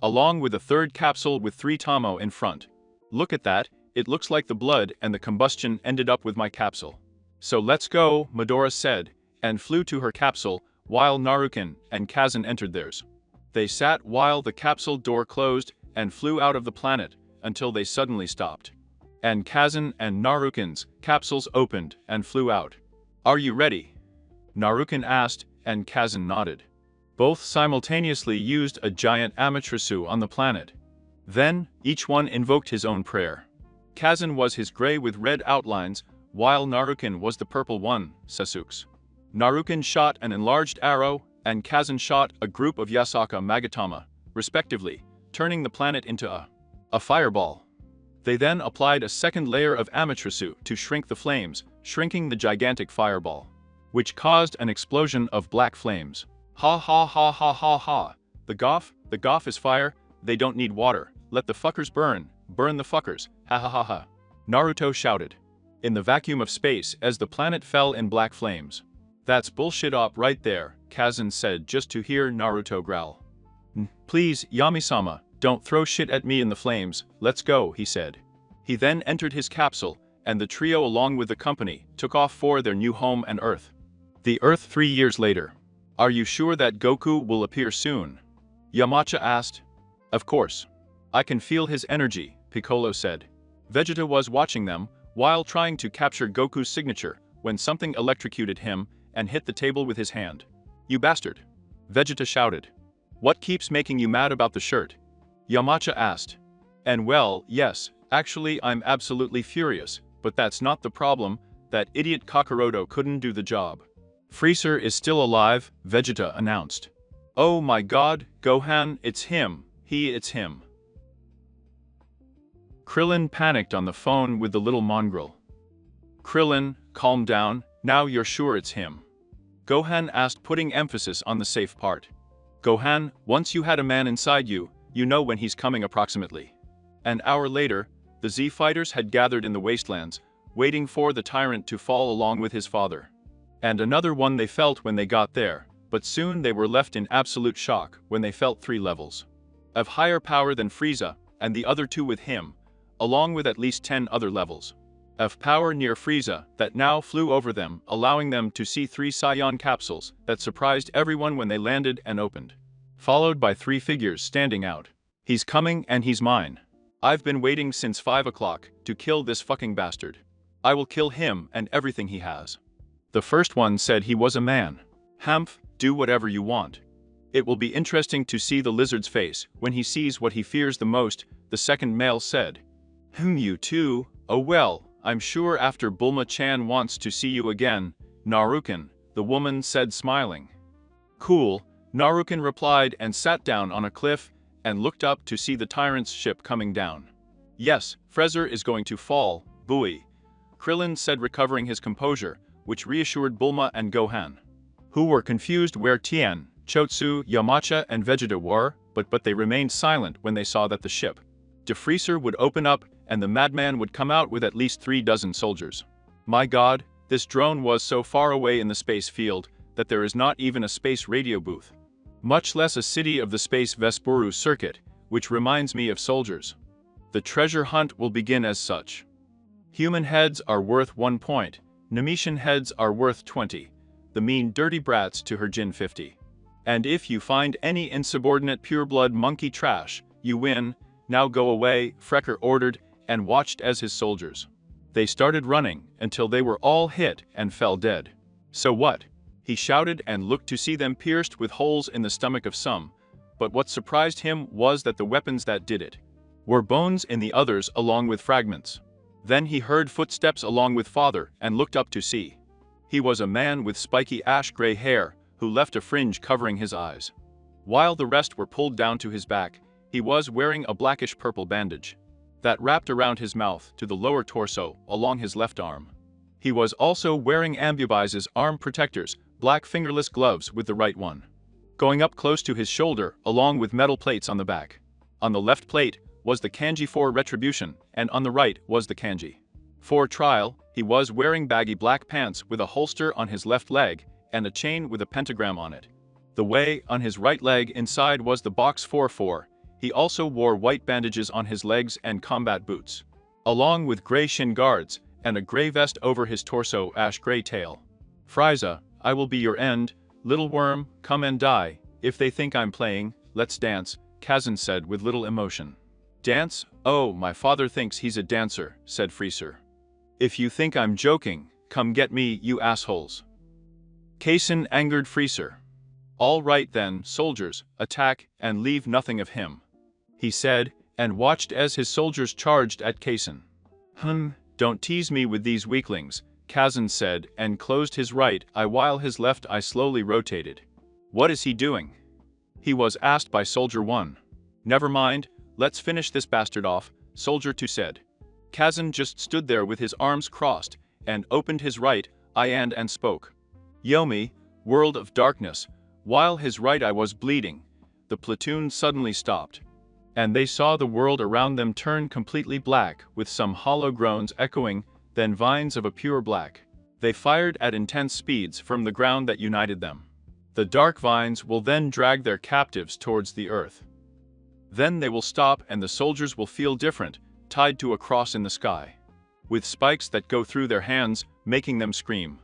Along with a third capsule with 3 Tamo in front. Look at that, it looks like the blood and the combustion ended up with my capsule. So let's go, Midoriya said, and flew to her capsule, while Naruken and Kazan entered theirs. They sat while the capsule door closed and flew out of the planet, until they suddenly stopped. And Kazan and Naruken's capsules opened and flew out. Are you ready? Naruken asked, and Kazan nodded. Both simultaneously used a giant Amaterasu on the planet. Then, each one invoked his own prayer. Kazan was his gray with red outlines, while Naruken was the purple one, Sasuke's. Naruken shot an enlarged arrow, and Kazan shot a group of Yasaka Magatama, respectively, turning the planet into a fireball. They then applied a second layer of Amaterasu to shrink the flames, shrinking the gigantic fireball, which caused an explosion of black flames. Ha ha ha ha ha ha. The Goth is fire, they don't need water, let the fuckers burn the fuckers, ha ha ha ha. Naruto shouted. In the vacuum of space as the planet fell in black flames. That's bullshit op right there, Kazan said just to hear Naruto growl. Please, Yami-sama, don't throw shit at me in the flames, let's go, he said. He then entered his capsule, and the trio along with the company took off for their new home and Earth. The Earth 3 years later. Are you sure that Goku will appear soon? Yamcha asked. Of course. I can feel his energy, Piccolo said. Vegeta was watching them, while trying to capture Goku's signature, when something electrocuted him and hit the table with his hand. You bastard! Vegeta shouted. What keeps making you mad about the shirt? Yamcha asked. And well, yes, actually I'm absolutely furious, but that's not the problem, that idiot Kakaroto couldn't do the job. Freezer is still alive, Vegeta announced. Oh my god, Gohan, it's him, it's him. Krillin panicked on the phone with the little mongrel. Krillin, calm down, now you're sure it's him? Gohan asked, putting emphasis on the safe part. Gohan, once you had a man inside you, you know when he's coming approximately. An hour later, the Z fighters had gathered in the wastelands, waiting for the tyrant to fall along with his father. And another one they felt when they got there, but soon they were left in absolute shock when they felt 3 levels of higher power than Frieza, and the other 2 with him, along with at least 10 other levels of power near Frieza that now flew over them, allowing them to see 3 Saiyan capsules that surprised everyone when they landed and opened. Followed by 3 figures standing out. He's coming and he's mine. I've been waiting since 5 o'clock to kill this fucking bastard. I will kill him and everything he has. The first one said he was a man. Hamph, do whatever you want. It will be interesting to see the lizard's face when he sees what he fears the most, the second male said. You too? Oh well, I'm sure after Bulma-chan wants to see you again, Naruken, the woman said smiling. Cool, Naruken replied and sat down on a cliff and looked up to see the tyrant's ship coming down. Yes, Frezer is going to fall, buoy, Krillin said, recovering his composure, which reassured Bulma and Gohan, who were confused where Tien, Chotsu, Yamcha and Vegeta were, but they remained silent when they saw that the ship de Freezer would open up and the madman would come out with at least 3 dozen soldiers. My god, this drone was so far away in the space field that there is not even a space radio booth, much less a city of the space Vesporu circuit, which reminds me of soldiers. The treasure hunt will begin as such. Human heads are worth 1 point, Nemetian heads are worth 20, the mean dirty brats to her Jin 50. And if you find any insubordinate pureblood monkey trash, you win. Now go away, Frecker ordered, and watched as his soldiers. They started running until they were all hit and fell dead. So what? He shouted and looked to see them pierced with holes in the stomach of some, but what surprised him was that the weapons that did it were bones in the others along with fragments. Then he heard footsteps along with father and looked up to see. He was a man with spiky ash-gray hair who left a fringe covering his eyes. While the rest were pulled down to his back, he was wearing a blackish-purple bandage that wrapped around his mouth to the lower torso along his left arm. He was also wearing Ambubise's arm protectors, black fingerless gloves with the right one going up close to his shoulder along with metal plates on the back. On the left plate was the kanji for retribution, and on the right was the kanji for trial. He was wearing baggy black pants with a holster on his left leg and a chain with a pentagram on it. The way on his right leg inside was the box 4-4. He also wore white bandages on his legs and combat boots, along with gray shin guards and a gray vest over his torso ash-gray tail. Frieza, I will be your end, little worm, come and die. If they think I'm playing, let's dance, Kazan said with little emotion. Dance? Oh, my father thinks he's a dancer, said Freezer. If you think I'm joking, come get me, you assholes. Kazan angered Freezer. All right then, soldiers, attack and leave nothing of him, he said, and watched as his soldiers charged at Kazan. Don't tease me with these weaklings, Kazan said, and closed his right eye while his left eye slowly rotated. What is he doing? He was asked by Soldier 1. Never mind, let's finish this bastard off, Soldier 2 said. Kazan just stood there with his arms crossed, and opened his right eye and spoke. Yomi, world of darkness. While his right eye was bleeding, the platoon suddenly stopped, and they saw the world around them turn completely black with some hollow groans echoing, then vines of a pure black. They fired at intense speeds from the ground that united them. The dark vines will then drag their captives towards the earth. Then they will stop and the soldiers will feel different, tied to a cross in the sky, with spikes that go through their hands, making them scream.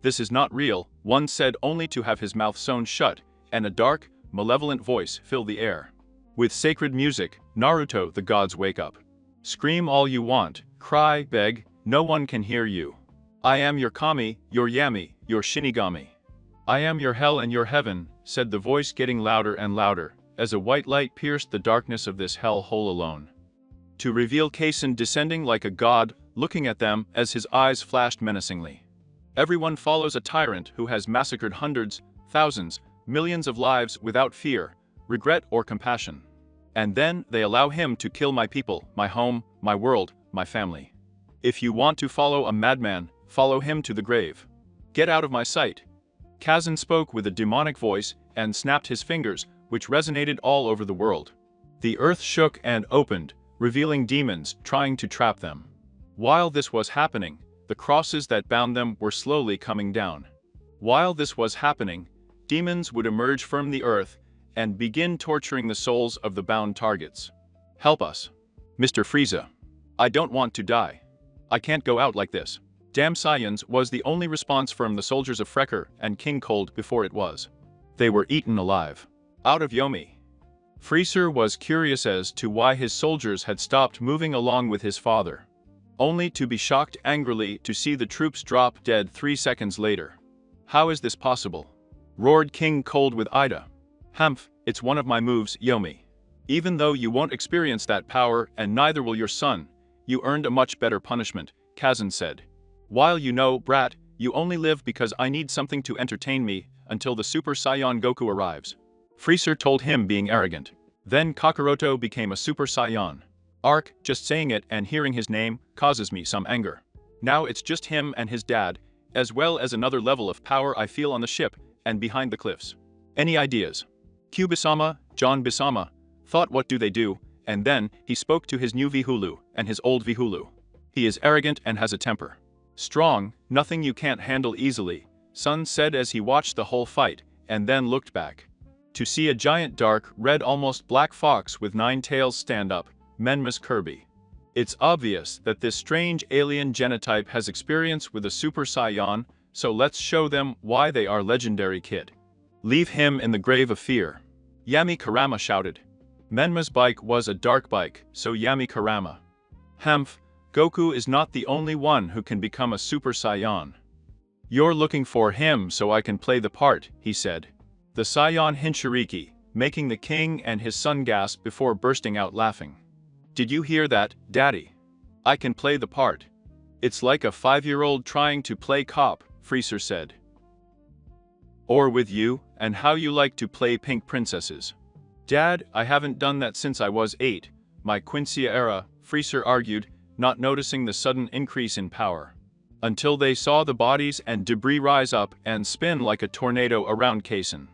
This is not real, one said, only to have his mouth sewn shut, and a dark, malevolent voice fill the air. With sacred music, Naruto, the gods wake up. Scream all you want, cry, beg, no one can hear you. I am your Kami, your Yami, your Shinigami. I am your hell and your heaven, said the voice, getting louder and louder, as a white light pierced the darkness of this hell hole alone, to reveal Kazan descending like a god, looking at them as his eyes flashed menacingly. Everyone follows a tyrant who has massacred hundreds, thousands, millions of lives without fear, regret or compassion. And then they allow him to kill my people, my home, my world, my family. If you want to follow a madman, follow him to the grave. Get out of my sight." Kazan spoke with a demonic voice and snapped his fingers, which resonated all over the world. The earth shook and opened, revealing demons trying to trap them. While this was happening, the crosses that bound them were slowly coming down. While this was happening, demons would emerge from the earth and begin torturing the souls of the bound targets. "Help us, Mr. Frieza. I don't want to die. I can't go out like this." "Damn Saiyans" was the only response from the soldiers of Frecker and King Cold before it was. They were eaten alive. Out of Yomi. Freezer was curious as to why his soldiers had stopped moving along with his father, only to be shocked angrily to see the troops drop dead 3 seconds later. "How is this possible?" roared King Cold with Ida. "Humph, it's one of my moves, Yomi. Even though you won't experience that power and neither will your son, you earned a much better punishment," Kazan said. "While you know, brat, you only live because I need something to entertain me until the Super Saiyan Goku arrives," Freezer told him, being arrogant. Then Kakaroto became a Super Saiyan. "Ark, just saying it and hearing his name causes me some anger. Now it's just him and his dad, as well as another level of power I feel on the ship and behind the cliffs. Any ideas?" Q Bisama, John Bisama, thought, what do they do, and then he spoke to his new Vihulu and his old Vihulu. "He is arrogant and has a temper. Strong, nothing you can't handle easily," Sun said as he watched the whole fight, and then looked back. To see a giant dark, red almost black fox with 9 tails stand up, Menma's Kirby. It's obvious that this strange alien genotype has experience with a Super Saiyan, so let's show them why they are legendary, kid. "Leave him in the grave of fear," Yami Karama shouted. Menma's bike was a dark bike, so Yami Karama. "Humph, Goku is not the only one who can become a Super Saiyan. You're looking for him so I can play the part," he said. The Saiyan Hinshiriki, making the king and his son gasp before bursting out laughing. "Did you hear that, Daddy? I can play the part. It's like a 5-year-old trying to play cop," Freezer said. "Or with you, and how you like to play pink princesses." "Dad, I haven't done that since I was 8, my Quincy era," Freezer argued, not noticing the sudden increase in power. Until they saw the bodies and debris rise up and spin like a tornado around Kaizen.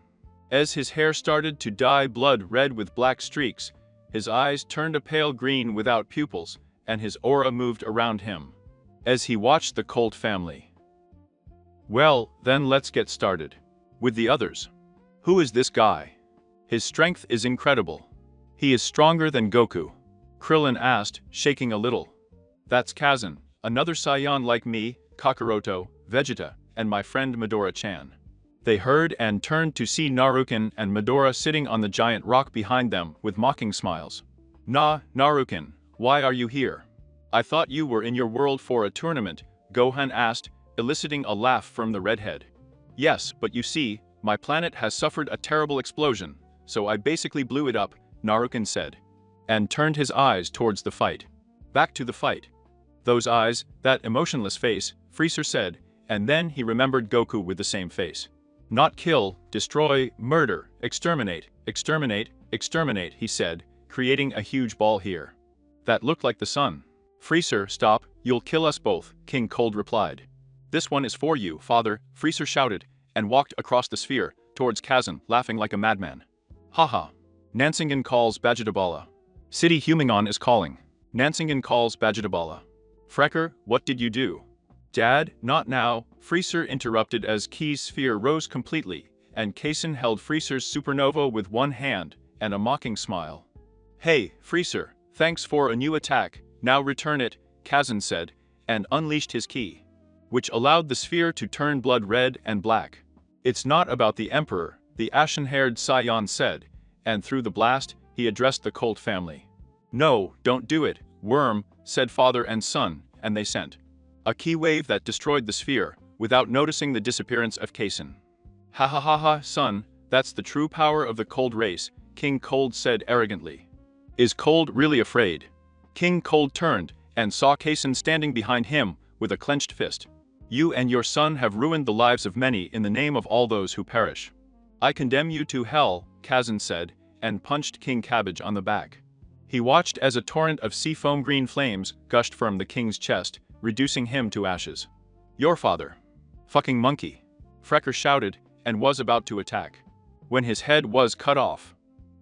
As his hair started to dye blood red with black streaks, his eyes turned a pale green without pupils, and his aura moved around him. As he watched the Colt family. "Well, then let's get started. With the others. Who is this guy? His strength is incredible. He is stronger than Goku," Krillin asked, shaking a little. "That's Kazan, another Saiyan like me, Kakaroto, Vegeta, and my friend Midora-chan." They heard and turned to see Naruken and Midora sitting on the giant rock behind them with mocking smiles. Naruken, why are you here? I thought you were in your world for a tournament," Gohan asked, eliciting a laugh from the redhead. "Yes, but you see, my planet has suffered a terrible explosion, so I basically blew it up," Naruken said. And turned his eyes towards the fight. "Back to the fight. Those eyes, that emotionless face," Freezer said, and then he remembered Goku with the same face. "Not kill, destroy, murder, exterminate, exterminate, exterminate," he said, creating a huge ball here. That looked like the sun. "Freezer, stop, you'll kill us both," King Cold replied. "This one is for you, father," Freezer shouted, and walked across the sphere, towards Kazan, laughing like a madman. "Haha. Nansingen calls Bajitabala. City Humingon is calling. Nansingen calls Bajitabala. Frecker, what did you do?" "Dad, not now," Freezer interrupted as Ki's sphere rose completely, and Kaizen held Freezer's supernova with one hand, and a mocking smile. "Hey, Freezer, thanks for a new attack, now return it," Kazan said, and unleashed his ki, which allowed the sphere to turn blood red and black. "It's not about the Emperor," the ashen-haired Saiyan said, and through the blast, he addressed the Colt family. "No, don't do it, Worm," said father and son, and they sent a ki wave that destroyed the sphere, without noticing the disappearance of Kaizen. "Ha ha ha ha, son, that's the true power of the Cold race," King Cold said arrogantly. "Is Cold really afraid?" King Cold turned, and saw Kaizen standing behind him, with a clenched fist. "You and your son have ruined the lives of many in the name of all those who perish. I condemn you to hell, Kazan said, and punched King Cabbage on the back. He watched as a torrent of seafoam green flames gushed from the king's chest, reducing him to ashes. Your father. Fucking monkey. Frecker shouted, and was about to attack, when his head was cut off.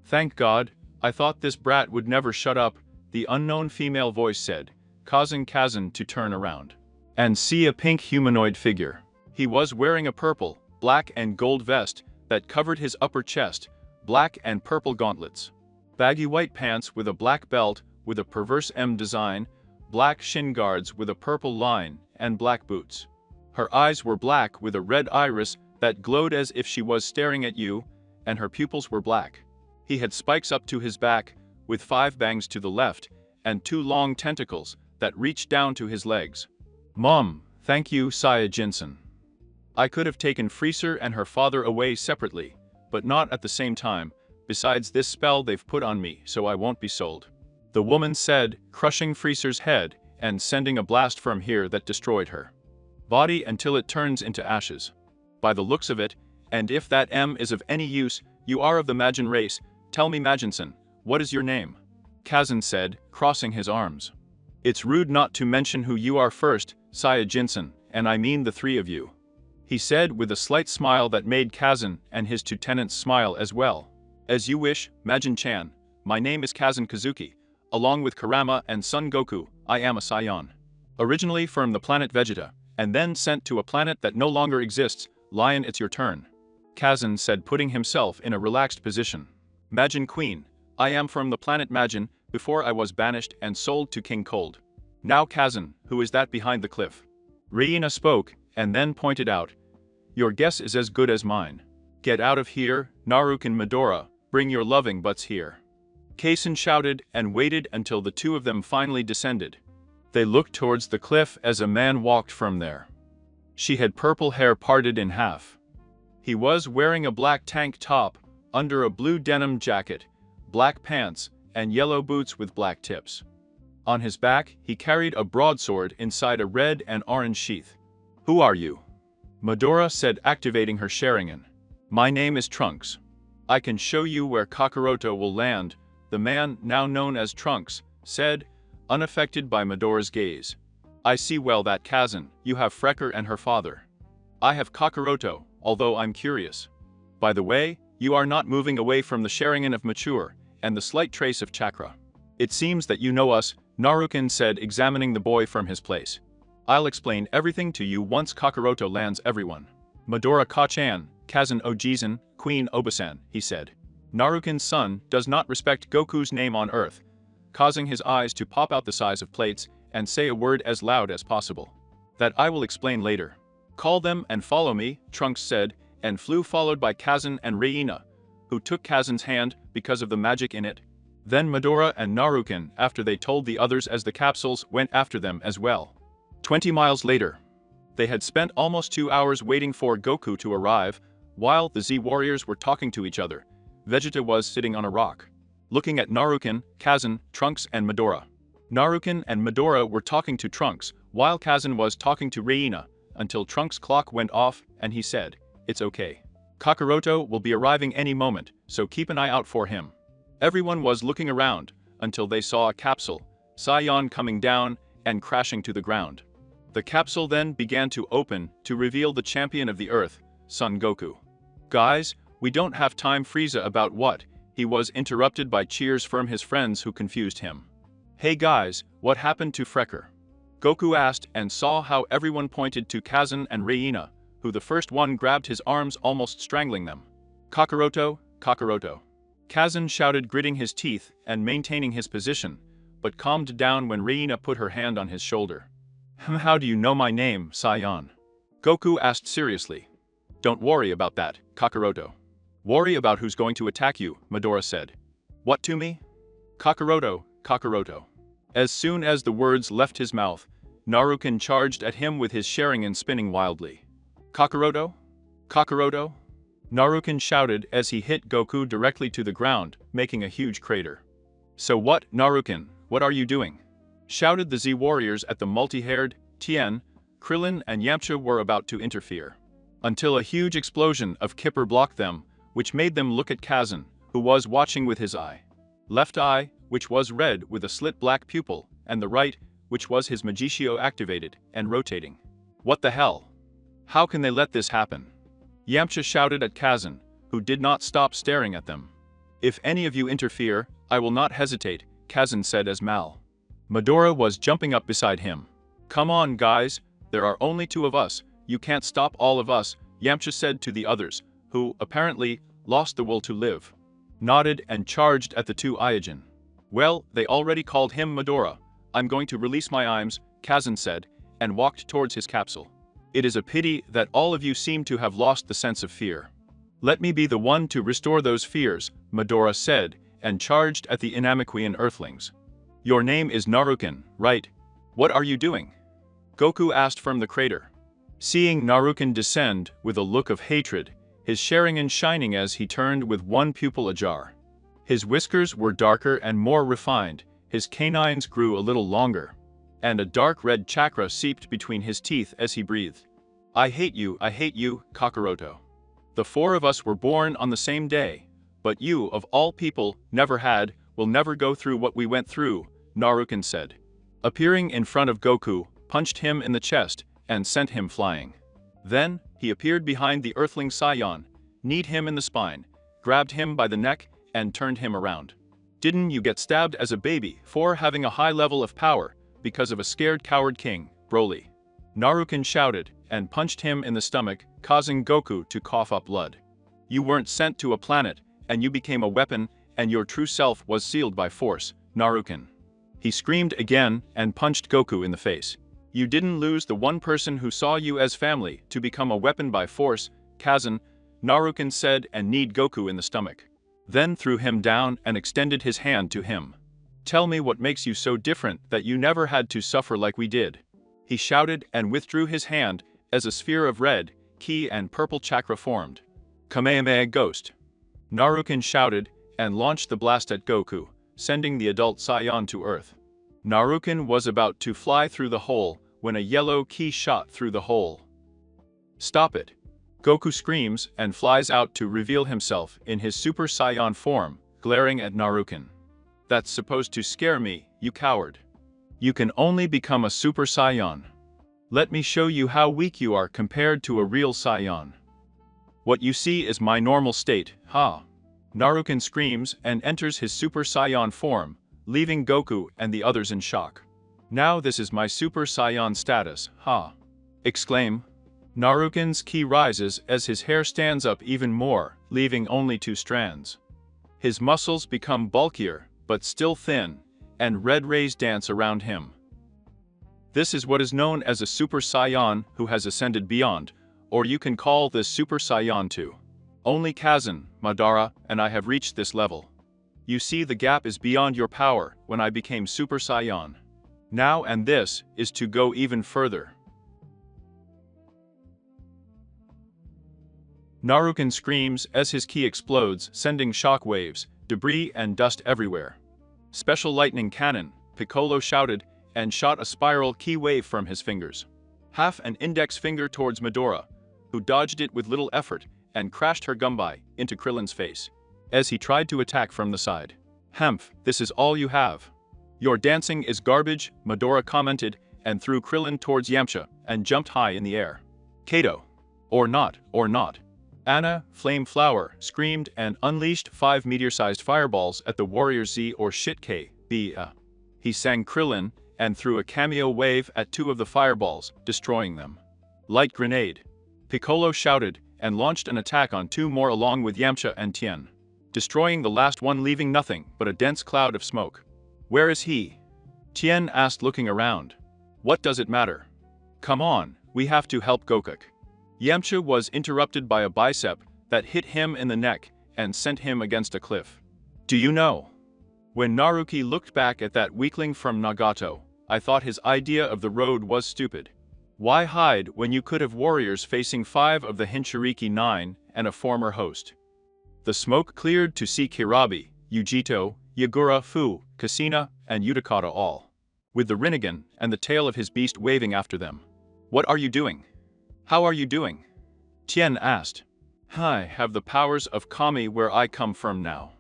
Thank God, I thought this brat would never shut up, the unknown female voice said, causing Kazan to turn around and see a pink humanoid figure. He was wearing a purple, black and gold vest that covered his upper chest, black and purple gauntlets, baggy white pants with a black belt with a perverse M design, black shin guards with a purple line, and black boots. Her eyes were black with a red iris that glowed as if she was staring at you, and her pupils were black. He had spikes up to his back, with 5 bangs to the left, and 2 long tentacles that reached down to his legs. Mom, thank you, Saya Jinsen. I could have taken Freezer and her father away separately, but not at the same time. Besides this spell they've put on me, so I won't be sold. The woman said, crushing Freezer's head and sending a blast from here that destroyed her body until it turns into ashes. By the looks of it, and if that M is of any use, you are of the Majin race. Tell me, Majinson, what is your name? Kazan said, crossing his arms. It's rude not to mention who you are first, Saya Jinsen, and I mean the 3 of you. He said with a slight smile that made Kazan and his 2 tenants smile as well. As you wish, Majin-chan. My name is Kazan Kazuki. Along with Kurama and Son Goku, I am a Saiyan. Originally from the planet Vegeta, and then sent to a planet that no longer exists. Lion, it's your turn. Kazan said, putting himself in a relaxed position. Majin Queen. I am from the planet Majin, before I was banished and sold to King Cold. Now Kazan, who is that behind the cliff? Reina spoke, and then pointed out. Your guess is as good as mine. Get out of here, Naruken Midora, bring your loving butts here. Kazan shouted and waited until the 2 of them finally descended. They looked towards the cliff as a man walked from there. She had purple hair parted in half. He was wearing a black tank top, under a blue denim jacket, black pants, and yellow boots with black tips. On his back, he carried a broadsword inside a red and orange sheath. Who are you? Midora said, activating her Sharingan. My name is Trunks. I can show you where Kakaroto will land, the man now known as Trunks said, unaffected by Midora's gaze. I see well that Kazan, you have Frecker and her father. I have Kakaroto, although I'm curious. By the way, you are not moving away from the Sharingan of mature, and the slight trace of chakra. It seems that you know us, Naruken said, examining the boy from his place. I'll explain everything to you once Kakaroto lands everyone. Midora Kachan, Kazan Ojizan, Queen Obasan, he said. Naruken's son does not respect Goku's name on Earth, causing his eyes to pop out the size of plates and say a word as loud as possible. That I will explain later. Call them and follow me, Trunks said, and flew followed by Kazan and Reina, who took Kazan's hand because of the magic in it. Then Midora and Naruken, after they told the others as the capsules, went after them as well. 20 miles later. They had spent almost 2 hours waiting for Goku to arrive, while the Z warriors were talking to each other. Vegeta was sitting on a rock, looking at Naruken, Kazan, Trunks and Midora. Naruken and Midora were talking to Trunks, while Kazan was talking to Reina, until Trunks' clock went off and he said, "It's okay. Kakaroto will be arriving any moment, so keep an eye out for him." Everyone was looking around, until they saw a capsule, Saiyan coming down and crashing to the ground. The capsule then began to open to reveal the champion of the Earth, Son Goku. Guys, we don't have time. Frieza about what? He was interrupted by cheers from his friends who confused him. Hey guys, what happened to Frecker? Goku asked and saw how everyone pointed to Kazan and Reina, who the first one grabbed his arms almost strangling them. Kakaroto, Kakaroto. Kazan shouted, gritting his teeth and maintaining his position, but calmed down when Reina put her hand on his shoulder. How do you know my name, Saiyan? Goku asked seriously. Don't worry about that, Kakaroto. Worry about who's going to attack you, Midora said. What to me? Kakaroto, Kakaroto. As soon as the words left his mouth, Naruken charged at him with his Sharingan spinning wildly. Kakaroto? Kakaroto? Naruken shouted as he hit Goku directly to the ground, making a huge crater. So what, Naruken, what are you doing? Shouted the Z warriors at the multi-haired. Tien, Krillin and Yamcha were about to interfere, until a huge explosion of Kipper blocked them, which made them look at Kazan, who was watching with his left eye, which was red with a slit black pupil, and the right, which was his magiccio activated and rotating. What the hell? How can they let this happen? Yamcha shouted at Kazan, who did not stop staring at them. If any of you interfere, I will not hesitate, Kazan said as Madara was jumping up beside him. Come on guys, there are only 2 of us, you can't stop all of us, Yamcha said to the others, who, apparently, lost the will to live. Nodded and charged at the 2 Aijin. Well, they already called him Madara. I'm going to release my arms, Kazan said, and walked towards his capsule. It is a pity that all of you seem to have lost the sense of fear. Let me be the one to restore those fears, Madara said, and charged at the Inamakwian Earthlings. Your name is Naruken, right? What are you doing? Goku asked from the crater. Seeing Naruken descend with a look of hatred, his Sharingan shining as he turned with one pupil ajar. His whiskers were darker and more refined, his canines grew a little longer, and a dark red chakra seeped between his teeth as he breathed. I hate you, Kakaroto. The 4 of us were born on the same day, but you, of all people, will never go through what we went through, Naruken said. Appearing in front of Goku, punched him in the chest, and sent him flying. Then, he appeared behind the Earthling Saiyan, kneed him in the spine, grabbed him by the neck, and turned him around. Didn't you get stabbed as a baby for having a high level of power, because of a scared coward king, Broly? Naruken shouted, and punched him in the stomach, causing Goku to cough up blood. You weren't sent to a planet, and you became a weapon, and your true self was sealed by force, Naruken. He screamed again, and punched Goku in the face. You didn't lose the one person who saw you as family to become a weapon by force, Kazan, Naruken said and kneed Goku in the stomach. Then threw him down and extended his hand to him. Tell me what makes you so different that you never had to suffer like we did. He shouted and withdrew his hand as a sphere of red, ki and purple chakra formed. Kamehameha Ghost. Naruken shouted and launched the blast at Goku, sending the adult Saiyan to Earth. Naruken was about to fly through the hole when a yellow ki shot through the hole. Stop it! Goku screams and flies out to reveal himself in his Super Saiyan form, glaring at Naruken. That's supposed to scare me, you coward. You can only become a Super Saiyan. Let me show you how weak you are compared to a real Saiyan. What you see is my normal state, ha! Naruken screams and enters his Super Saiyan form, leaving Goku and the others in shock. Now this is my Super Saiyan status, ha! Exclaim. Naruken's ki rises as his hair stands up even more, leaving only 2 strands. His muscles become bulkier, but still thin, and red rays dance around him. This is what is known as a Super Saiyan who has ascended beyond, or you can call this Super Saiyan 2. Only Kazan, Madara, and I have reached this level. You see, the gap is beyond your power when I became Super Saiyan. Now and this is to go even further. Naruken screams as his ki explodes, sending shock waves, debris and dust everywhere. Special lightning cannon, Piccolo shouted, and shot a spiral ki wave from his fingers. Half an index finger towards Madara, who dodged it with little effort, and crashed her gumbai into Krillin's face, as he tried to attack from the side. Hemph, this is all you have. Your dancing is garbage, Madara commented, and threw Krillin towards Yamcha, and jumped high in the air. Kato. Or not. Anna, Flame Flower, screamed and unleashed 5 meteor-sized fireballs at the warrior Z or shit K, B. He sang Krillin, and threw a cameo wave at 2 of the fireballs, destroying them. Light grenade. Piccolo shouted, and launched an attack on 2 more along with Yamcha and Tien, destroying the last one, leaving nothing but a dense cloud of smoke. Where is he? Tien asked, looking around. What does it matter? Come on, we have to help Gokuk. Yamcha was interrupted by a bicep that hit him in the neck and sent him against a cliff. Do you know? When Naruki looked back at that weakling from Nagato, I thought his idea of the road was stupid. Why hide when you could have warriors facing 5 of the Hinshiriki 9 and a former host? The smoke cleared to see Kirabi, Yujito, Yagura Fu, Kasina, and Utakata all, with the Rinnegan and the tail of his beast waving after them. What are you doing? How are you doing? Tien asked. I have the powers of Kami where I come from now.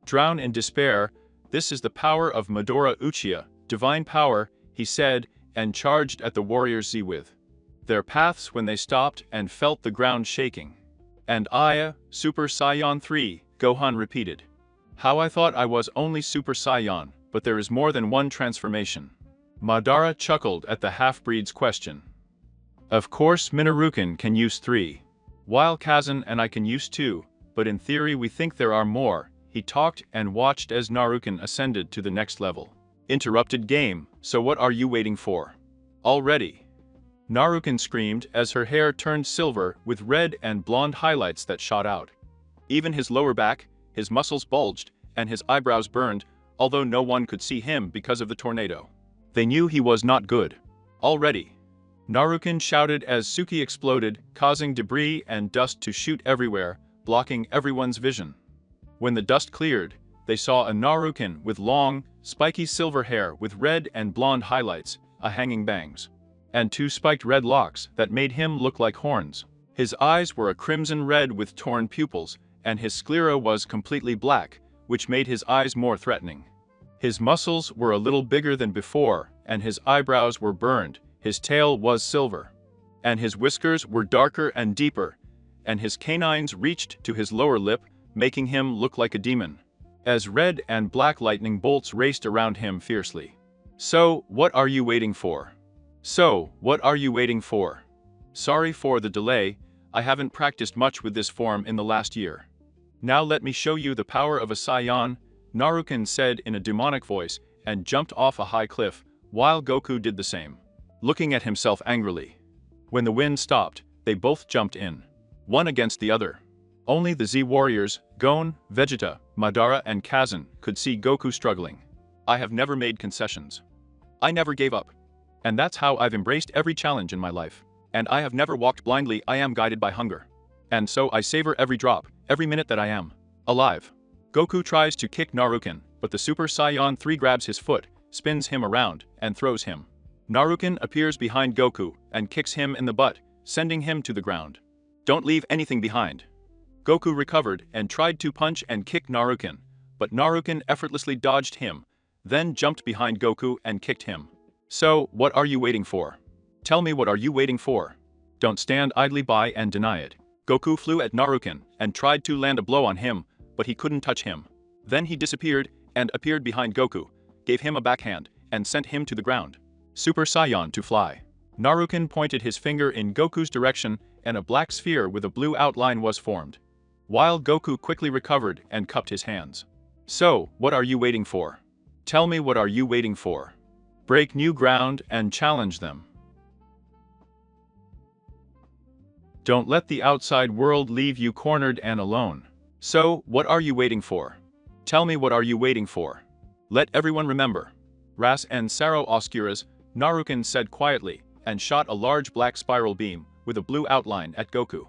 Drown in despair, this is the power of Madara Uchiha, divine power, he said, and charged at the warriors Z with their paths when they stopped and felt the ground shaking. And I, Super Saiyan 3, Gohan repeated. How I thought I was only Super Saiyan, but there is more than one transformation. Madara chuckled at the half-breed's question. Of course Minaruken can use 3. While Kazan and I can use 2, but in theory we think there are more. He talked and watched as Naruken ascended to the next level. Interrupted game, so what are you waiting for? Already. Naruken screamed as her hair turned silver with red and blonde highlights that shot out. Even his lower back, his muscles bulged, and his eyebrows burned, although no one could see him because of the tornado. They knew he was not good. Already. Naruken shouted as Suki exploded, causing debris and dust to shoot everywhere, blocking everyone's vision. When the dust cleared, they saw a Naruken with long, spiky silver hair with red and blonde highlights, a hanging bangs, and 2 spiked red locks that made him look like horns. His eyes were a crimson red with torn pupils, and his sclera was completely black, which made his eyes more threatening. His muscles were a little bigger than before, and his eyebrows were burned, his tail was silver, and his whiskers were darker and deeper, and his canines reached to his lower lip, making him look like a demon, as red and black lightning bolts raced around him fiercely. So, what are you waiting for? So, what are you waiting for? Sorry for the delay, I haven't practiced much with this form in the last year. Now let me show you the power of a Saiyan, Naruken said in a demonic voice, and jumped off a high cliff, while Goku did the same, looking at himself angrily. When the wind stopped, they both jumped in, one against the other. Only the Z warriors, Gon, Vegeta, Madara and Kazan, could see Goku struggling. I have never made concessions. I never gave up. And that's how I've embraced every challenge in my life. And I have never walked blindly, I am guided by hunger. And so I savor every drop, every minute that I am alive. Goku tries to kick Naruken, but the Super Saiyan 3 grabs his foot, spins him around, and throws him. Naruken appears behind Goku and kicks him in the butt, sending him to the ground. Don't leave anything behind. Goku recovered and tried to punch and kick Naruken, but Naruken effortlessly dodged him, then jumped behind Goku and kicked him. So, what are you waiting for? Tell me what are you waiting for? Don't stand idly by and deny it. Goku flew at Naruken and tried to land a blow on him, but he couldn't touch him. Then he disappeared and appeared behind Goku, gave him a backhand, and sent him to the ground. Super Saiyan to fly. Naruken pointed his finger in Goku's direction and a black sphere with a blue outline was formed. While Goku quickly recovered and cupped his hands. So, what are you waiting for? Tell me what are you waiting for? Break new ground and challenge them. Don't let the outside world leave you cornered and alone. So, what are you waiting for? Tell me what are you waiting for? Let everyone remember. Ras and Saro Oscuras, Naruken said quietly, and shot a large black spiral beam with a blue outline at Goku,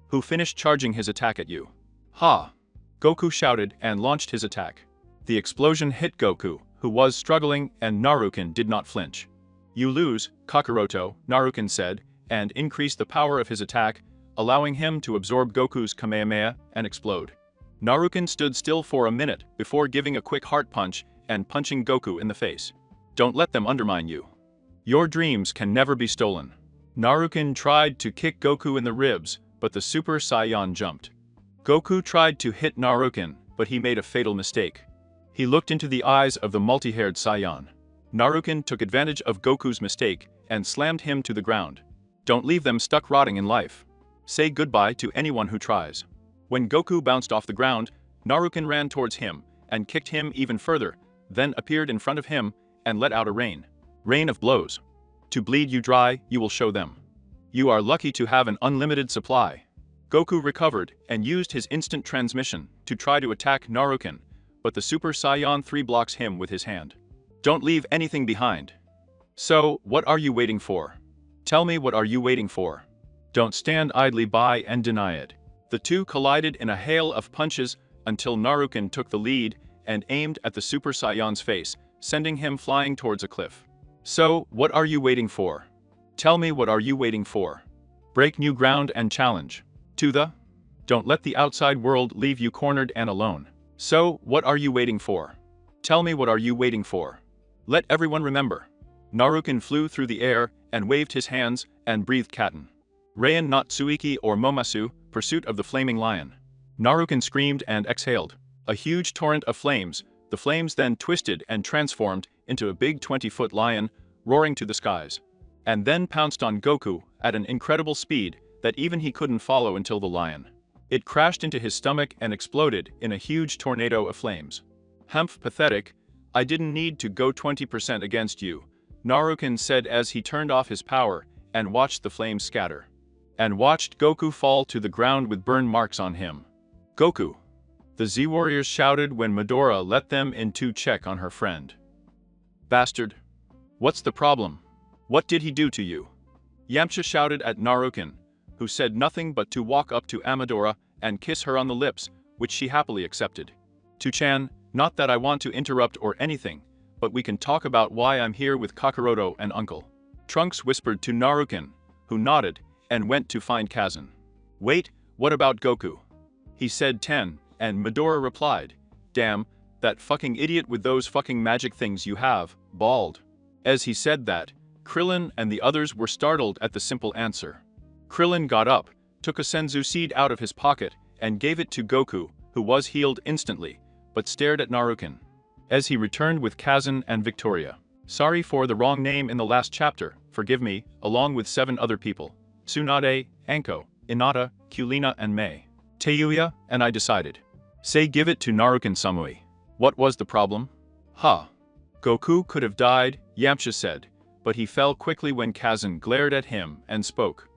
who finished charging his attack at you. Ha! Goku shouted and launched his attack. The explosion hit Goku, who was struggling, and Naruken did not flinch. You lose, Kakaroto, Naruken said, and increased the power of his attack, allowing him to absorb Goku's Kamehameha and explode. Naruken stood still for a minute before giving a quick heart punch and punching Goku in the face. Don't let them undermine you. Your dreams can never be stolen. Naruken tried to kick Goku in the ribs, but the Super Saiyan jumped. Goku tried to hit Naruken, but he made a fatal mistake. He looked into the eyes of the multi-haired Saiyan. Naruken took advantage of Goku's mistake and slammed him to the ground. Don't leave them stuck rotting in life. Say goodbye to anyone who tries. When Goku bounced off the ground, Naruken ran towards him and kicked him even further, then appeared in front of him and let out a rain of blows. To bleed you dry, you will show them. You are lucky to have an unlimited supply. Goku recovered and used his instant transmission to try to attack Naruken, but the Super Saiyan 3 blocks him with his hand. Don't leave anything behind. So, what are you waiting for? Tell me what are you waiting for? Don't stand idly by and deny it. The two collided in a hail of punches until Naruken took the lead and aimed at the Super Saiyan's face, sending him flying towards a cliff. So, what are you waiting for? Tell me what are you waiting for? Break new ground and challenge. To the Don't let the outside world leave you cornered and alone. So, what are you waiting for? Tell me, what are you waiting for? Let everyone remember. Naruken flew through the air and waved his hands and breathed Katen. Rain not Tsuiki or Momasu, pursuit of the flaming lion. Naruken screamed and exhaled. A huge torrent of flames, the flames then twisted and transformed into a big 20-foot lion, roaring to the skies. And then pounced on Goku at an incredible speed that even he couldn't follow until the lion. It crashed into his stomach and exploded in a huge tornado of flames. Humph, pathetic, I didn't need to go 20% against you, Naruken said as he turned off his power and watched the flames scatter. And watched Goku fall to the ground with burn marks on him. Goku! The Z-Warriors shouted when Midoriya let them in to check on her friend. Bastard! What's the problem? What did he do to you? Yamcha shouted at Naruken, who said nothing but to walk up to Midoriya and kiss her on the lips, which she happily accepted. To-chan, not that I want to interrupt or anything, but we can talk about why I'm here with Kakaroto and Uncle. Trunks whispered to Naruken, who nodded, and went to find Kazan. Wait, what about Goku? He said 10, and Midoriya replied, damn, that fucking idiot with those fucking magic things you have, bald. As he said that, Krillin and the others were startled at the simple answer. Krillin got up, took a senzu seed out of his pocket, and gave it to Goku, who was healed instantly, but stared at Naruken. As he returned with Kazan and Victoria. Sorry for the wrong name in the last chapter, forgive me, along with 7 other people. Tsunade, Anko, Inata, Kulina and Mei. Teuya, and I decided. Say give it to Naruken Samui. What was the problem? Ha. Goku could have died, Yamcha said, but he fell quickly when Kazan glared at him and spoke.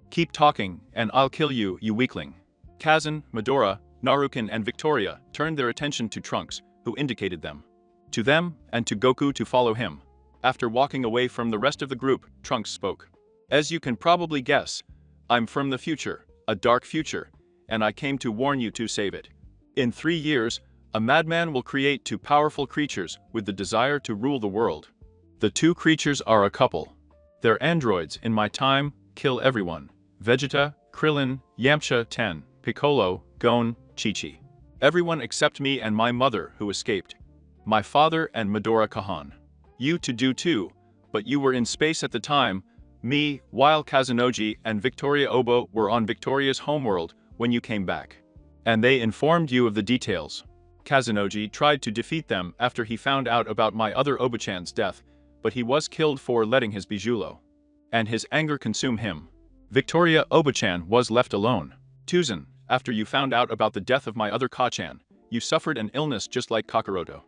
Keep talking, and I'll kill you, you weakling. Kazan, Midoriya, Naruken and Victoria turned their attention to Trunks, who indicated them. To them, and to Goku to follow him. After walking away from the rest of the group, Trunks spoke. As you can probably guess, I'm from the future, a dark future, and I came to warn you to save it. In 3 years, a madman will create 2 powerful creatures with the desire to rule the world. The 2 creatures are a couple. They're androids in my time, kill everyone. Vegeta, Krillin, Yamcha 10, Piccolo, Gon, Chi-Chi. Everyone except me and my mother who escaped. My father and Midoriya Kahan. You to do too, but you were in space at the time, me, while Kazanoji and Victoria Obo were on Victoria's homeworld when you came back. And they informed you of the details. Kazanoji tried to defeat them after he found out about my other Obachan's death, but he was killed for letting his Bijulo. And his anger consumed him. Victoria Obachan was left alone. Tuzan, after you found out about the death of my other Kachan, you suffered an illness just like Kakaroto.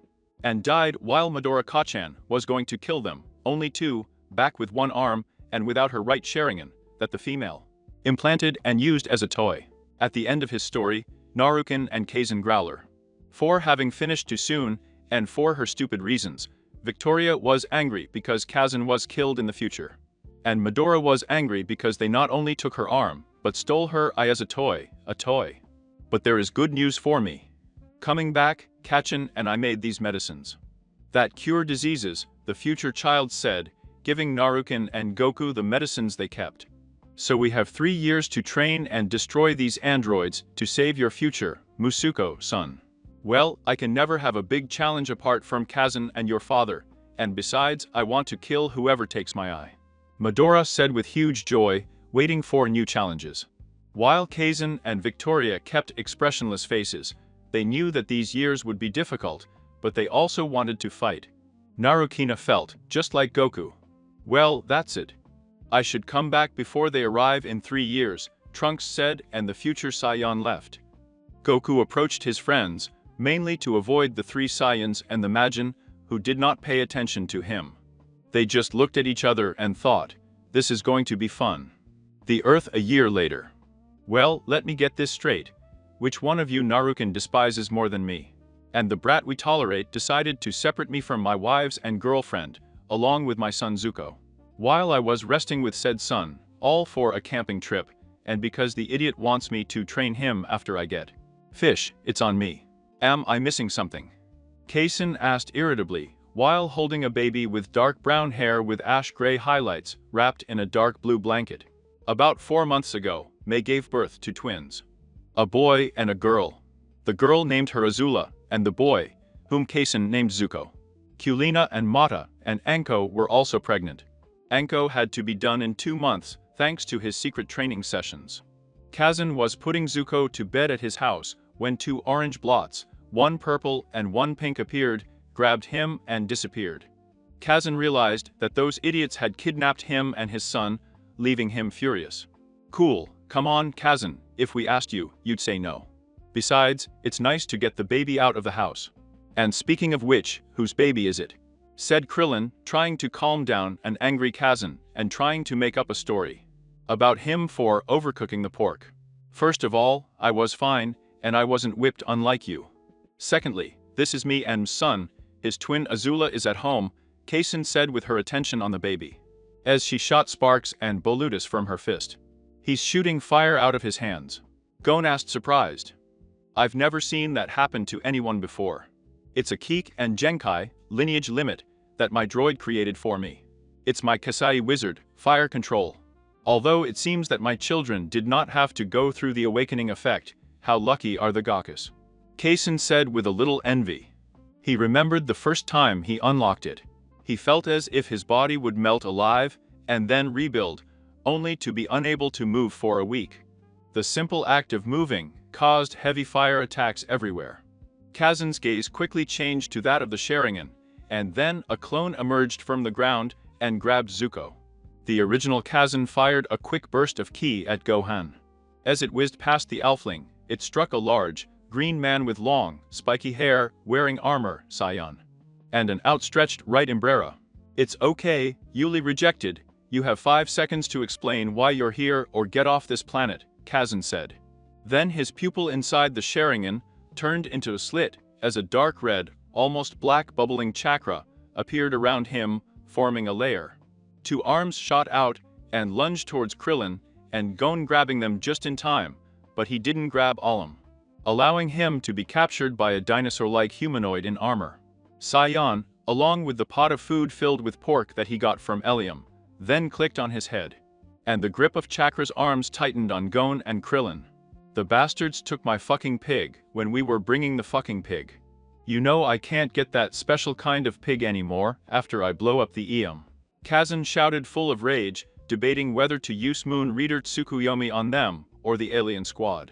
And died while Midoriya Kachan was going to kill them, only 2, back with 1 arm, and without her right Sharingan, that the female implanted and used as a toy. At the end of his story, Naruken and Kazan Growler. For having finished too soon, and for her stupid reasons, Victoria was angry because Kazan was killed in the future. And Midoriya was angry because they not only took her arm, but stole her eye as a toy, But there is good news for me. Coming back, Kachan and I made these medicines. That cure diseases, the future child said, giving Naruken and Goku the medicines they kept. So we have 3 years to train and destroy these androids to save your future, Musuko-san. Well, I can never have a big challenge apart from Kazan and your father, and besides, I want to kill whoever takes my eye. Midoriya said with huge joy, waiting for new challenges. While Kazan and Victoria kept expressionless faces, they knew that these years would be difficult, but they also wanted to fight. Narukina felt, just like Goku. Well, that's it. I should come back before they arrive in 3 years, Trunks said, and the future Saiyan left. Goku approached his friends, mainly to avoid the 3 Saiyans and the Majin, who did not pay attention to him. They just looked at each other and thought, this is going to be fun. The Earth a year later. Well, let me get this straight. Which one of you Naruken despises more than me? And the brat we tolerate decided to separate me from my wives and girlfriend, along with my son Zuko. While I was resting with said son, all for a camping trip, and because the idiot wants me to train him after I get fish, it's on me. Am I missing something? Kazan asked irritably, while holding a baby with dark brown hair with ash-gray highlights, wrapped in a dark blue blanket. About 4 months ago, Mei gave birth to twins. A boy and a girl. The girl named her Azula, and the boy, whom Kazan named Zuko. Kulina and Mata and Anko were also pregnant. Anko had to be done in 2 months, thanks to his secret training sessions. Kazan was putting Zuko to bed at his house when 2 orange blots, 1 purple and 1 pink appeared, grabbed him and disappeared. Kazan realized that those idiots had kidnapped him and his son, leaving him furious. Cool, come on, Kazan, if we asked you, you'd say no. Besides, it's nice to get the baby out of the house. And speaking of which, whose baby is it? Said Krillin, trying to calm down an angry Kazan and trying to make up a story about him for overcooking the pork. First of all, I was fine, and I wasn't whipped unlike you. Secondly, this is me and son, his twin Azula is at home, Kazan said with her attention on the baby. As she shot sparks and Bolutus from her fist. He's shooting fire out of his hands. Gon asked surprised. I've never seen that happen to anyone before. It's a Keek and Genkai lineage limit that my droid created for me. It's my Kasai wizard, fire control. Although it seems that my children did not have to go through the awakening effect, how lucky are the Gakas. Kazan said with a little envy. He remembered the first time he unlocked it. He felt as if his body would melt alive and then rebuild, only to be unable to move for a week. The simple act of moving caused heavy fire attacks everywhere. Kazan's gaze quickly changed to that of the Sharingan, and then a clone emerged from the ground and grabbed Zuko. The original Kazan fired a quick burst of ki at Gohan. As it whizzed past the Elfling, it struck a large, green man with long, spiky hair, wearing armor, Saiyan, and an outstretched right umbrella. It's okay, Yuli rejected. You have 5 seconds to explain why you're here or get off this planet, Kazan said. Then his pupil inside the Sharingan turned into a slit as a dark red, almost black bubbling chakra appeared around him, forming a layer. 2 arms shot out and lunged towards Krillin, and Gon grabbing them just in time, but he didn't grab Alam, allowing him to be captured by a dinosaur-like humanoid in armor. Saiyan, along with the pot of food filled with pork that he got from Eliam, then clicked on his head. And the grip of Chakra's arms tightened on Gon and Krillin. The bastards took my fucking pig when we were bringing the fucking pig. You know I can't get that special kind of pig anymore after I blow up the Eam. Kazan shouted full of rage, debating whether to use Moon Reader Tsukuyomi on them or the alien squad.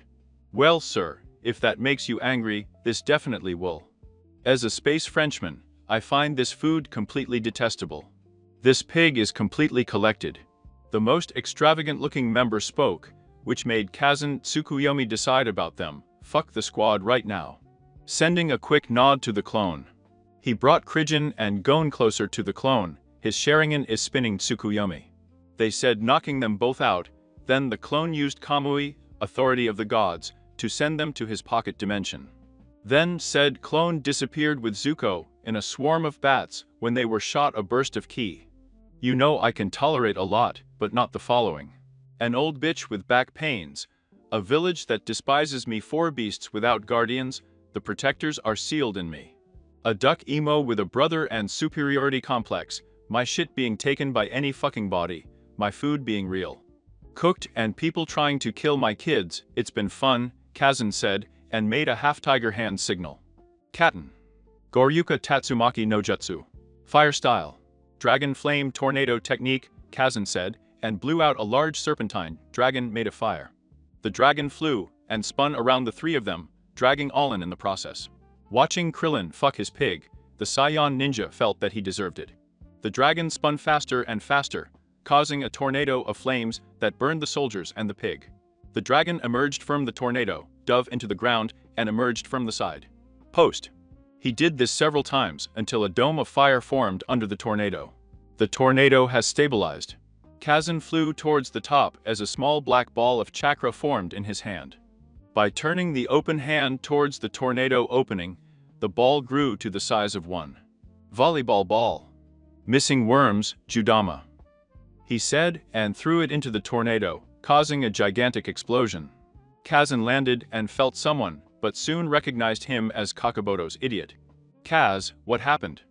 Well sir, if that makes you angry, this definitely will. As a space Frenchman, I find this food completely detestable. This pig is completely collected. The most extravagant-looking member spoke, which made Kazan Tsukuyomi decide about them. Fuck the squad right now. Sending a quick nod to the clone. He brought Krijin and Gon closer to the clone. His Sharingan is spinning Tsukuyomi. They said knocking them both out, then the clone used Kamui, authority of the gods, to send them to his pocket dimension. Then said clone disappeared with Zuko in a swarm of bats when they were shot a burst of ki. You know I can tolerate a lot, but not the following. An old bitch with back pains, a village that despises me, 4 beasts without guardians, the protectors are sealed in me. A duck emo with a brother and superiority complex, my shit being taken by any fucking body, my food being real. Cooked and people trying to kill my kids, it's been fun, Kazan said, and made a half-tiger hand signal. Katten. Goryuka Tatsumaki no Jutsu. Fire style. Dragon flame tornado technique, Kazan said, and blew out a large serpentine dragon made of fire. The dragon flew and spun around the 3 of them, dragging Allen in the process. Watching Krillin fuck his pig, the Saiyan ninja felt that he deserved it. The dragon spun faster and faster, causing a tornado of flames that burned the soldiers and the pig. The dragon emerged from the tornado, dove into the ground, and emerged from the side. Post. He did this several times until a dome of fire formed under the tornado. The tornado has stabilized. Kazan flew towards the top as a small black ball of chakra formed in his hand. By turning the open hand towards the tornado opening, the ball grew to the size of 1 volleyball ball. Missing worms, Judama. He said and threw it into the tornado, causing a gigantic explosion. Kazan landed and felt someone, but soon recognized him as Kakaroto's idiot. Kaz, what happened?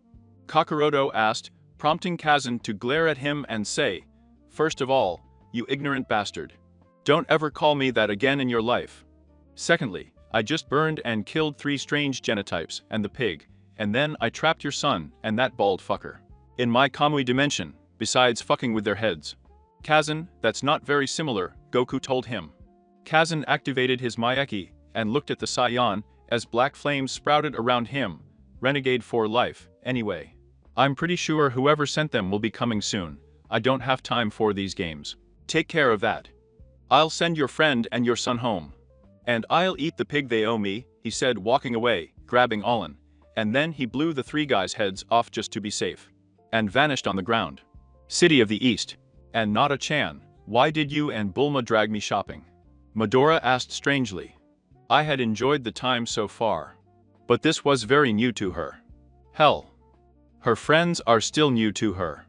Kakaroto asked, prompting Kazan to glare at him and say, first of all, you ignorant bastard. Don't ever call me that again in your life. Secondly, I just burned and killed 3 strange genotypes and the pig, and then I trapped your son and that bald fucker in my Kamui dimension, besides fucking with their heads. Kazan, that's not very similar, Goku told him. Kazan activated his Maeki and looked at the Saiyan as black flames sprouted around him. Renegade for life, anyway. I'm pretty sure whoever sent them will be coming soon. I don't have time for these games. Take care of that. I'll send your friend and your son home. And I'll eat the pig they owe me, he said, walking away, grabbing Allen. And then he blew the 3 guys' heads off just to be safe. And vanished on the ground. City of the East. And Nada-chan, why did you and Bulma drag me shopping? Midora asked strangely. I had enjoyed the time so far. But this was very new to her. Hell. Her friends are still new to her.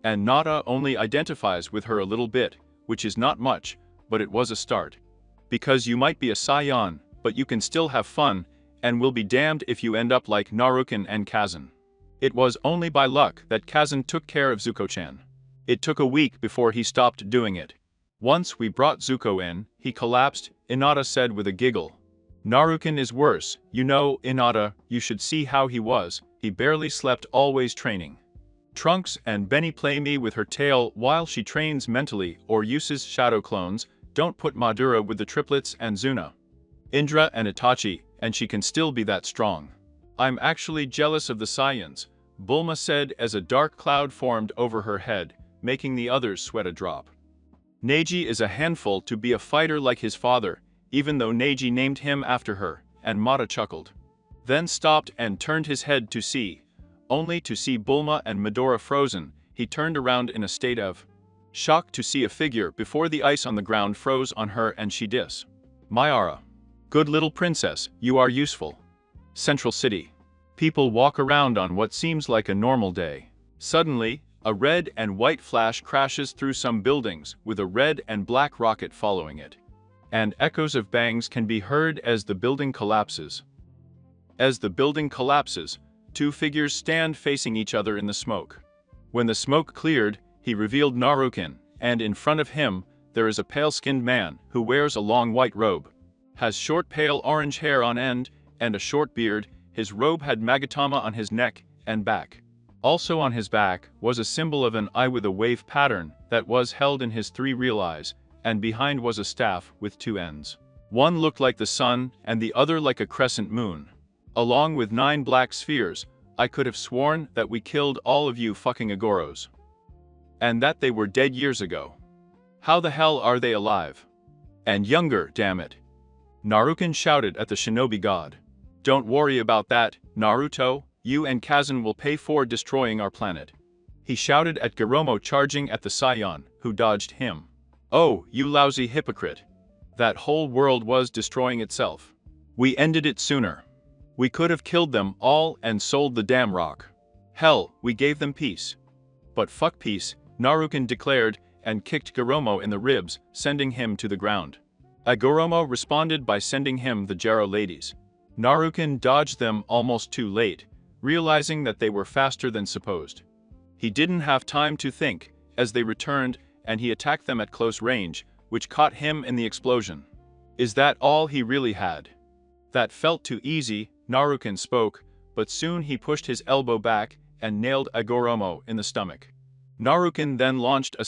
And Nada only identifies with her a little bit, which is not much, but it was a start. Because you might be a Saiyan, but you can still have fun, and will be damned if you end up like Naruto and Kazan. It was only by luck that Kazan took care of Zuko-chan. It took a week before he stopped doing it. Once we brought Zuko in, he collapsed, Inada said with a giggle. Naruto is worse, you know, Inada, you should see how he was, he barely slept, always training. Trunks and Benny play me with her tail while she trains mentally or uses shadow clones. Don't put Madara with the triplets and Zuna, Indra and Itachi, and she can still be that strong. I'm actually jealous of the Saiyans, Bulma said as a dark cloud formed over her head, making the others sweat a drop. Neji is a handful to be a fighter like his father, even though Neji named him after her, and Mata chuckled. Then stopped and turned his head to see. Only to see Bulma and Midora frozen, he turned around in a state of shock to see a figure before the ice on the ground froze on her and she dis. Mayara. Good little princess, you are useful. Central City. People walk around on what seems like a normal day. Suddenly, a red and white flash crashes through some buildings with a red and black rocket following it. And echoes of bangs can be heard as the building collapses. As the building collapses, 2 figures stand facing each other in the smoke. When the smoke cleared, he revealed Naruto, and in front of him, there is a pale-skinned man who wears a long white robe, has short pale orange hair on end, and a short beard. His robe had Magatama on his neck and back. Also on his back was a symbol of an eye with a wave pattern that was held in his 3 real eyes, and behind was a staff with 2 ends. One looked like the sun and the other like a crescent moon. Along with 9 black spheres, I could have sworn that we killed all of you fucking Agoros. And that they were dead years ago. How the hell are they alive? And younger, damn it. Naruto shouted at the shinobi god. Don't worry about that, Naruto, you and Kazan will pay for destroying our planet. He shouted at Goromo, charging at the Saiyan, who dodged him. Oh, you lousy hypocrite. That whole world was destroying itself. We ended it sooner. We could have killed them all and sold the damn rock. Hell, we gave them peace. But fuck peace, Naruto declared, and kicked Goromo in the ribs, sending him to the ground. Goromo responded by sending him the Jaro ladies. Naruto dodged them almost too late, realizing that they were faster than supposed. He didn't have time to think, as they returned, and he attacked them at close range, which caught him in the explosion. Is that all he really had? That felt too easy, Naruto spoke, but soon he pushed his elbow back and nailed Goromo in the stomach. Naruto then launched a